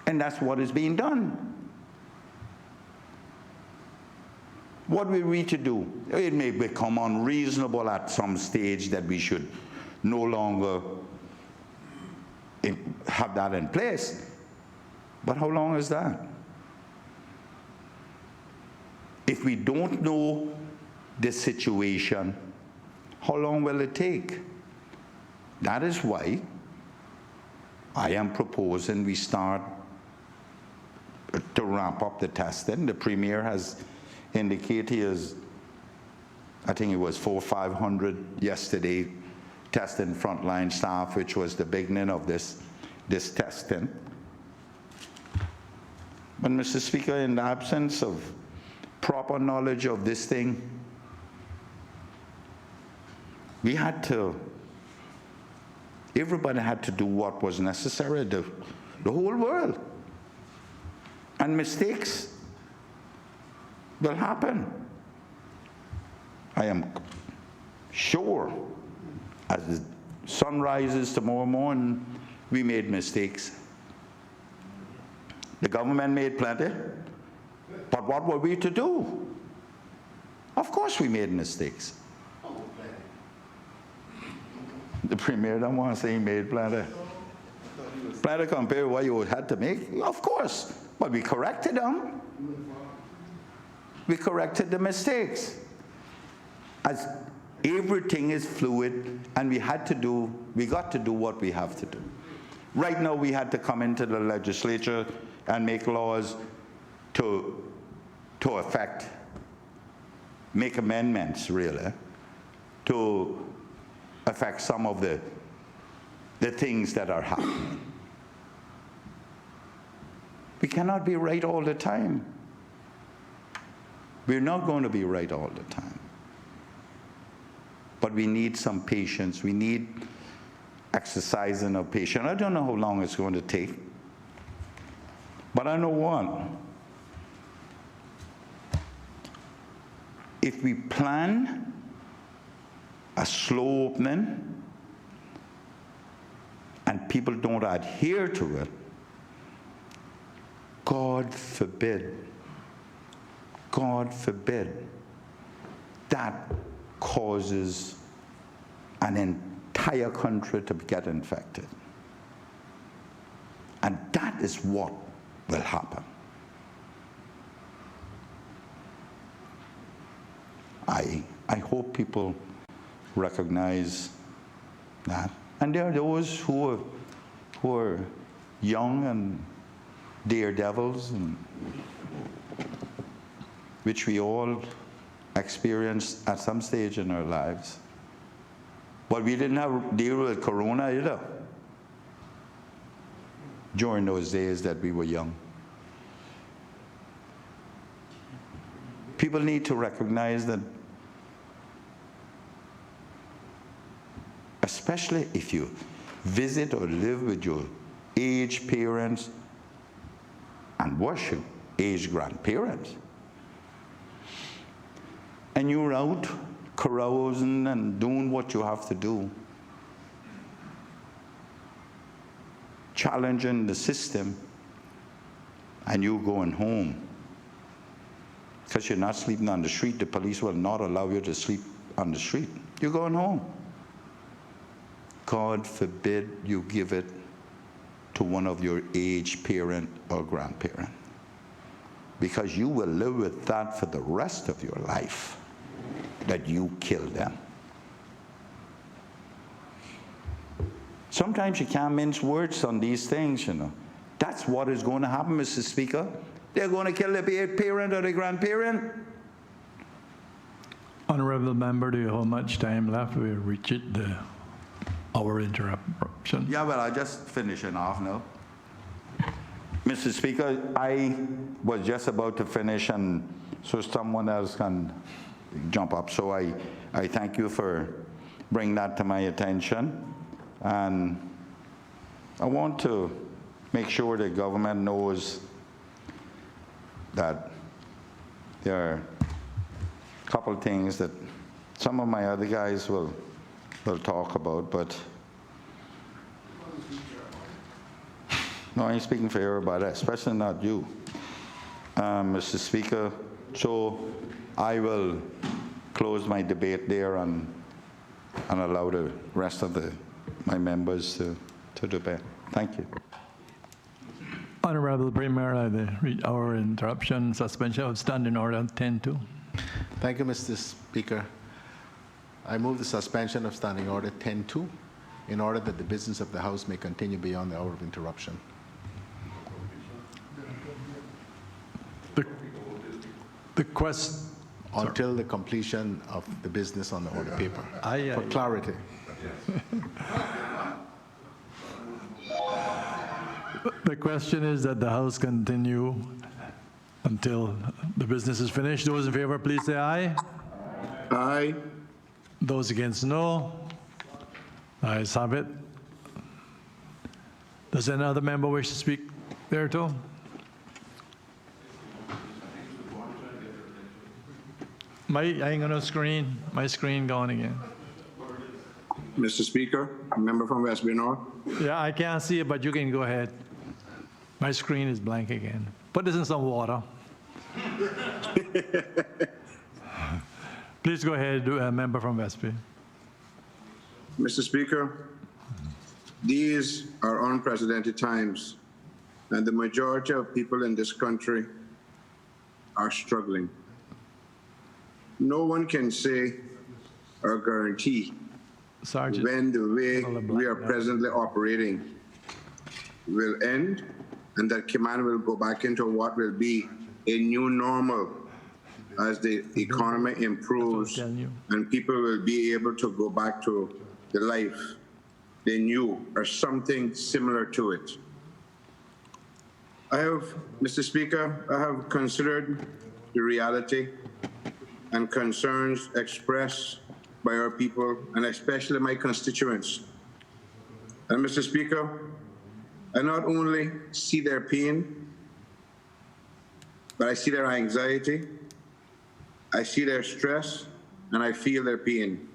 Speaker 4: And that's what is being done. What were we to do? It may become unreasonable at some stage that we should no longer have that in place. But how long is that? If we don't know the situation, how long will it take? That is why I am proposing we start to ramp up the testing. The Premier has indicated he is I think it was 400 or 500 yesterday testing frontline staff, which was the beginning of this testing. But Mr. Speaker, in the absence of proper knowledge of this thing, everybody had to do what was necessary, the whole world. And mistakes will happen. I am sure as the sun rises tomorrow morning, we made mistakes. The government made plenty, but what were we to do? Of course we made mistakes. The Premier don't want to say he made plenty. Plenty compared to what you had to make? Of course, but we corrected them. We corrected the mistakes. As everything is fluid, and we got to do what we have to do. Right now, we had to come into the legislature and make laws to make amendments, really, to affect some of the things that are happening. We cannot be right all the time. We're not going to be right all the time. But we need some patience. We need exercising of patience. I don't know how long it's going to take. But I know one. If we plan a slow opening and people don't adhere to it, God forbid, that causes an entire country to get infected. And that is what will happen. I hope people recognize that. And there are those who are young and daredevils, and which we all experienced at some stage in our lives. But we didn't have to deal with Corona either during those days that we were young. People need to recognize that, especially if you visit or live with your aged parents and worship aged grandparents, and you're out carousing and doing what you have to do, challenging the system, and you going home because you're not sleeping on the street. The police will not allow you to sleep on the street. You're going home. God forbid you give it to one of your aged parent or grandparent, because you will live with that for the rest of your life, that you killed them. Sometimes you can't mince words on these things, you know. That's what is going to happen, Mr. Speaker. They're going to kill the parent or the grandparent.
Speaker 2: Honourable member, do you have much time left? We'll reach it, our interruption.
Speaker 4: Yeah, well, I'm just finishing off now. Mr. Speaker, I was just about to finish, and so someone else can jump up. So I thank you for bringing that to my attention. And I want to make sure the government knows that there are a couple of things that some of my other guys will talk about, but no, I ain't speaking for everybody, especially not you, Mr. Speaker. So I will close my debate there and allow the rest of my members to debate. Thank you.
Speaker 2: Honourable Premier, our interruption, suspension of standing order 10-2.
Speaker 1: Thank you, Mr. Speaker. I move the suspension of Standing Order 10-2 in order that the business of the House may continue beyond the hour of interruption.
Speaker 2: The
Speaker 1: until the completion of the business on the order paper,
Speaker 2: Aye,
Speaker 1: for
Speaker 2: aye.
Speaker 1: clarity.
Speaker 2: The question is that the House continue until the business is finished. Those in favor, please say aye.
Speaker 8: Aye.
Speaker 2: Those against, no. Ayes have it. Does any other member wish to speak there too? I ain't gonna screen. My screen gone again.
Speaker 8: Mr. Speaker, a member from West Bay North.
Speaker 2: Yeah, I can't see it, but you can go ahead. My screen is blank again. Put this in some water. Please go ahead, member from West Bay.
Speaker 8: Mr. Speaker, these are unprecedented times, and the majority of people in this country are struggling. No one can say or guarantee
Speaker 2: Sergeant.
Speaker 8: when the way we are presently operating will end and that command will go back into what will be a new normal as the economy improves
Speaker 2: telling you.
Speaker 8: and people will be able to go back to the life they knew or something similar to it. Mr. Speaker, I have considered the reality and concerns expressed by our people, and especially my constituents. And Mr. Speaker, I not only see their pain, but I see their anxiety, I see their stress, and I feel their pain.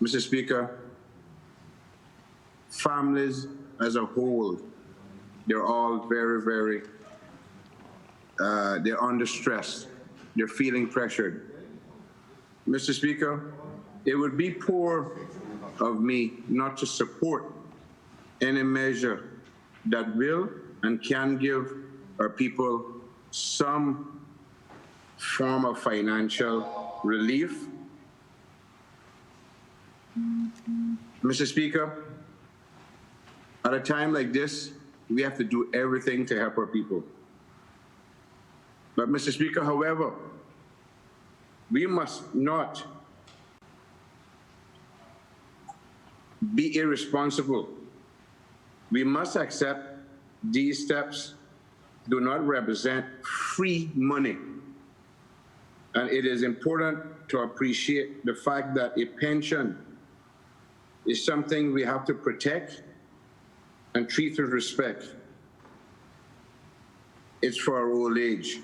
Speaker 8: Mr. Speaker, families as a whole, they're all very, they're under stress. They're feeling pressured. Mr. Speaker, it would be poor of me not to support any measure that will and can give our people some form of financial relief. Mr. Speaker, at a time like this, we have to do everything to help our people. But Mr. Speaker, however, we must not be irresponsible. We must accept these steps do not represent free money. And it is important to appreciate the fact that a pension is something we have to protect and treat with respect. It's for our old age.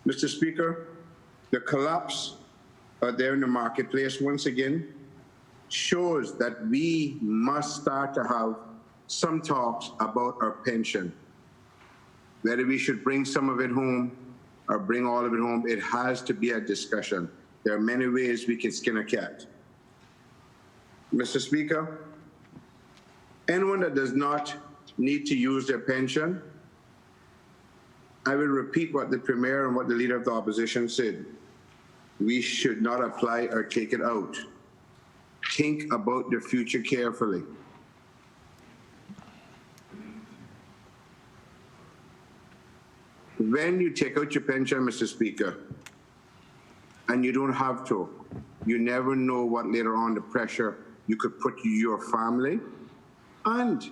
Speaker 8: Mr. Speaker, the collapse out there in the marketplace once again shows that we must start to have some talks about our pension. Whether we should bring some of it home or bring all of it home, it has to be a discussion. There are many ways we can skin a cat. Mr. Speaker, anyone that does not need to use their pension, I will repeat what the Premier and what the Leader of the Opposition said. We should not apply or take it out. Think about the future carefully. When you take out your pension, Mr. Speaker, and you don't have to, you never know what later on the pressure you could put your family, and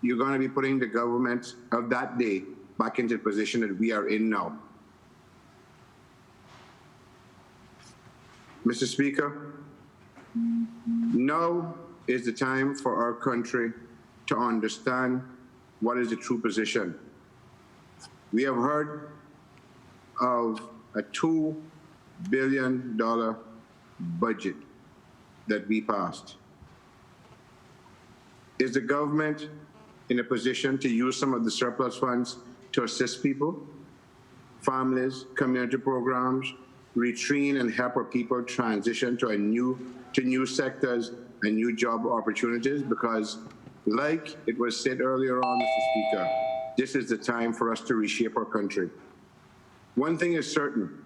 Speaker 8: you're going to be putting the government of that day back into the position that we are in now. Mr. Speaker, now is the time for our country to understand what is the true position. We have heard of a $2 billion budget that we passed. Is the government in a position to use some of the surplus funds to assist people, families, community programs, retrain and help our people transition to new sectors and new job opportunities? Because like it was said earlier on, Mr. Speaker, this is the time for us to reshape our country. One thing is certain,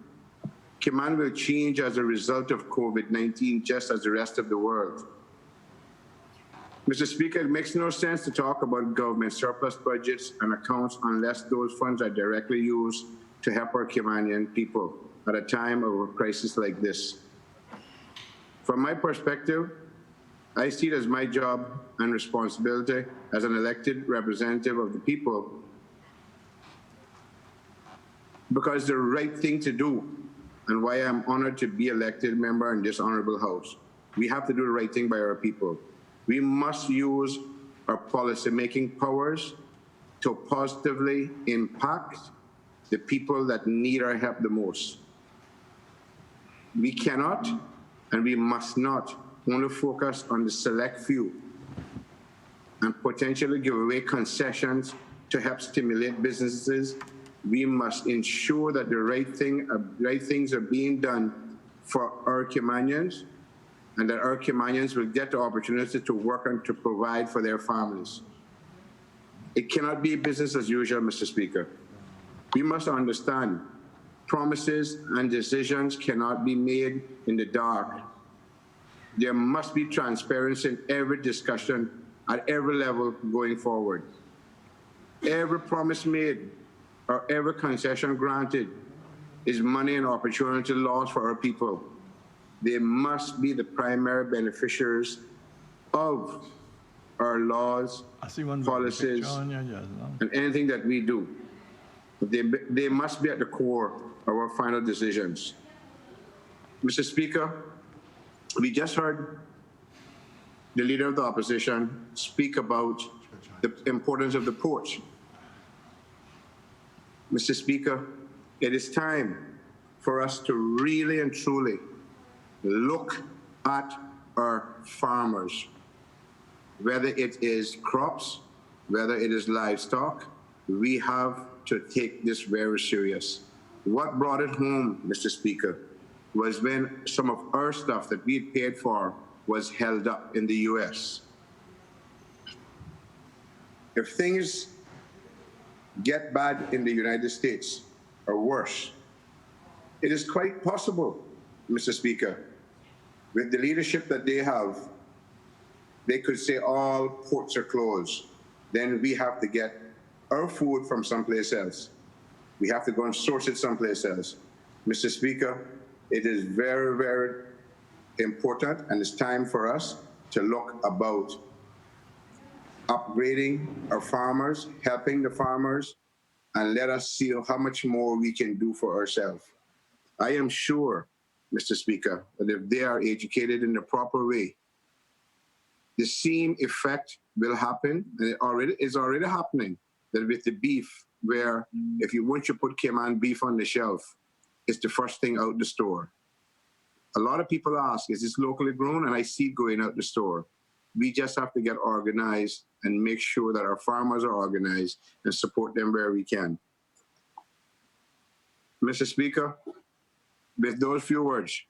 Speaker 8: command will change as a result of COVID-19, just as the rest of the world. Mr. Speaker, it makes no sense to talk about government surplus budgets and accounts unless those funds are directly used to help our Caymanian people at a time of a crisis like this. From my perspective, I see it as my job and responsibility as an elected representative of the people, because the right thing to do, and why I'm honored to be elected member in this honorable house. We have to do the right thing by our people. We must use our policy-making powers to positively impact the people that need our help the most. We cannot and we must not only focus on the select few and potentially give away concessions to help stimulate businesses. We must ensure that the right things are being done for our Caymanians, and that our Caymanians will get the opportunity to work and to provide for their families. It cannot be business as usual, Mr. Speaker. We must understand promises and decisions cannot be made in the dark. There must be transparency in every discussion at every level going forward. Every promise made or every concession granted is money and opportunity lost for our people. They must be the primary beneficiaries of our laws, policies, and anything that we do. They must be at the core of our final decisions. Mr. Speaker, we just heard the Leader of the Opposition speak about the importance of the port. Mr. Speaker, it is time for us to really and truly look at our farmers, whether it is crops, whether it is livestock. We have to take this very serious. What brought it home, Mr. Speaker, was when some of our stuff that we had paid for was held up in the US. If things get bad in the United States or worse, it is quite possible, Mr. Speaker, with the leadership that they have, they could say all ports are closed. Then we have to get our food from someplace else. We have to go and source it someplace else. Mr. Speaker, it is very, very important, and it's time for us to look about upgrading our farmers, helping the farmers, and let us see how much more we can do for ourselves. I am sure, Mr. Speaker, that if they are educated in the proper way, the same effect will happen, and it is already happening, that with the beef, where once you put Cayman beef on the shelf, it's the first thing out the store. A lot of people ask, is this locally grown? And I see it going out the store. We just have to get organized and make sure that our farmers are organized and support them where we can. Mr. Speaker, with those few words,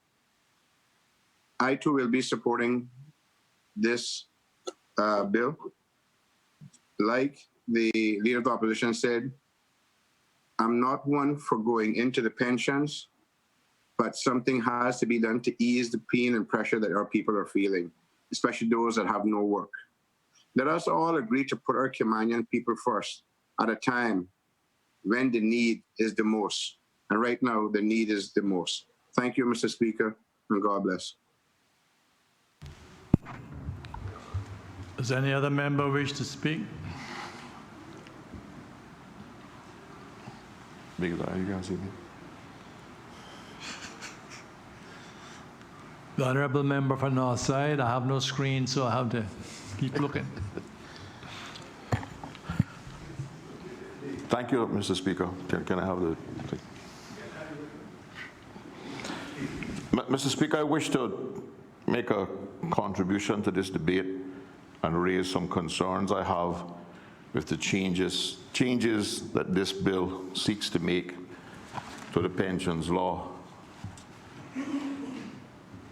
Speaker 8: I too will be supporting this bill. Like the Leader of the Opposition said, I'm not one for going into the pensions, but something has to be done to ease the pain and pressure that our people are feeling, especially those that have no work. Let us all agree to put our Caymanian people first at a time when the need is the most. And right now, the need is the most. Thank you, Mr. Speaker, and God bless.
Speaker 2: Does any other member wish to speak?
Speaker 5: Big eye, you guys see me?
Speaker 2: The honourable member for Northside. I have no screen, so I have to keep looking.
Speaker 5: Thank you, Mr. Speaker. Can I have the thing? Mr. Speaker, I wish to make a contribution to this debate and raise some concerns I have with the changes that this bill seeks to make to the pensions law.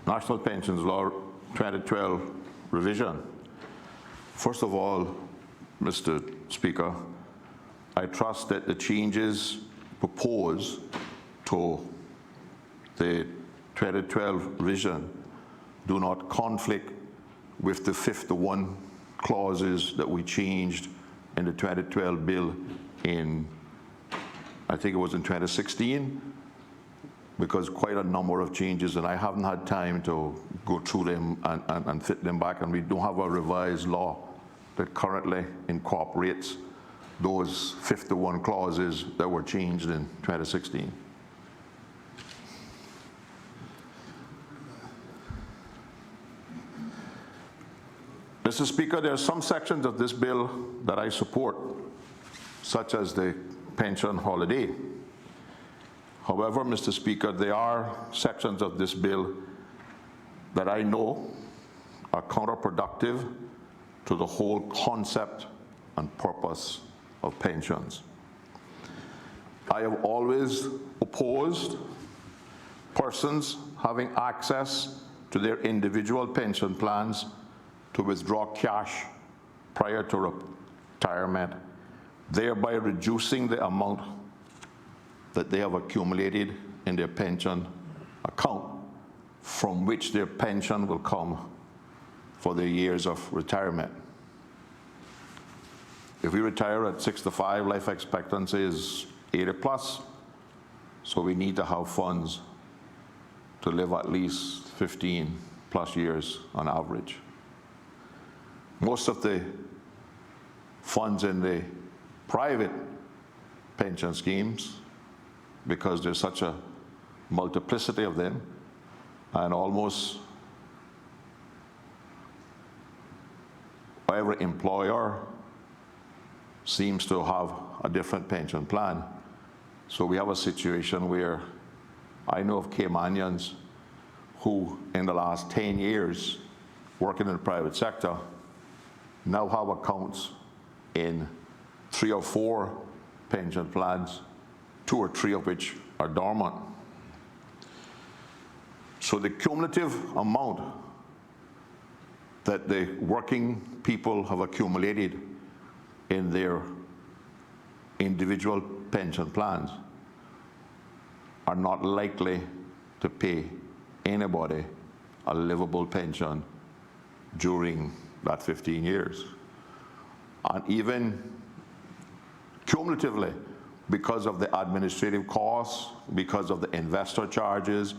Speaker 5: National Pensions Law 2012 revision. First of all, Mr. Speaker, I trust that the changes proposed to the 2012 revision do not conflict with the 51 clauses that we changed in the 2012 bill in
Speaker 9: I think it was in 2016, because quite a number of changes, and I haven't had time to go through them and fit them back, and we don't have a revised law that currently incorporates those 51 clauses that were changed in 2016. Mr. Speaker, there are some sections of this bill that I support, such as the pension holiday. However, Mr. Speaker, there are sections of this bill that I know are counterproductive to the whole concept and purpose of pensions. I have always opposed persons having access to their individual pension plans to withdraw cash prior to retirement, thereby reducing the amount that they have accumulated in their pension account, from which their pension will come for their years of retirement. If we retire at 65, life expectancy is 80 plus, so we need to have funds to live at least 15 plus years on average. Most of the funds in the private pension schemes, because there's such a multiplicity of them, and almost every employer seems to have a different pension plan. So we have a situation where I know of Caymanians who, in the last 10 years, working in the private sector, now have accounts in 3 or 4 pension plans, 2 or 3 of which are dormant. So the cumulative amount that the working people have accumulated in their individual pension plans are not likely to pay anybody a livable pension during that 15 years. And even cumulatively, because of the administrative costs, because of the investor charges,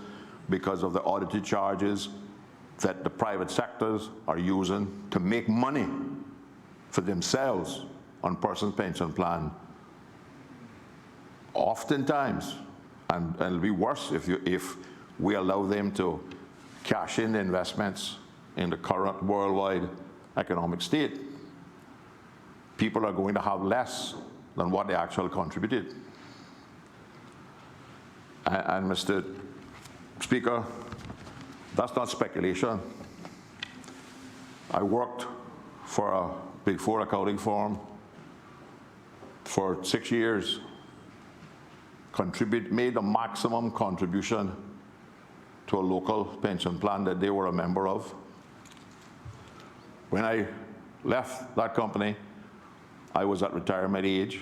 Speaker 9: because of the audited charges that the private sectors are using to make money for themselves on personal pension plan, oftentimes, and it'll be worse if we allow them to cash in the investments in the current worldwide economic state, people are going to have less than what they actually contributed. And Mr. Speaker, that's not speculation. I worked for a Big 4 accounting firm for 6 years, made the maximum contribution to a local pension plan that they were a member of. When I left that company, I was at retirement age.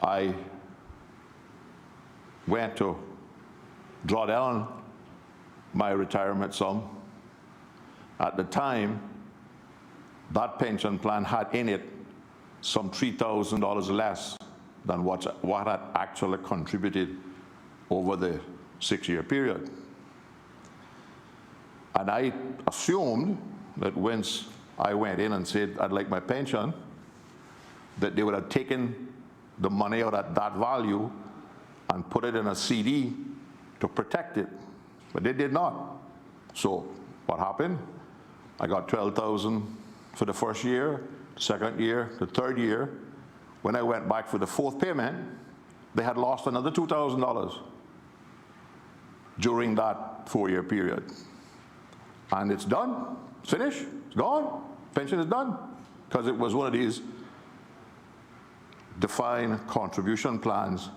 Speaker 9: I went to draw down my retirement sum. At the time, that pension plan had in it some $3,000 less than what had actually contributed over the 6-year period. And I assumed that once I went in and said I'd like my pension, that they would have taken the money out at that value and put it in a CD to protect it, but they did not. So what happened? I got $12,000 for the first year, the second year, the third year. When I went back for the 4th payment, they had lost another $2,000 during that 4-year period. And it's done, it's finished, it's gone, pension is done, because it was one of these defined contribution plans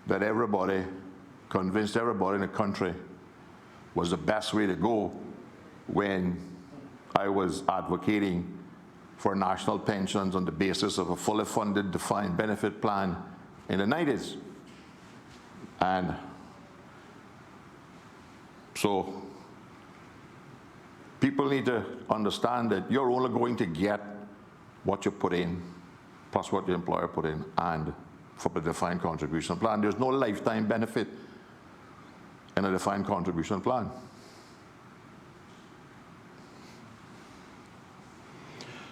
Speaker 9: that everybody, convinced everybody in the country was the best way to go when I was advocating for national pensions on the basis of a fully funded defined benefit plan in the 90s. And so people need to understand that you're only going to get what you put in, plus what your employer put in, and for the defined contribution plan. There's no lifetime benefit in a defined contribution plan.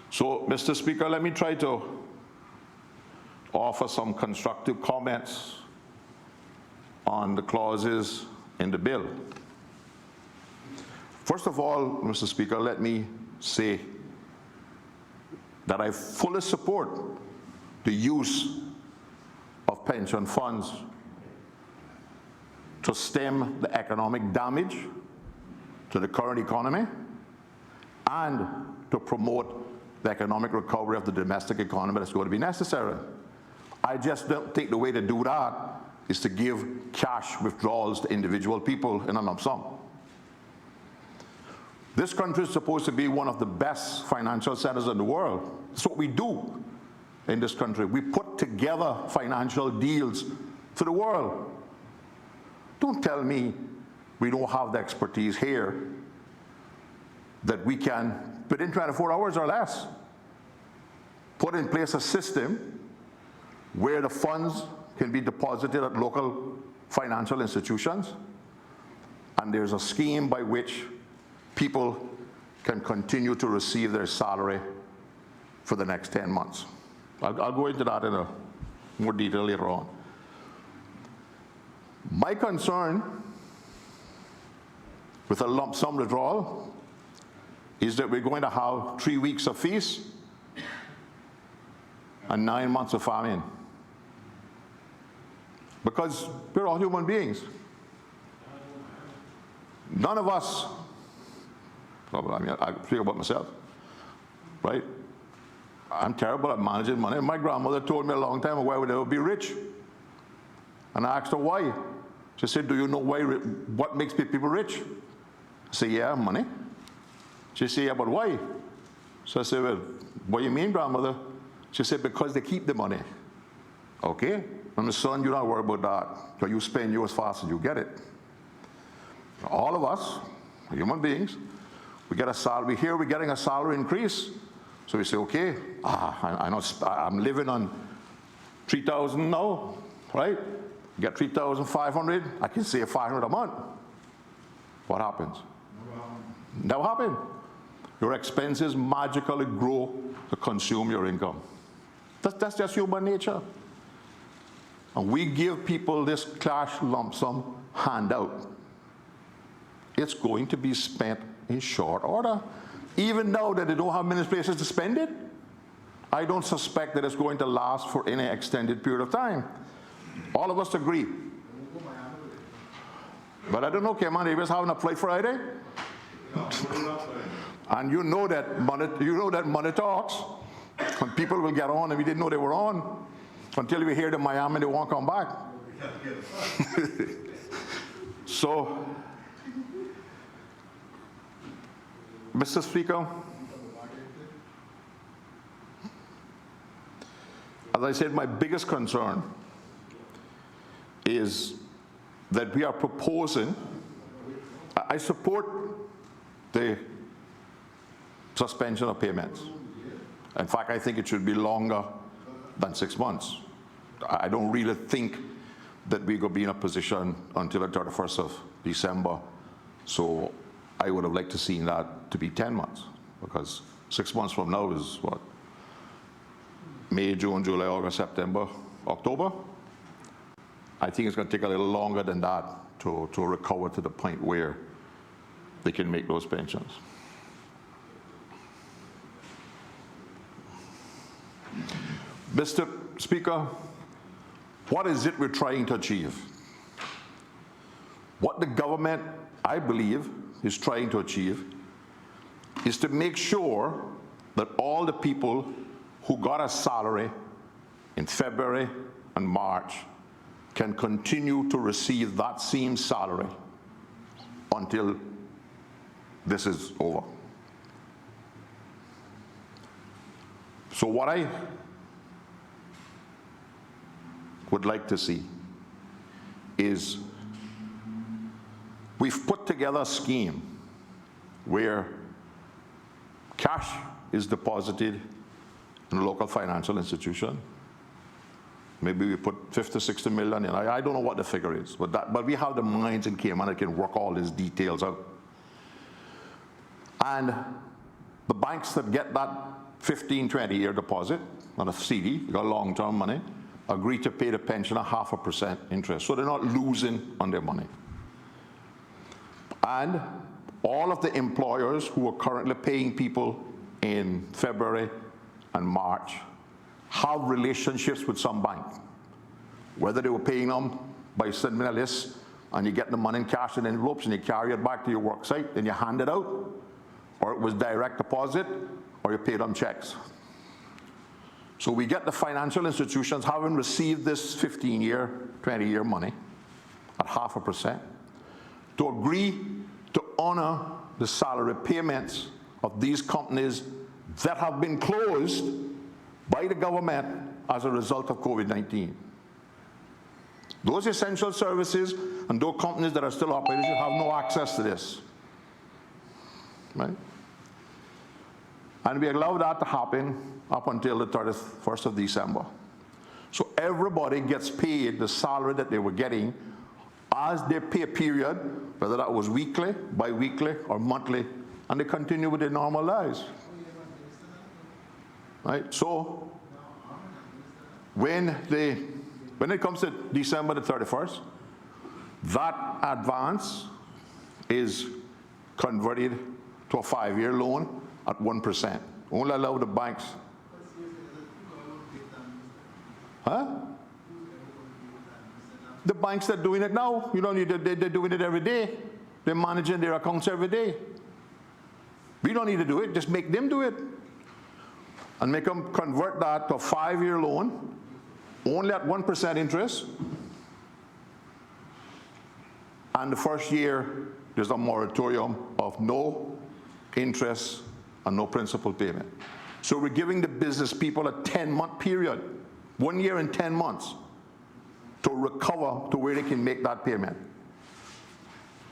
Speaker 9: So, Mr. Speaker, let me try to offer some constructive comments on the clauses in the bill. First of all, Mr. Speaker, let me say that I fully support the use of pension funds to stem the economic damage to the current economy and to promote the economic recovery of the domestic economy that's going to be necessary. I just don't think the way to do that is to give cash withdrawals to individual people in a lump sum. This country is supposed to be one of the best financial centers in the world. That's what we do in this country. We put together financial deals for the world. Don't tell me we don't have the expertise here that we can, within 24 hours or less, put in place a system where the funds can be deposited at local financial institutions, and there's a scheme by which people can continue to receive their salary for the next 10 months. I'll go into that in a more detail later on. My concern with a lump sum withdrawal is that we're going to have 3 weeks of feast and 9 months of famine. Because we're all human beings. None of us, I mean, I speak about myself, right? I'm terrible at managing money. My grandmother told me a long time ago I would never be rich. And I asked her why. She said, do you know why, what makes people rich? I said, yeah, money. She said, yeah, but why? So I said, well, what do you mean, grandmother? She said, because they keep the money. Okay. And the son, you don't worry about that. Because you spend yours fast as you get it. All of us, human beings, we get a salary. Here we're getting a salary increase. So we say, okay, I'm living on $3,000 now, right? Get $3,500, I can save $500 a month. What happens? Never happened. Your expenses magically grow to consume your income. That's just human nature. And we give people this cash lump sum handout. It's going to be spent in short order. Even now that they don't have many places to spend it, I don't suspect that it's going to last for any extended period of time. All of us agree. But I don't know, Cayman Davis having a flight Friday? And you know that money talks. And people will get on and we didn't know they were on until we hear them in Miami they won't come back. So, Mr. Speaker, as I said, my biggest concern is that we are proposing, I support the suspension of payments. In fact, I think it should be longer than 6 months. I don't really think that we're going to be in a position until the 31st of December. So I would have liked to see that to be 10 months, because 6 months from now is what? May, June, July, August, September, October. I think it's going to take a little longer than that to recover to the point where they can make those pensions. Mr. Speaker, what is it we're trying to achieve? What the government, I believe, is trying to achieve is to make sure that all the people who got a salary in February and March can continue to receive that same salary until this is over. So what I would like to see is we've put together a scheme where cash is deposited in a local financial institution. Maybe we put 50, 60 million in. I don't know what the figure is, but we have the minds in Cayman that can work all these details out. And the banks that get that 15, 20-year deposit on a CD, you got long-term money, agree to pay the pensioner 0.5% interest. So they're not losing on their money. And all of the employers who are currently paying people in February and March have relationships with some bank. Whether they were paying them by sending a list and you get the money in cash and envelopes and you carry it back to your work site and you hand it out, or it was direct deposit, or you pay them checks. So we get the financial institutions having received this 15-year, 20-year money at 0.5% to agree to honor the salary payments of these companies that have been closed by the government as a result of COVID-19. Those essential services and those companies that are still operating have no access to this, right? And we allow that to happen up until the 31st of December. So everybody gets paid the salary that they were getting as their pay period, whether that was weekly, bi-weekly, or monthly, and they continue with their normal lives. Right? So when it comes to December the 31st, that advance is converted to a 5-year loan at 1%. Only allow the banks. Huh? The banks that are doing it now, you don't need to, they're doing it every day. They're managing their accounts every day. We don't need to do it, just make them do it. And make them convert that to a 5-year loan, only at 1% interest. And the first year, there's a moratorium of no interest and no principal payment. So we're giving the business people a 10-month period, 1 year and 10 months, to recover to where they can make that payment.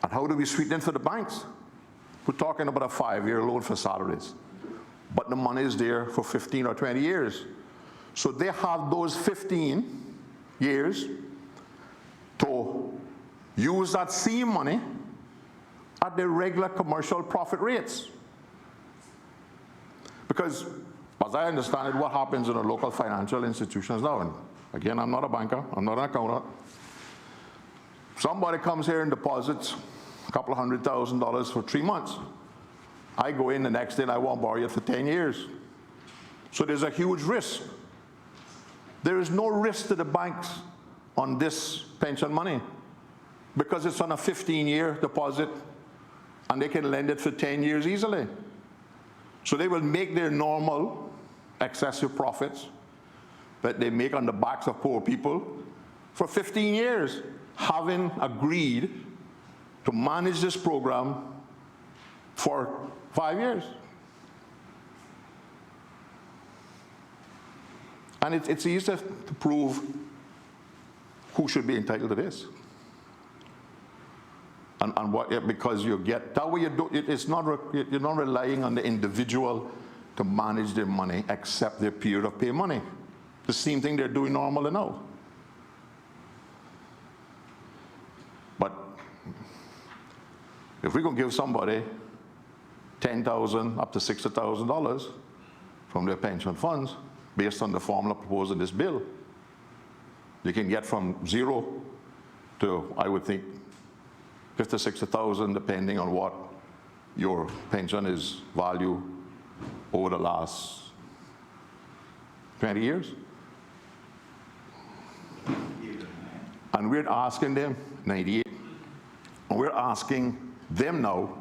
Speaker 9: And how do we sweeten it for the banks? We're talking about a 5-year loan for salaries. But the money is there for 15 or 20 years. So they have those 15 years to use that same money at their regular commercial profit rates. Because, as I understand it, what happens in the local financial institutions now, and again, I'm not a banker, I'm not an accountant. Somebody comes here and deposits a couple of $100,000 for 3 months. I go in the next day and I won't borrow it for 10 years. So there's a huge risk. There is no risk to the banks on this pension money because it's on a 15-year deposit and they can lend it for 10 years easily. So they will make their normal excessive profits that they make on the backs of poor people for 15 years, having agreed to manage this program for 5 years. And it's easy to prove who should be entitled to this. And what, because you get, that way you do, it's not, you're not relying on the individual to manage their money except their period of pay money. The same thing they're doing normally now. But if we're going to give somebody $10,000 up to $60,000 from their pension funds, based on the formula proposed in this bill, you can get from 0 to, I would think, 50, 60,000, depending on what your pension is valued over the last 20 years. And we're asking them, 98, and we're asking them now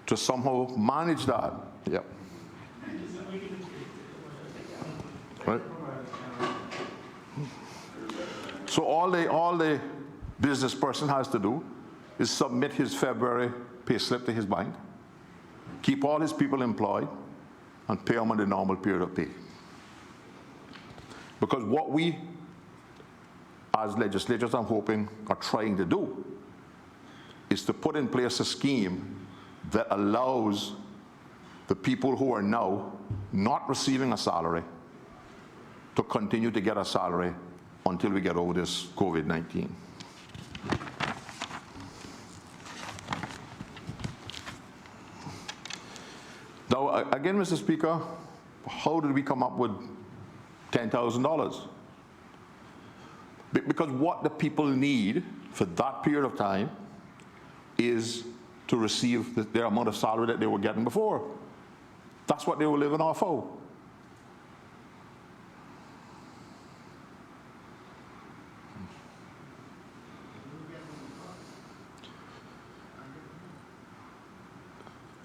Speaker 9: to somehow manage that. Yep. Right? So all the business person has to do is submit his February pay slip to his bank, keep all his people employed, and pay them on the normal period of pay. Because what we, as legislators, I'm hoping, are trying to do is to put in place a scheme that allows the people who are now not receiving a salary to continue to get a salary until we get over this COVID-19. Now, again, Mr. Speaker, how did we come up with $10,000? Because what the people need for that period of time is to receive their amount of salary that they were getting before. That's what they were living off of.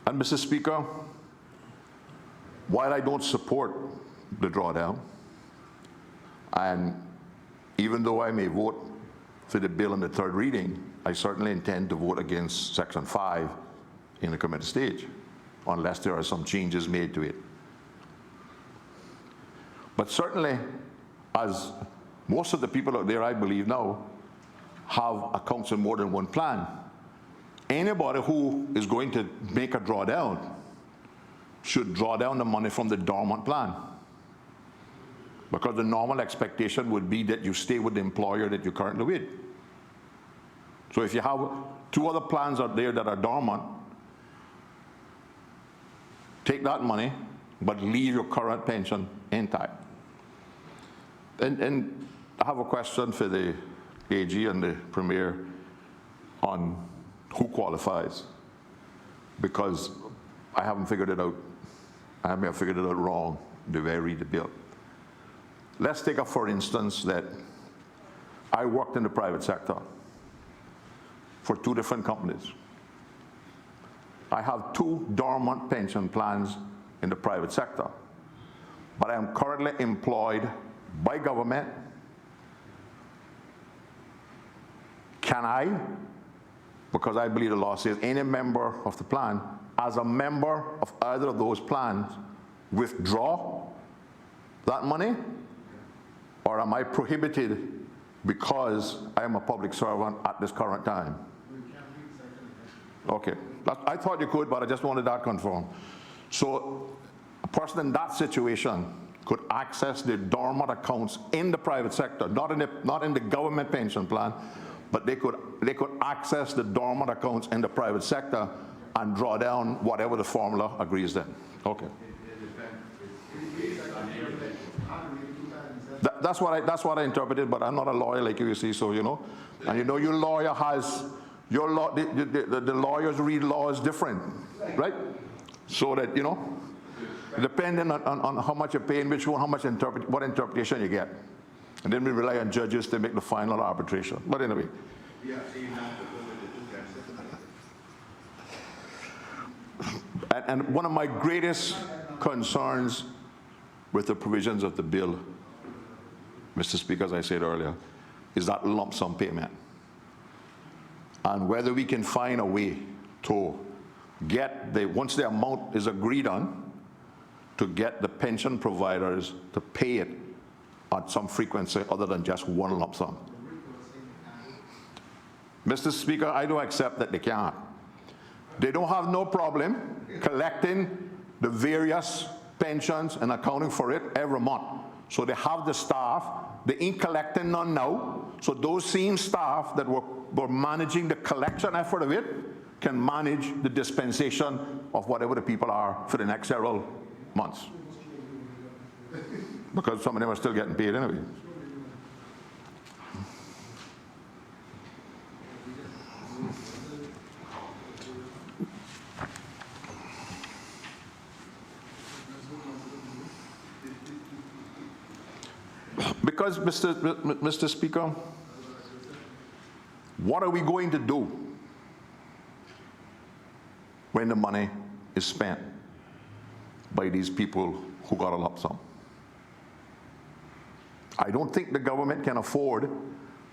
Speaker 9: And Mr. Speaker, while I don't support the drawdown, and even though I may vote for the bill in the third reading, I certainly intend to vote against Section 5 in the committee stage, unless there are some changes made to it. But certainly, as most of the people out there, I believe now, have accounts in more than one plan, anybody who is going to make a drawdown should draw down the money from the dormant plan. Because the normal expectation would be that you stay with the employer that you're currently with. So if you have 2 other plans out there that are dormant, take that money, but leave your current pension intact. And I have a question for the AG and the Premier on who qualifies, because I haven't figured it out. I may have figured it out wrong the way I read the bill. Let's take up, for instance, that I worked in the private sector for 2 different companies. I have 2 dormant pension plans in the private sector, but I am currently employed by government. Can I, because I believe the law says any member of the plan, as a member of either of those plans, withdraw that money? Or am I prohibited because I am a public servant at this current time? Okay, I thought you could, but I just wanted that confirmed. So a person in that situation could access the dormant accounts in the private sector, not in the government pension plan, but they could access the dormant accounts in the private sector and draw down whatever the formula agrees then. Okay. That's what I interpreted, but I'm not a lawyer like you see, so you know. And you know your lawyer has, your law, the lawyers read laws different, right? So that, you know, depending on how much you're paying, which one, what interpretation you get. And then we rely on judges to make the final arbitration. But anyway. And one of my greatest concerns with the provisions of the bill, Mr. Speaker, as I said earlier, is that lump sum payment. And whether we can find a way to get once the amount is agreed on, to get the pension providers to pay it at some frequency other than just one lump sum. Mr. Speaker, I do accept that they can't. They don't have no problem collecting the various pensions and accounting for it every month. So they have the staff, they ain't collecting none now. So those same staff that were managing the collection effort of it can manage the dispensation of whatever the people are for the next several months. Because some of them are still getting paid anyway. Because, Mr. Speaker, what are we going to do when the money is spent by these people who got a lump sum? I don't think the government can afford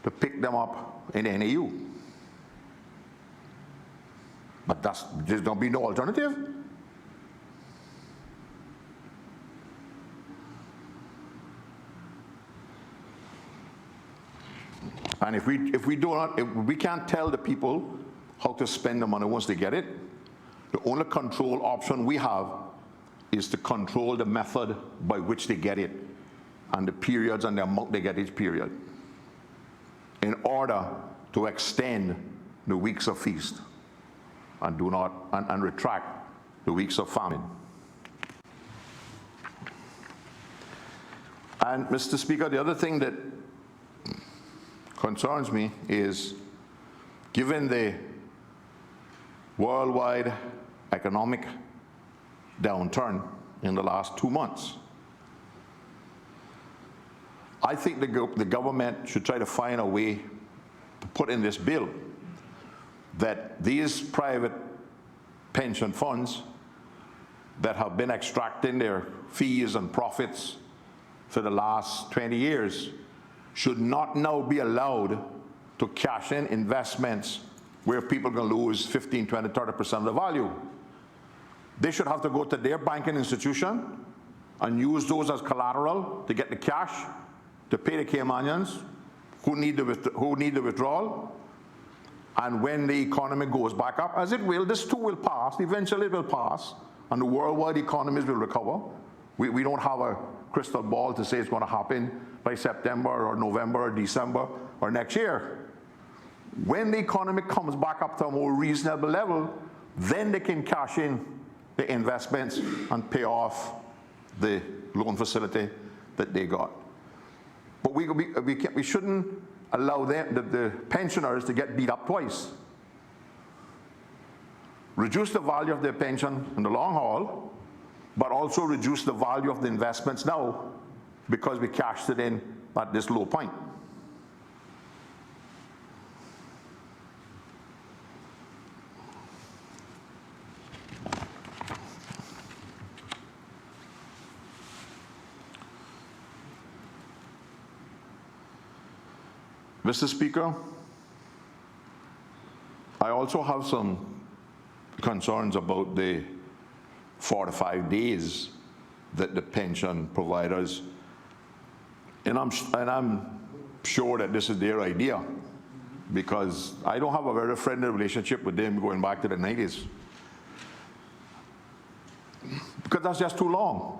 Speaker 9: to pick them up in NAU. But there's going to be no alternative. And if we can't tell the people how to spend the money once they get it, the only control option we have is to control the method by which they get it. and the periods and the amount they get each period in order to extend the weeks of feast and and retract the weeks of famine. And Mr. Speaker, the other thing that concerns me is, given the worldwide economic downturn in the last 2 months, I think the government should try to find a way to put in this bill that these private pension funds that have been extracting their fees and profits for the last 20 years should not now be allowed to cash in investments where people can lose 15, 20, 30% of the value. They should have to go to their banking institution and use those as collateral to get the cash to pay the Caymanians who need the withdrawal. And when the economy goes back up, as it will, this too will pass, eventually it will pass, and the worldwide economies will recover. We don't have a crystal ball to say it's going to happen by September or November or December or next year. When the economy comes back up to a more reasonable level, then they can cash in the investments and pay off the loan facility that they got. But we shouldn't allow the pensioners to get beat up twice. Reduce the value of their pension in the long haul, but also reduce the value of the investments now because we cashed it in at this low point. Mr. Speaker, I also have some concerns about the 45 days that the pension providers, and I'm sure that this is their idea, because I don't have a very friendly relationship with them going back to the 90s. Because that's just too long.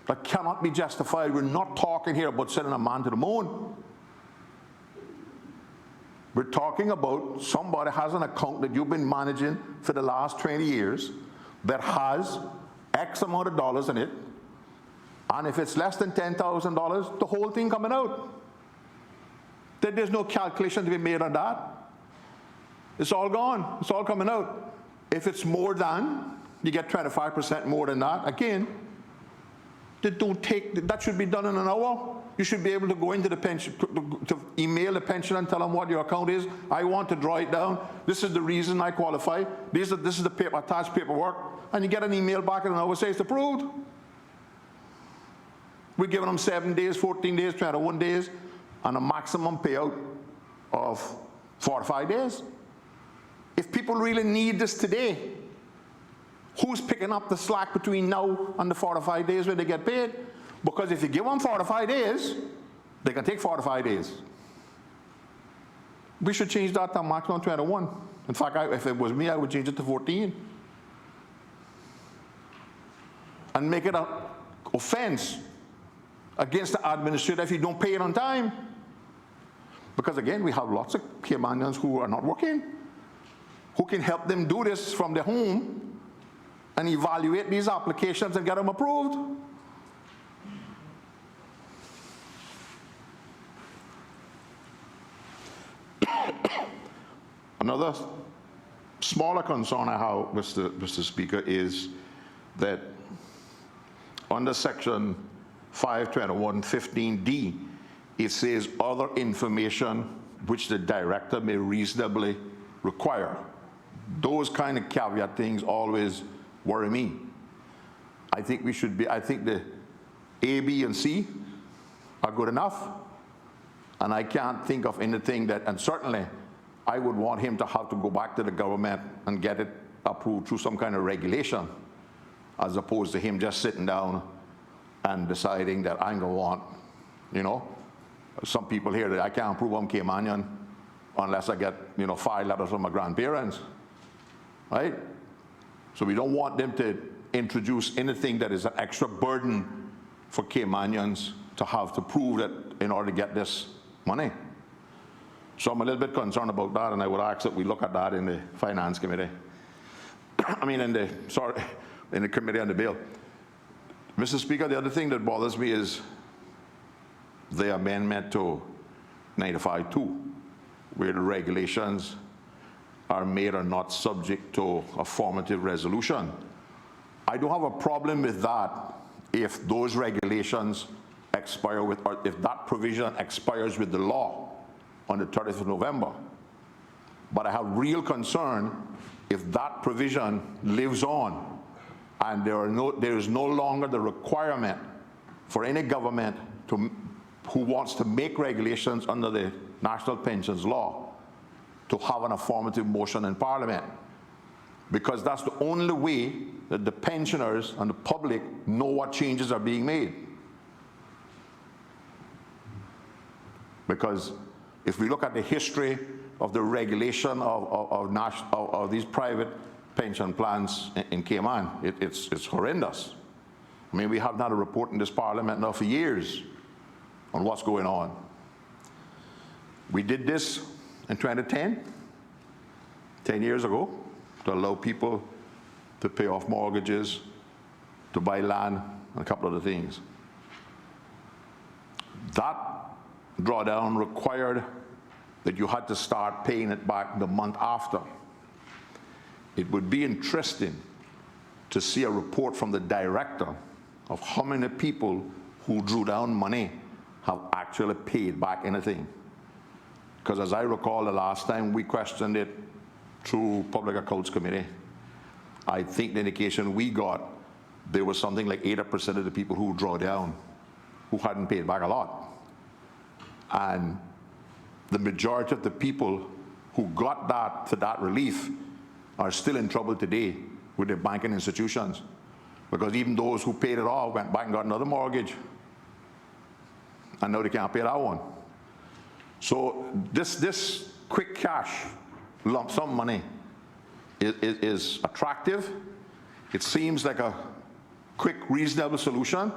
Speaker 9: That cannot be justified. We're not talking here about sending a man to the moon. We're talking about somebody has an account that you've been managing for the last 20 years that has X amount of dollars in it, and if it's less than $10,000, the whole thing coming out. There's no calculation to be made on that. It's all gone. It's all coming out. If it's more than, you get 25% more than that. Again, that should be done in an hour. You should be able to go into the pension, to email the pension and tell them what your account is. I want to draw it down. This is the reason I qualify. This is the attached paperwork. And you get an email back in an hour saying it's approved. We're giving them 7 days, 14 days, 21 days, and a maximum payout of 45 days. If people really need this today, who's picking up the slack between now and the 45 days when they get paid? Because if you give them 45 days, they can take 45 days. We should change that to maximum 21. In fact, if it was me, I would change it to 14. And make it an offense against the administrator if you don't pay it on time. Because again, we have lots of Caymanians who are not working, who can help them do this from their home and evaluate these applications and get them approved. Another smaller concern I have, Mr. Speaker, is that under section 521.15d, it says other information which the director may reasonably require. Those kind of caveat things always worry me. I think the A, B, and C are good enough, and I can't think of anything that, and certainly I would want him to have to go back to the government and get it approved through some kind of regulation, as opposed to him just sitting down and deciding that I'm going to want, some people here that I can't prove I'm Caymanian unless I get, 5 letters from my grandparents, right? So we don't want them to introduce anything that is an extra burden for Caymanians to have to prove that in order to get this money. So I'm a little bit concerned about that, and I would ask that we look at that in the Finance Committee. I mean, in the Committee on the Bill. Mr. Speaker, the other thing that bothers me is the amendment to 95-2, where the regulations are made or not subject to a formative resolution. I don't have a problem with that if those regulations expire with, or if that provision expires with the law on the 30th of November. But I have real concern if that provision lives on and there is no longer the requirement for any government who wants to make regulations under the National Pensions Law to have an affirmative motion in Parliament. Because that's the only way that the pensioners and the public know what changes are being made. Because if we look at the history of the regulation of these private pension plans in Cayman, it's horrendous. I mean, we have not a report in this Parliament now for years on what's going on. We did this in 2010, 10 years ago, to allow people to pay off mortgages, to buy land, and a couple other things. That drawdown required that you had to start paying it back the month after. It would be interesting to see a report from the director of how many people who drew down money have actually paid back anything. Because as I recall, the last time we questioned it through Public Accounts Committee, I think the indication we got, there was something like 80% of the people who draw down who hadn't paid back a lot. And the majority of the people who got that relief are still in trouble today with their banking institutions. Because even those who paid it off went back and got another mortgage. And now they can't pay that one. So this quick cash lump sum money is attractive. It seems like a quick, reasonable solution,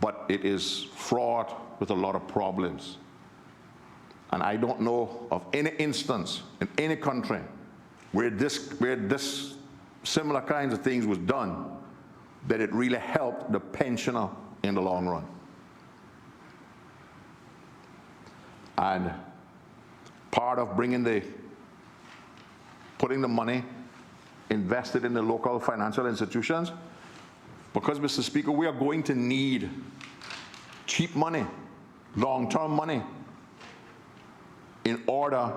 Speaker 9: but it is fraught with a lot of problems. And I don't know of any instance in any country where this similar kinds of things was done that it really helped the pensioner in the long run. And part of putting the money invested in the local financial institutions, because, Mr. Speaker, we are going to need cheap money, long-term money, in order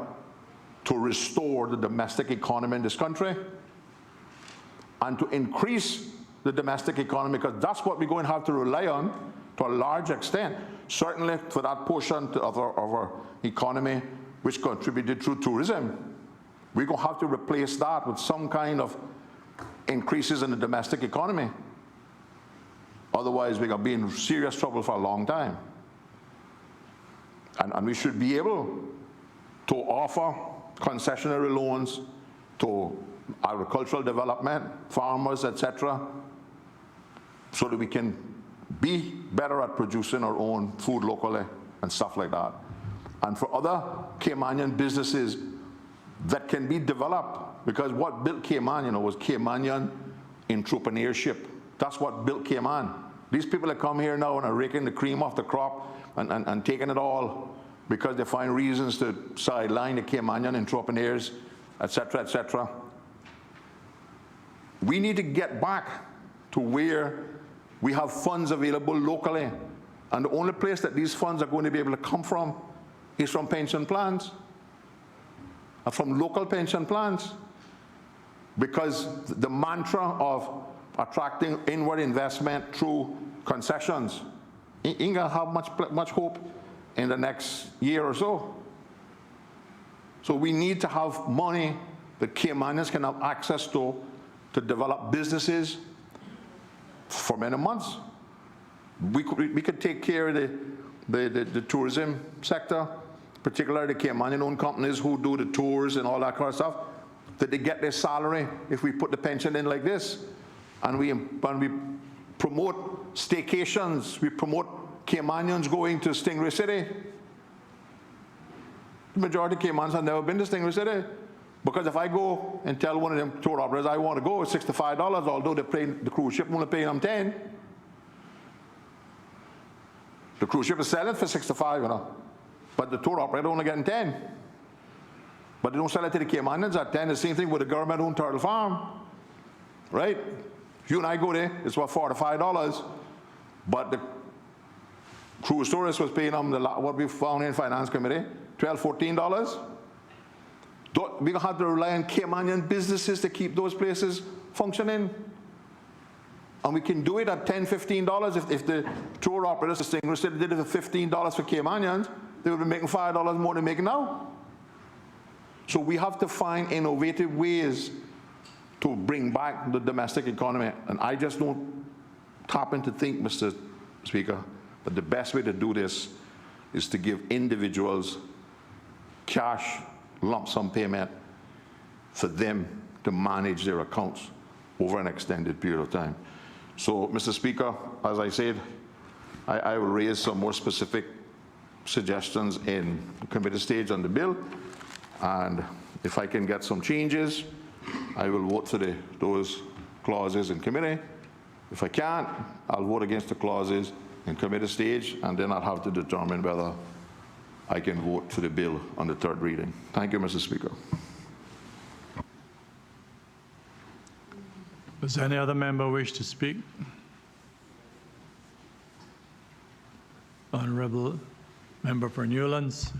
Speaker 9: to restore the domestic economy in this country and to increase the domestic economy, because that's what we're going to have to rely on to a large extent, certainly for that portion of our economy which contributed through tourism. We're going to have to replace that with some kind of increases in the domestic economy. Otherwise, we're going to be in serious trouble for a long time. And we should be able to offer concessionary loans to agricultural development, farmers, etc., so that we can be better at producing our own food locally and stuff like that. And for other Caymanian businesses that can be developed, because what built Cayman, was Caymanian entrepreneurship. That's what built Cayman. These people that come here now and are raking the cream off the crop and taking it all because they find reasons to sideline the Caymanian entrepreneurs, etc., etc. We need to get back to where we have funds available locally. And the only place that these funds are going to be able to come from is from pension plans, from local pension plans. Because the mantra of attracting inward investment through concessions ain't gonna have much hope in the next year or so. So we need to have money that Caymanians can have access to develop businesses for many months. We could take care of the tourism sector, particularly the Caymanian-owned companies who do the tours and all that kind of stuff, that they get their salary if we put the pension in like this. And we promote staycations, we promote Caymanians going to Stingray City. The majority of Caymans have never been to Stingray City. Because if I go and tell one of them tour operators I want to go, it's $65, although the cruise ship only paying them 10. The cruise ship is selling for 65, you know, but the tour operator only getting 10. But they don't sell it to the Caymanians at 10. The same thing with the government-owned turtle farm, right? If you and I go there, it's about $45, but the cruise tourist was paying them what we found in Finance Committee, $12, $14. We're going to have to rely on Caymanian businesses to keep those places functioning. And we can do it at $10, $15. If the tour operators, the Stingray City, did it for $15 for Caymanians, they would be making $5 more than making now. So we have to find innovative ways to bring back the domestic economy. And I just don't happen to think, Mr. Speaker, that the best way to do this is to give individuals cash lump sum payment for them to manage their accounts over an extended period of time. So, Mr. Speaker, as I said, I will raise some more specific suggestions in the committee stage on the bill, and if I can get some changes, I will vote for those clauses in committee. If I can't, I'll vote against the clauses in committee stage, and then I'll have to determine whether I can vote for the bill on the third reading. Thank you, Mr. Speaker.
Speaker 2: Does any other member wish to speak? Honourable Member for Newlands.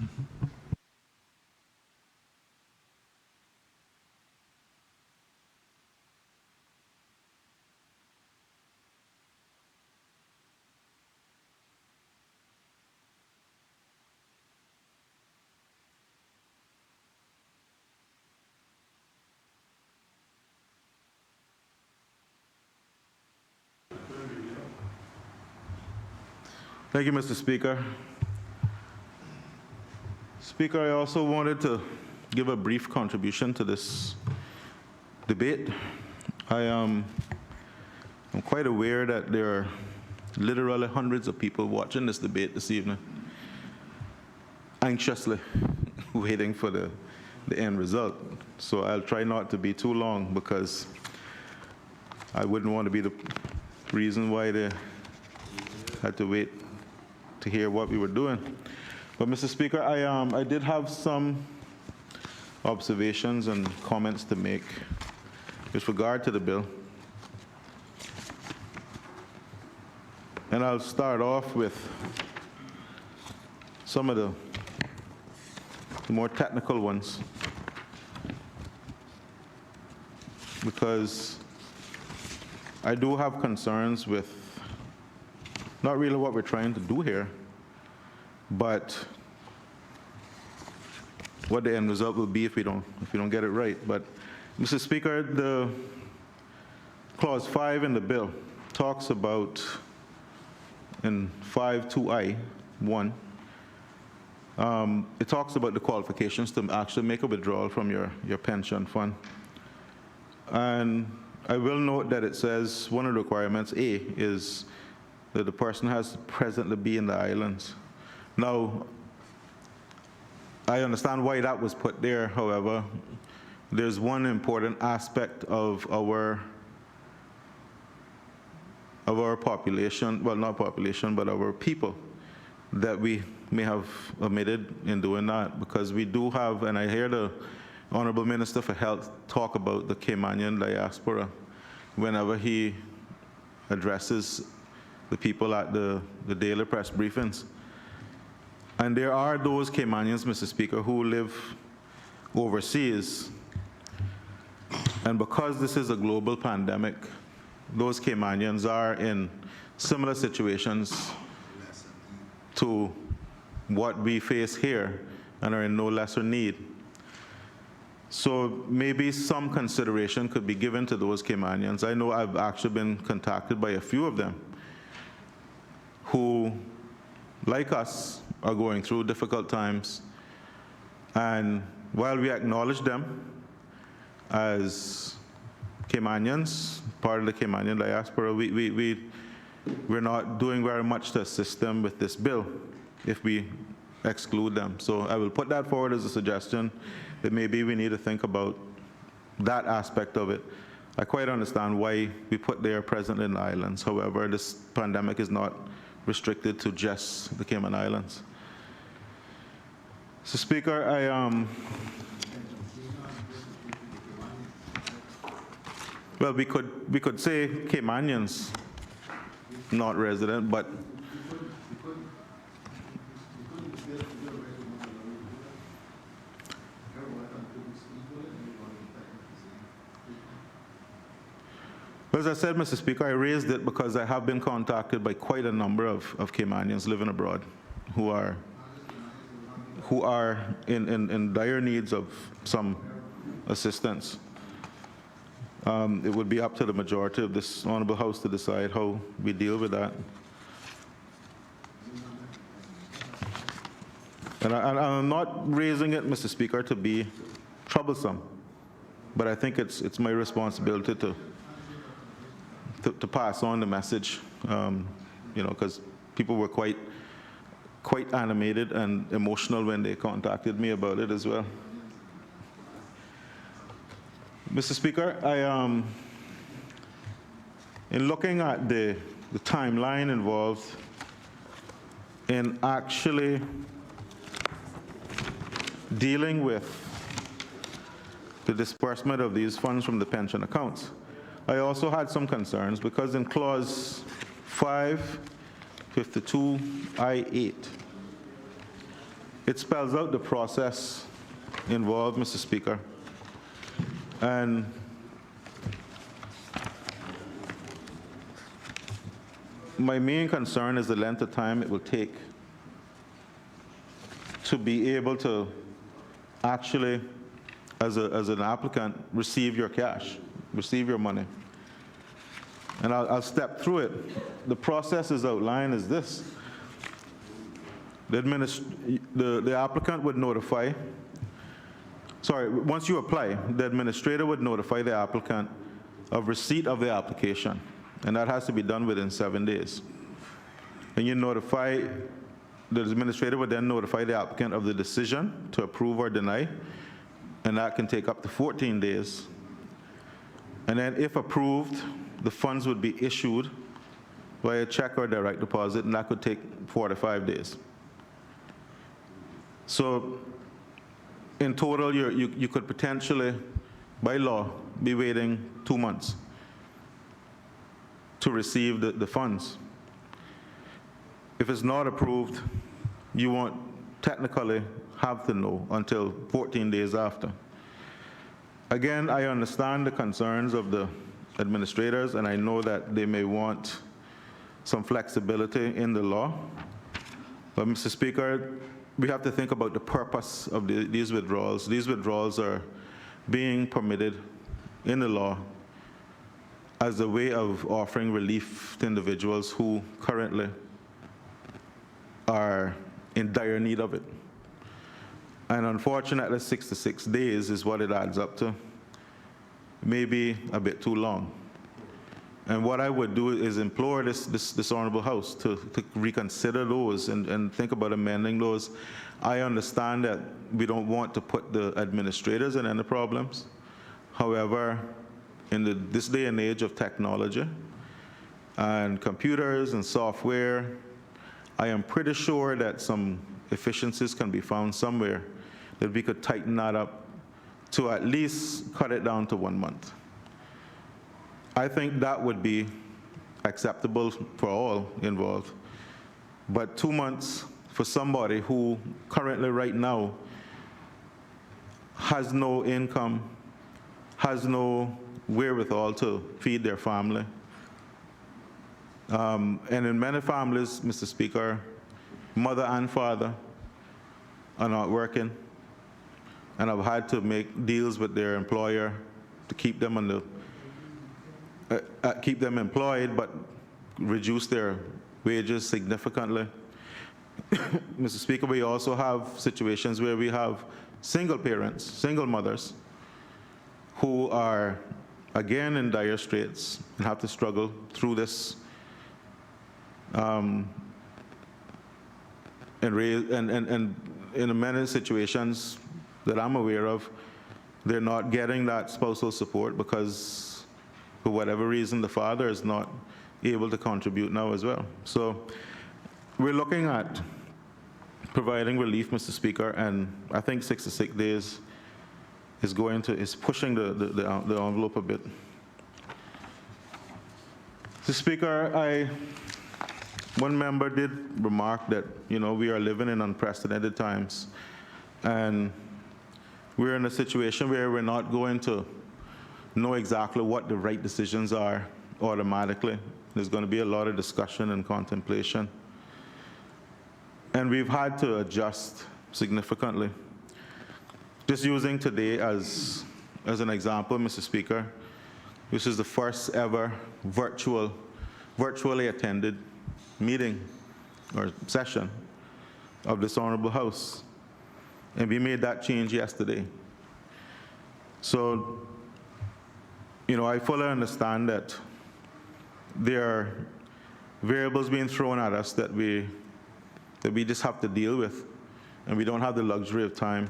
Speaker 3: Thank you, Mr. Speaker. Speaker, I also wanted to give a brief contribution to this debate. I'm quite aware that there are literally hundreds of people watching this debate this evening, anxiously waiting for the end result. So I'll try not to be too long, because I wouldn't want to be the reason why they had to wait to hear what we were doing. But Mr. Speaker, I did have some observations and comments to make with regard to the bill. And I'll start off with some of the more technical ones, because I do have concerns with not really what we're trying to do here, but what the end result will be if we don't get it right. But, Mr. Speaker, the clause 5 in the bill talks about, in 5(2)(i)(1), it talks about the qualifications to actually make a withdrawal from your pension fund. And I will note that it says one of the requirements, A, is that the person has to presently be in the islands. Now, I understand why that was put there. However, there's one important aspect of our population, well, not population, but our people, that we may have omitted in doing that, because we do have, and I hear the Honorable Minister for Health talk about the Caymanian diaspora whenever he addresses the people at the daily press briefings. And there are those Caymanians, Mr. Speaker, who live overseas. And because this is a global pandemic, those Caymanians are in similar situations to what we face here and are in no lesser need. So maybe some consideration could be given to those Caymanians. I know I've actually been contacted by a few of them who, like us, are going through difficult times. And while we acknowledge them as Caymanians, part of the Caymanian diaspora, we we're not doing very much to assist them with this bill if we exclude them. So I will put that forward as a suggestion, that maybe we need to think about that aspect of it. I quite understand why we put there present in the islands. However, this pandemic is not restricted to just the Cayman Islands. So, Speaker, well, we could say Caymanians, not resident, but as I said, Mr. Speaker, I raised it because I have been contacted by quite a number of Caymanians living abroad who are in dire needs of some assistance. It would be up to the majority of this honorable House to decide how we deal with that. And I'm not raising it, Mr. Speaker, to be troublesome, but I think it's my responsibility to pass on the message, because people were quite animated and emotional when they contacted me about it as well. Mr. Speaker, in looking at the timeline involved in actually dealing with the disbursement of these funds from the pension accounts, I also had some concerns because in clause 552I8, it spells out the process involved, Mr. Speaker. And my main concern is the length of time it will take to be able to actually, as an applicant, receive your cash, receive your money. And I'll step through it. The process is outlined as this. The applicant would notify, once you apply, the administrator would notify the applicant of receipt of the application, and that has to be done within 7 days. And the administrator would then notify the applicant of the decision to approve or deny, and that can take up to 14 days. And then if approved, the funds would be issued via check or direct deposit, and that could take 45 days. So in total, you could potentially, by law, be waiting 2 months to receive the funds. If it's not approved, you won't technically have to know until 14 days after. Again, I understand the concerns of the administrators, and I know that they may want some flexibility in the law. But, Mr. Speaker, we have to think about the purpose of these withdrawals. These withdrawals are being permitted in the law as a way of offering relief to individuals who currently are in dire need of it. And unfortunately, 66 days is what it adds up to. Maybe a bit too long. And what I would do is implore this honorable House to reconsider those and think about amending those. I understand that we don't want to put the administrators in any problems. However, in this day and age of technology and computers and software, I am pretty sure that some efficiencies can be found somewhere that we could tighten that up to at least cut it down to 1 month. I think that would be acceptable for all involved. But 2 months for somebody who currently right now has no income, has no wherewithal to feed their family. And in many families, Mr. Speaker, mother and father are not working, and have had to make deals with their employer to keep them employed, but reduce their wages significantly. Mr. Speaker, we also have situations where we have single parents, single mothers, who are again in dire straits and have to struggle through this And in many situations that I'm aware of, they're not getting that spousal support because, for whatever reason, the father is not able to contribute now as well. So we're looking at providing relief, Mr. Speaker, and I think 66 days is pushing the envelope a bit. Mr. Speaker, one member did remark that, we are living in unprecedented times, and we're in a situation where we're not going to know exactly what the right decisions are automatically. There's going to be a lot of discussion and contemplation. And we've had to adjust significantly. Just using today as an example, Mr. Speaker, this is the first ever virtually attended meeting or session of this Honorable House. And we made that change yesterday. So, I fully understand that there are variables being thrown at us that we just have to deal with, and we don't have the luxury of time.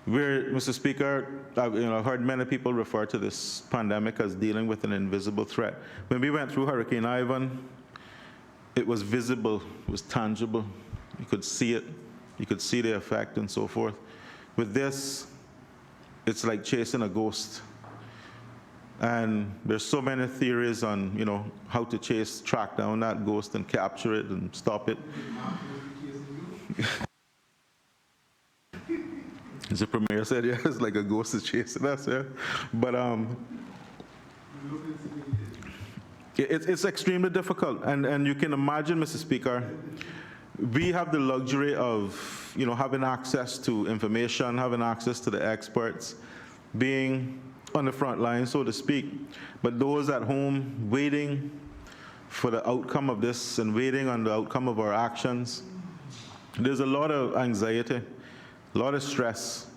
Speaker 3: Mr. Speaker, I've heard many people refer to this pandemic as dealing with an invisible threat. When we went through Hurricane Ivan, it was visible, it was tangible. You could see it, you could see the effect and so forth. With this, it's like chasing a ghost. And there's so many theories on, how to track down that ghost and capture it and stop it. As the Premier said, yeah, it's like a ghost is chasing us, yeah. But it's extremely difficult. And you can imagine, Mr. Speaker, we have the luxury of, having access to information, having access to the experts, being on the front line, so to speak. But those at home waiting for the outcome of this and waiting on the outcome of our actions, there's a lot of anxiety, a lot of stress,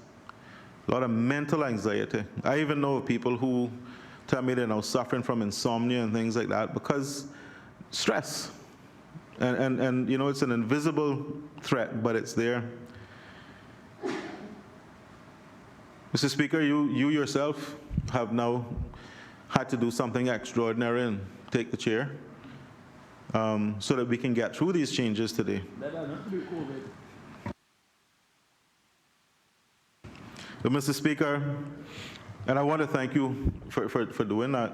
Speaker 3: a lot of mental anxiety. I even know people who tell me they're now suffering from insomnia and things like that because stress. And it's an invisible threat, but it's there. Mr. Speaker, you yourself have now had to do something extraordinary and take the chair so that we can get through these changes today. But Mr. Speaker, and I want to thank you for doing that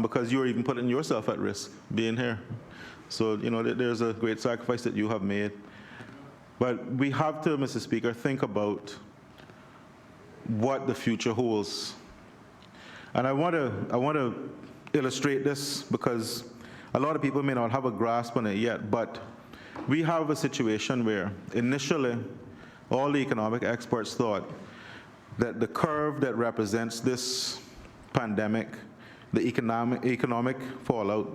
Speaker 3: because you are even putting yourself at risk being here. So, there's a great sacrifice that you have made. But we have to, Mr. Speaker, think about what the future holds. And I want to illustrate this because a lot of people may not have a grasp on it yet, but we have a situation where initially all the economic experts thought that the curve that represents this pandemic, the economic fallout,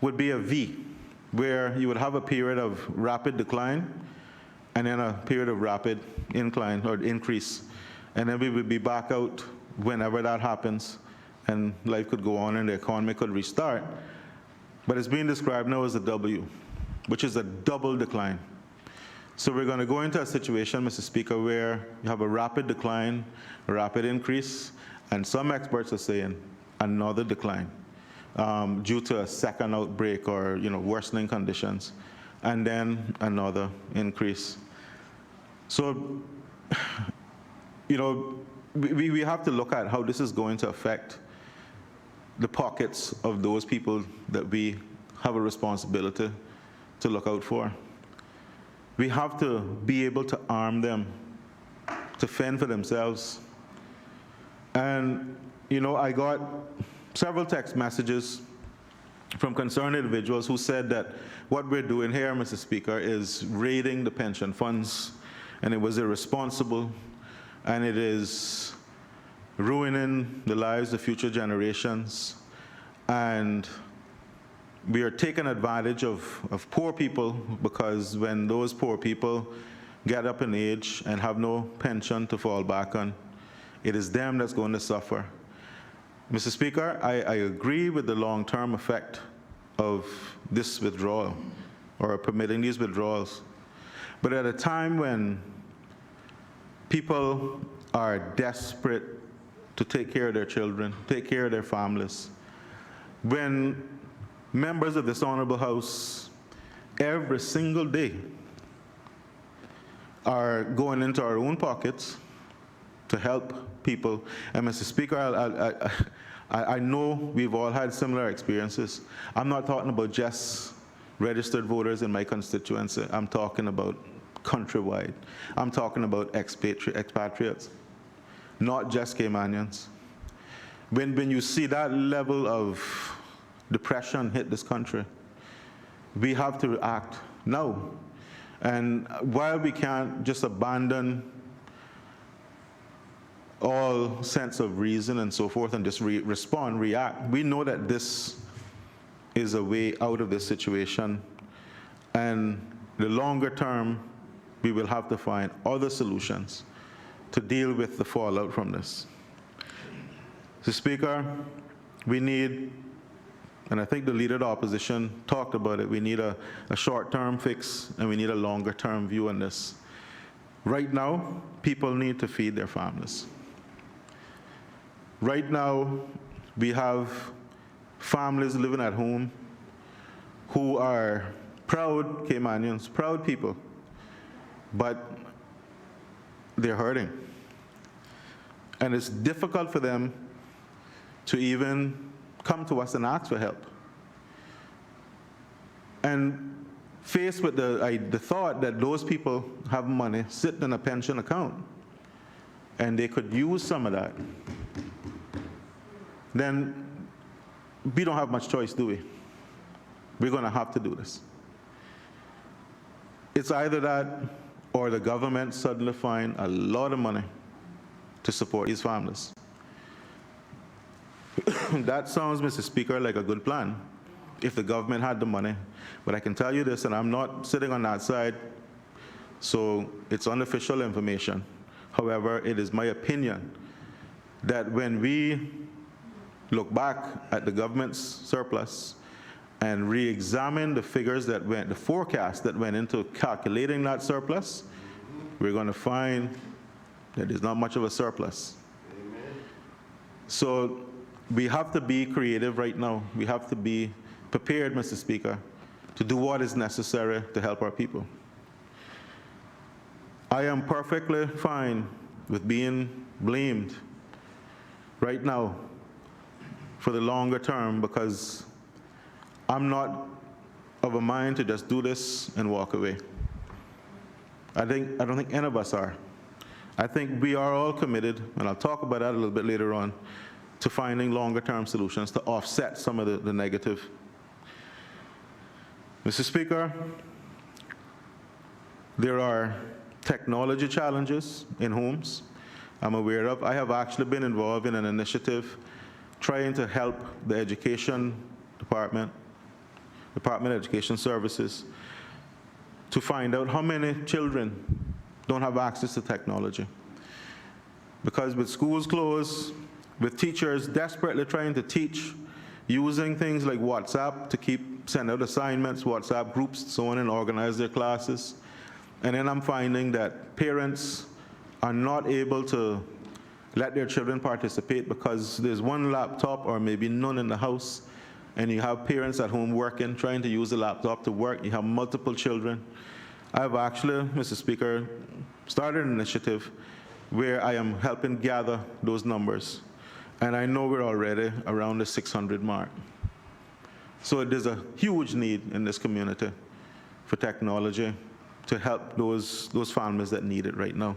Speaker 3: would be a V, where you would have a period of rapid decline and then a period of rapid incline or increase. And then we would be back out whenever that happens, and life could go on and the economy could restart. But it's being described now as a W, which is a double decline. So we're going to go into a situation, Mr. Speaker, where you have a rapid decline, a rapid increase, and some experts are saying another decline due to a second outbreak or worsening conditions, and then another increase. So we have to look at how this is going to affect the pockets of those people that we have a responsibility to look out for. We have to be able to arm them to fend for themselves. And, I got several text messages from concerned individuals who said that what we're doing here, Mr. Speaker, is raiding the pension funds, and it was irresponsible, and it is ruining the lives of future generations, and we are taking advantage of poor people because when those poor people get up in age and have no pension to fall back on, it is them that's going to suffer. Mr. Speaker, I agree with the long-term effect of this withdrawal, or permitting these withdrawals. But at a time when people are desperate to take care of their children, take care of their families, when members of this honorable House every single day are going into our own pockets to help people. And Mr. Speaker, I know we've all had similar experiences. I'm not talking about just registered voters in my constituency. I'm talking about countrywide. I'm talking about expatriates, not just Caymanians. When you see that level of depression hit this country, we have to act now. And while we can't just abandon all sense of reason and so forth and just respond, react, we know that this is a way out of this situation. And the longer term, we will have to find other solutions to deal with the fallout from this. Mr. Speaker, we need, and I think the Leader of the Opposition talked about it, we need a short-term fix and we need a longer-term view on this. Right now, people need to feed their families. Right now, we have families living at home who are proud Caymanians, proud people, but they're hurting. And it's difficult for them to even come to us and ask for help. And faced with the thought that those people have money sitting in a pension account and they could use some of that, then we don't have much choice, do we? We're going to have to do this. It's either that or the government suddenly find a lot of money to support these families. That sounds, Mr. Speaker, like a good plan if the government had the money. But I can tell you this, and I'm not sitting on that side, so it's unofficial information. However, it is my opinion that when we look back at the government's surplus and re-examine the figures that went, the forecast that went into calculating that surplus, we're going to find that there's not much of a surplus. Amen. So we have to be creative right now. We have to be prepared, Mr. Speaker, to do what is necessary to help our people. I am perfectly fine with being blamed right now for the longer term because I'm not of a mind to just do this and walk away. I don't think any of us are. I think we are all committed, and I'll talk about that a little bit later on, to finding longer term solutions to offset some of the negative. Mr. Speaker, there are technology challenges in homes I'm aware of. I have actually been involved in an initiative trying to help the Education Department of Education Services, to find out how many children don't have access to technology. Because with schools closed, with teachers desperately trying to teach, using things like WhatsApp to send out assignments, WhatsApp groups, so on, and organize their classes. And then I'm finding that parents are not able to let their children participate because there's one laptop or maybe none in the house, and you have parents at home working, trying to use the laptop to work. You have multiple children. I've actually, Mr. Speaker, started an initiative where I am helping gather those numbers. And I know we're already around the 600 mark. So there's a huge need in this community for technology to help those families that need it right now.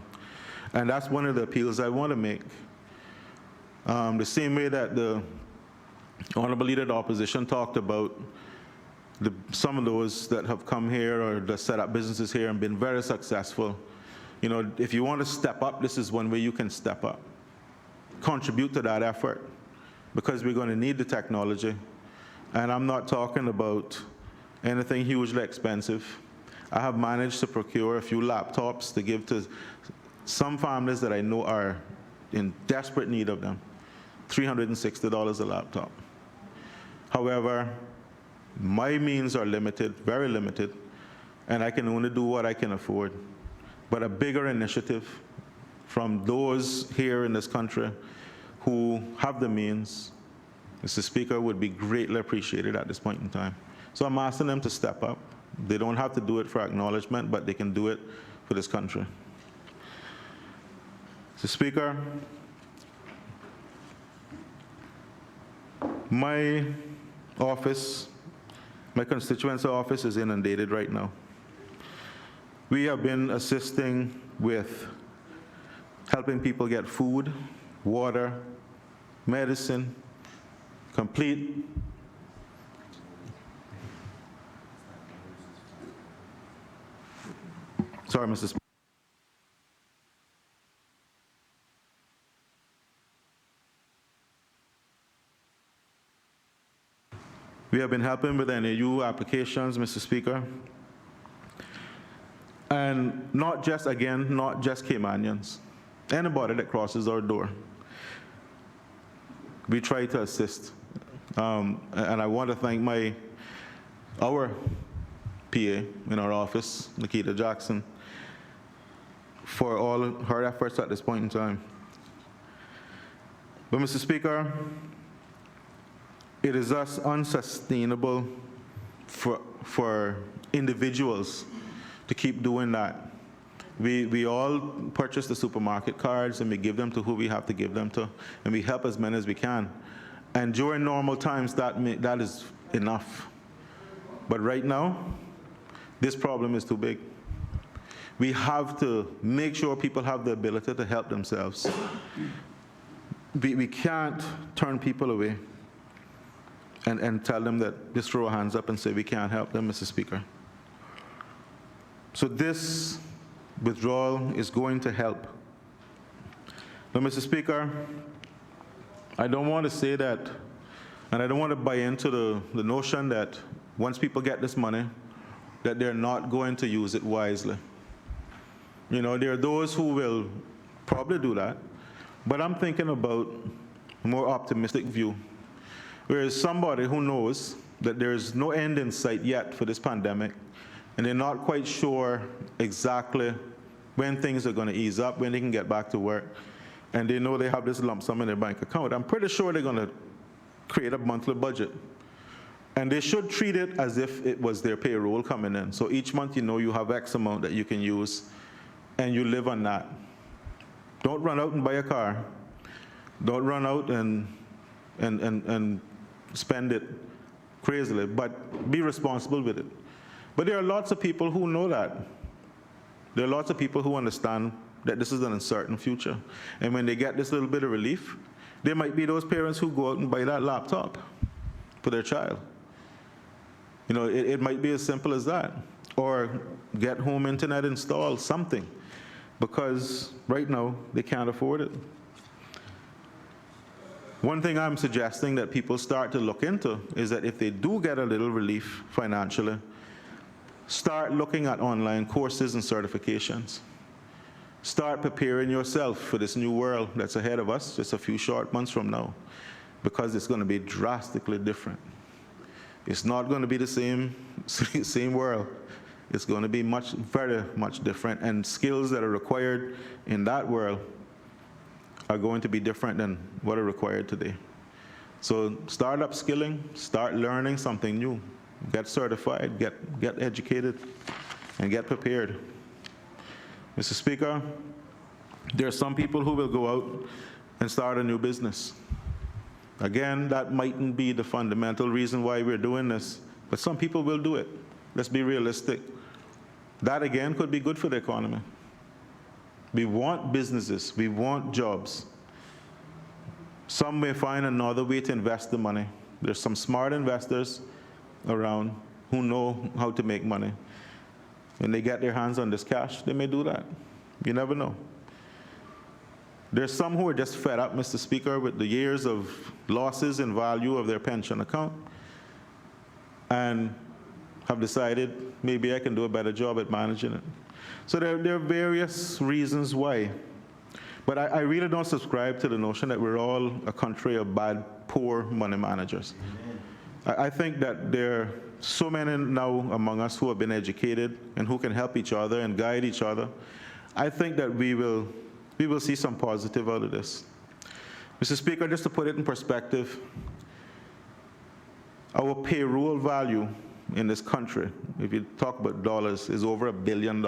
Speaker 3: And that's one of the appeals I want to make. The same way that the Honorable Leader of the Opposition talked about some of those that have come here or that set up businesses here and been very successful. You know, if you want to step up, this is one way you can step up. Contribute to that effort, because we're going to need the technology. And I'm not talking about anything hugely expensive. I have managed to procure a few laptops to give to some families that I know are in desperate need of them, $360 a laptop. However, my means are limited, very limited, and I can only do what I can afford. But a bigger initiative from those here in this country who have the means, Mr. Speaker, would be greatly appreciated at this point in time. So I'm asking them to step up. They don't have to do it for acknowledgement, but they can do it for this country. Mr. Speaker, my office, my constituency office is inundated right now. We have been assisting with helping people get food, water, medicine, complete sorry, Mr. Speaker. We have been helping with NAU applications, Mr. Speaker. And not just Caymanians, anybody that crosses our door. We try to assist. And I want to thank our PA in our office, Nikita Jackson, for all her efforts at this point in time. But Mr. Speaker, it is thus unsustainable for individuals to keep doing that. We all purchase the supermarket cards and we give them to who we have to give them to, and we help as many as we can. And during normal times, that is enough. But right now, this problem is too big. We have to make sure people have the ability to help themselves. We can't turn people away and tell them that just throw our hands up and say we can't help them, Mr. Speaker. So this withdrawal is going to help. But Mr. Speaker, I don't want to say that, and I don't want to buy into the notion that once people get this money, that they're not going to use it wisely. You know, there are those who will probably do that, but I'm thinking about a more optimistic view. Whereas somebody who knows that there's no end in sight yet for this pandemic, and they're not quite sure exactly when things are going to ease up, when they can get back to work, and they know they have this lump sum in their bank account, I'm pretty sure they're going to create a monthly budget. And they should treat it as if it was their payroll coming in. So each month you know you have X amount that you can use, and you live on that. Don't run out and buy a car. Don't run out and spend it crazily, but be responsible with it. But there are lots of people who know that. There are lots of people who understand that this is an uncertain future. And when they get this little bit of relief, there might be those parents who go out and buy that laptop for their child. You know, it might be as simple as that. Or get home internet installed, something. Because right now, they can't afford it. One thing I'm suggesting that people start to look into is that if they do get a little relief financially, start looking at online courses and certifications. Start preparing yourself for this new world that's ahead of us just a few short months from now, because it's going to be drastically different. It's not going to be the same world. It's going to be very much different, and skills that are required in that world are going to be different than what are required today. So start upskilling, start learning something new, get certified, get educated, and get prepared. Mr. Speaker, there are some people who will go out and start a new business. Again, that mightn't be the fundamental reason why we're doing this, but some people will do it. Let's be realistic. That, again, could be good for the economy. We want businesses. We want jobs. Some may find another way to invest the money. There's some smart investors around who know how to make money. When they get their hands on this cash, they may do that. You never know. There's some who are just fed up, Mr. Speaker, with the years of losses in value of their pension account and have decided maybe I can do a better job at managing it. So there are various reasons why. But I really don't subscribe to the notion that we're all a country of bad, poor money managers. I think that there are so many now among us who have been educated and who can help each other and guide each other. I think that we will see some positive out of this. Mr. Speaker, just to put it in perspective, our payroll value in this country, if you talk about dollars, is over $1 billion.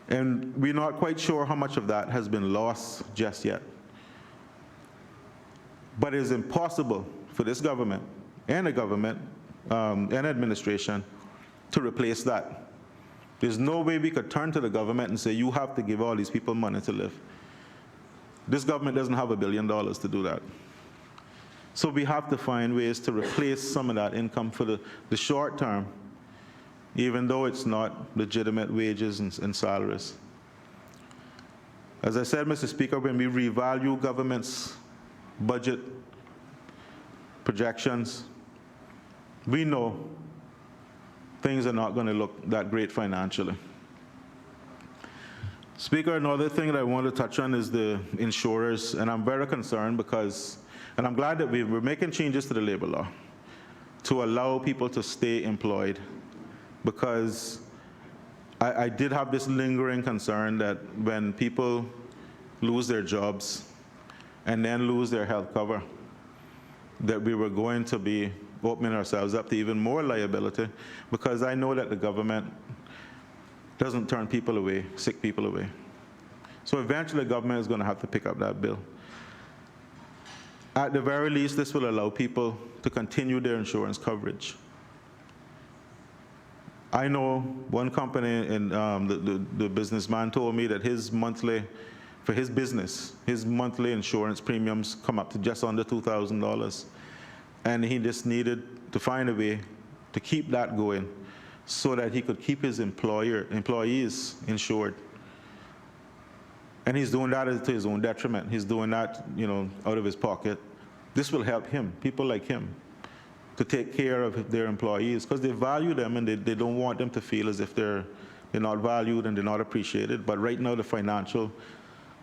Speaker 3: And we're not quite sure how much of that has been lost just yet. But it is impossible for this government and the government and administration to replace that. There's no way we could turn to the government and say, you have to give all these people money to live. This government doesn't have $1 billion to do that. So we have to find ways to replace some of that income for the short term, even though it's not legitimate wages and salaries. As I said, Mr. Speaker, when we revalue government's budget projections, we know things are not going to look that great financially. Speaker, another thing that I want to touch on is the insurers, and I'm very concerned because, and I'm glad that we're making changes to the labor law to allow people to stay employed, because I did have this lingering concern that when people lose their jobs and then lose their health cover, that we were going to be opening ourselves up to even more liability, because I know that the government doesn't turn people away, sick people away. So eventually the government is going to have to pick up that bill. At the very least, this will allow people to continue their insurance coverage. I know one company, and the businessman told me that his monthly, for his business, his monthly insurance premiums come up to just under $2,000. And he just needed to find a way to keep that going so that he could keep his employees insured. And he's doing that to his own detriment. He's doing that, out of his pocket. This will help him, people like him, to take care of their employees, because they value them and they don't want them to feel as if they're not valued and they're not appreciated. But right now, the financial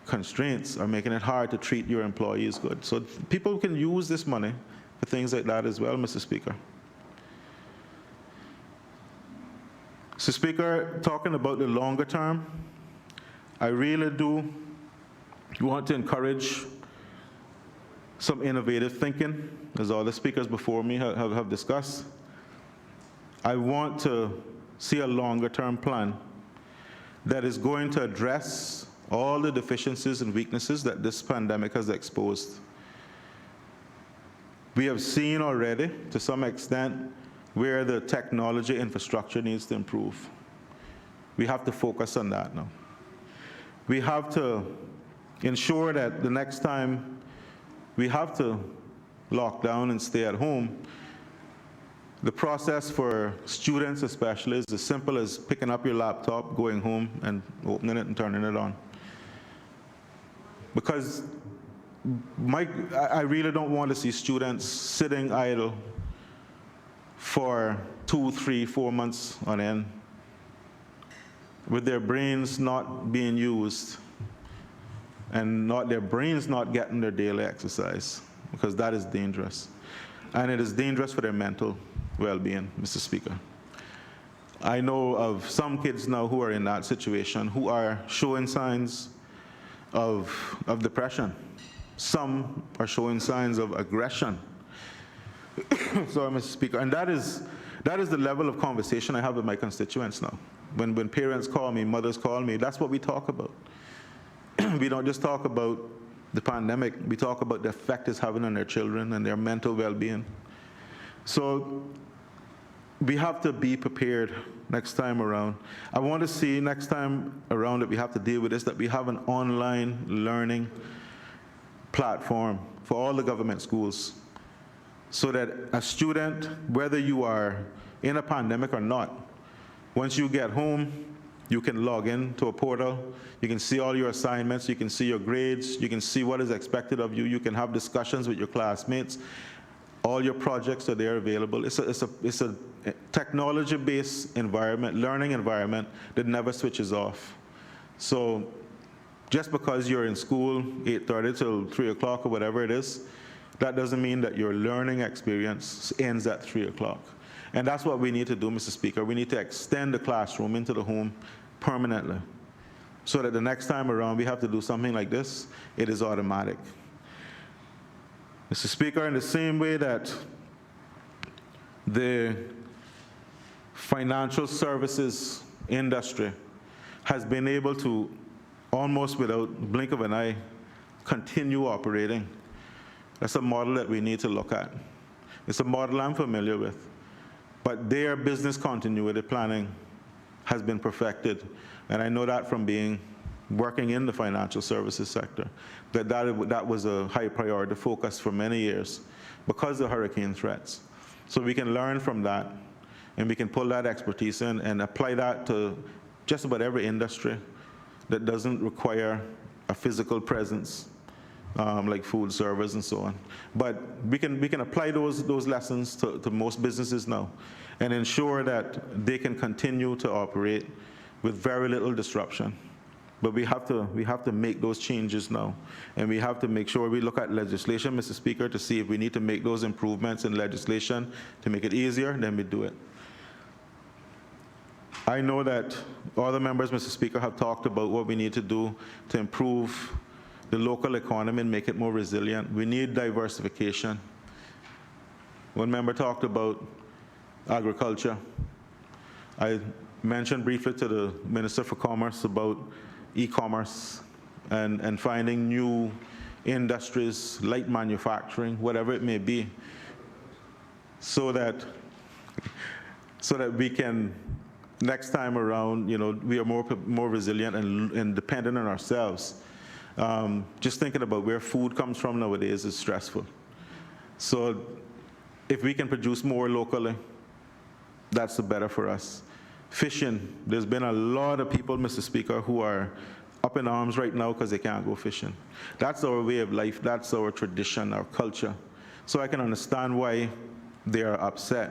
Speaker 3: constraints are making it hard to treat your employees good. So people can use this money for things like that as well, Mr. Speaker. So, Speaker, talking about the longer term, I really do want to encourage some innovative thinking, as all the speakers before me have discussed. I want to see a longer term plan that is going to address all the deficiencies and weaknesses that this pandemic has exposed. We have seen already, to some extent, where the technology infrastructure needs to improve. We have to focus on that now. We have to ensure that the next time we have to lock down and stay at home, the process for students especially is as simple as picking up your laptop, going home, and opening it and turning it on. Because I really don't want to see students sitting idle for 2, 3, 4 months on end with their brains not being used and their brains not getting their daily exercise, because that is dangerous. And it is dangerous for their mental well-being, Mr. Speaker. I know of some kids now who are in that situation who are showing signs of depression. Some are showing signs of aggression. Sorry, Mr. Speaker. And that is the level of conversation I have with my constituents now. When parents call me, mothers call me, that's what we talk about. We don't just talk about the pandemic, we talk about the effect it's having on their children and their mental well-being. So we have to be prepared next time around. I want to see next time around that we have to deal with this, that we have an online learning platform for all the government schools, so that a student, whether you are in a pandemic or not, once you get home, you can log in to a portal, you can see all your assignments, you can see your grades, you can see what is expected of you, you can have discussions with your classmates, all your projects are there available. It's a technology-based environment, learning environment that never switches off. So Just because you're in school 8:30 till 3 o'clock or whatever it is, that doesn't mean that your learning experience ends at 3 o'clock. And that's what we need to do, Mr. Speaker. We need to extend the classroom into the home permanently, so that the next time around we have to do something like this, it is automatic. Mr. Speaker, in the same way that the financial services industry has been able to, almost without blink of an eye, continue operating, that's a model that we need to look at. It's a model I'm familiar with, but their business continuity planning has been perfected, and I know that from working in the financial services sector, that was a high priority focus for many years because of hurricane threats. So we can learn from that, and we can pull that expertise in and apply that to just about every industry that doesn't require a physical presence, like food service and so on. But we can apply those lessons to most businesses now and ensure that they can continue to operate with very little disruption. But we have to make those changes now, and we have to make sure we look at legislation, Mr. Speaker, to see if we need to make those improvements in legislation to make it easier, then we do it. I know that all the members, Mr. Speaker, have talked about what we need to do to improve the local economy and make it more resilient. We need diversification. One member talked about agriculture. I mentioned briefly to the Minister for Commerce about e-commerce and finding new industries, light manufacturing, whatever it may be, so that we can, next time around, we are more resilient and dependent on ourselves. Just thinking about where food comes from nowadays is stressful. So if we can produce more locally, that's the better for us. Fishing, there's been a lot of people, Mr. Speaker, who are up in arms right now because they can't go fishing. That's our way of life, that's our tradition, our culture. So I can understand why they are upset.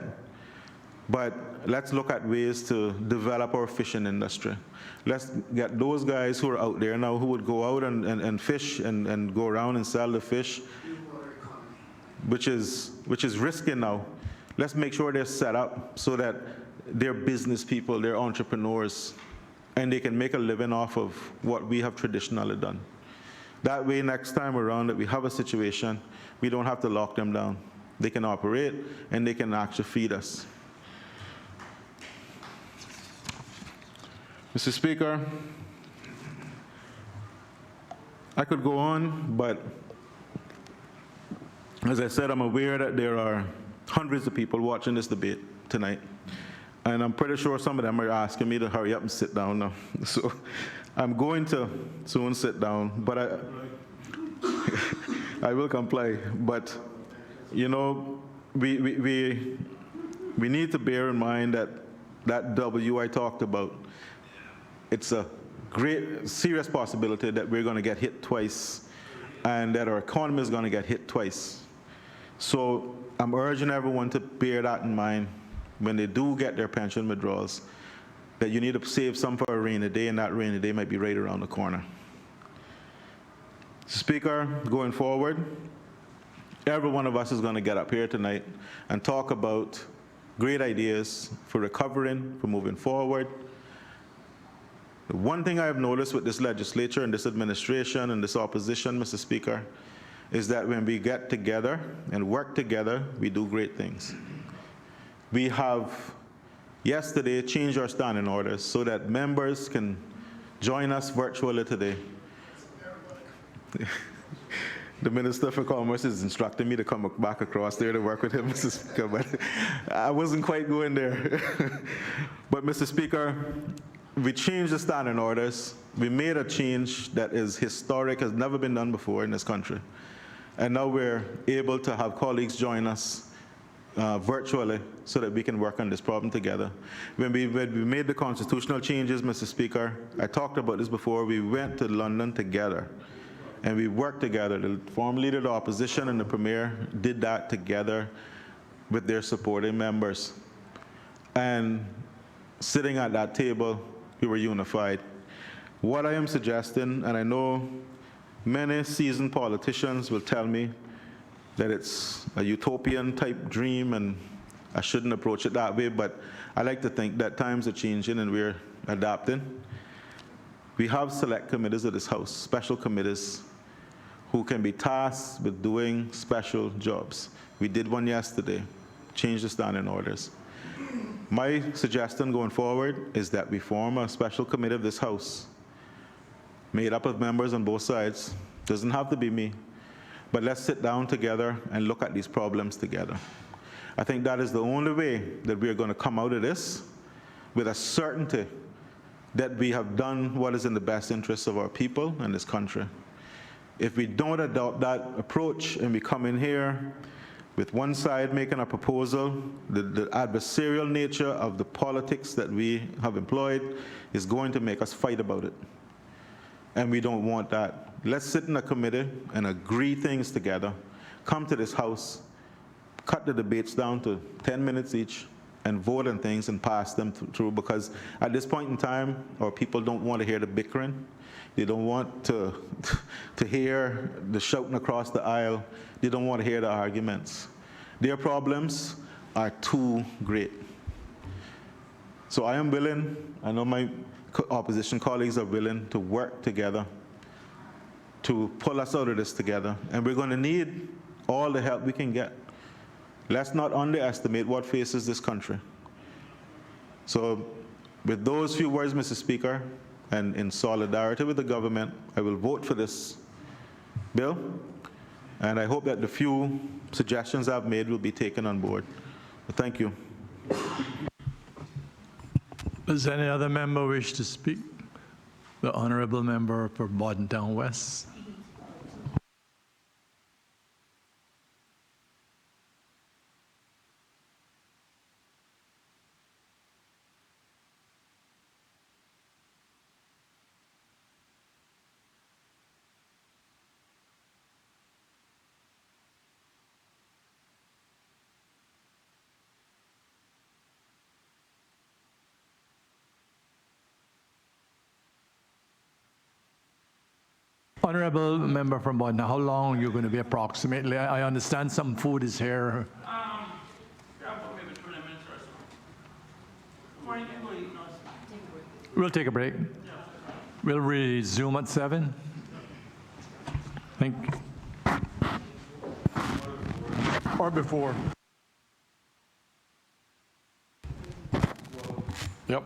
Speaker 3: But let's look at ways to develop our fishing industry. Let's get those guys who are out there now who would go out and fish and go around and sell the fish, which is risky now. Let's make sure they're set up so that they're business people, they're entrepreneurs, and they can make a living off of what we have traditionally done. That way, next time around that we have a situation, we don't have to lock them down. They can operate, and they can actually feed us. Mr. Speaker, I could go on, but as I said, I'm aware that there are hundreds of people watching this debate tonight. And I'm pretty sure some of them are asking me to hurry up and sit down now. So I'm going to soon sit down, but I will comply. But, we need to bear in mind that W I talked about, it's a great, serious possibility that we're going to get hit twice and that our economy is going to get hit twice. So I'm urging everyone to bear that in mind when they do get their pension withdrawals, that you need to save some for a rainy day, and that rainy day might be right around the corner. Speaker, going forward, every one of us is going to get up here tonight and talk about great ideas for recovering, for moving forward. The one thing I have noticed with this legislature and this administration and this opposition, Mr. Speaker, is that when we get together and work together, we do great things. We have yesterday changed our standing orders so that members can join us virtually today. The Minister for Commerce is instructing me to come back across there to work with him, Mr. Speaker, but I wasn't quite going there. But, Mr. Speaker, we changed the standing orders. We made a change that is historic, has never been done before in this country. And now we're able to have colleagues join us virtually so that we can work on this problem together. When we made the constitutional changes, Mr. Speaker, I talked about this before, we went to London together and we worked together. The former leader of the opposition and the Premier did that together with their supporting members. And sitting at that table, we were unified. What I am suggesting, and I know many seasoned politicians will tell me that it's a utopian type dream and I shouldn't approach it that way, but I like to think that times are changing and we're adapting. We have select committees of this House, special committees, who can be tasked with doing special jobs. We did one yesterday, change the standing orders. My suggestion going forward is that we form a special committee of this House, made up of members on both sides. Doesn't have to be me, but let's sit down together and look at these problems together. I think that is the only way that we are going to come out of this with a certainty that we have done what is in the best interests of our people and this country. If we don't adopt that approach and we come in here with one side making a proposal, the adversarial nature of the politics that we have employed is going to make us fight about it. And we don't want that. Let's sit in a committee and agree things together, come to this House, cut the debates down to 10 minutes each, and vote on things and pass them through, because at this point in time, our people don't want to hear the bickering. They don't want to hear the shouting across the aisle. They don't want to hear the arguments. Their problems are too great. So I am willing, I know my opposition colleagues are willing to work together to pull us out of this together, and we're going to need all the help we can get. Let's not underestimate what faces this country. So with those few words, Mr. Speaker, and in solidarity with the government, I will vote for this bill, and I hope that the few suggestions I've made will be taken on board. Thank you.
Speaker 2: Does any other member wish to speak? The honourable member for Bordentown West. Honourable member from Bodna, how long are you going to be approximately? I understand some food is here.
Speaker 5: Maybe 20 minutes or so. Morning, you can go eat now.
Speaker 2: We'll take a break. We'll resume at 7. Thank you. Or before. Yep.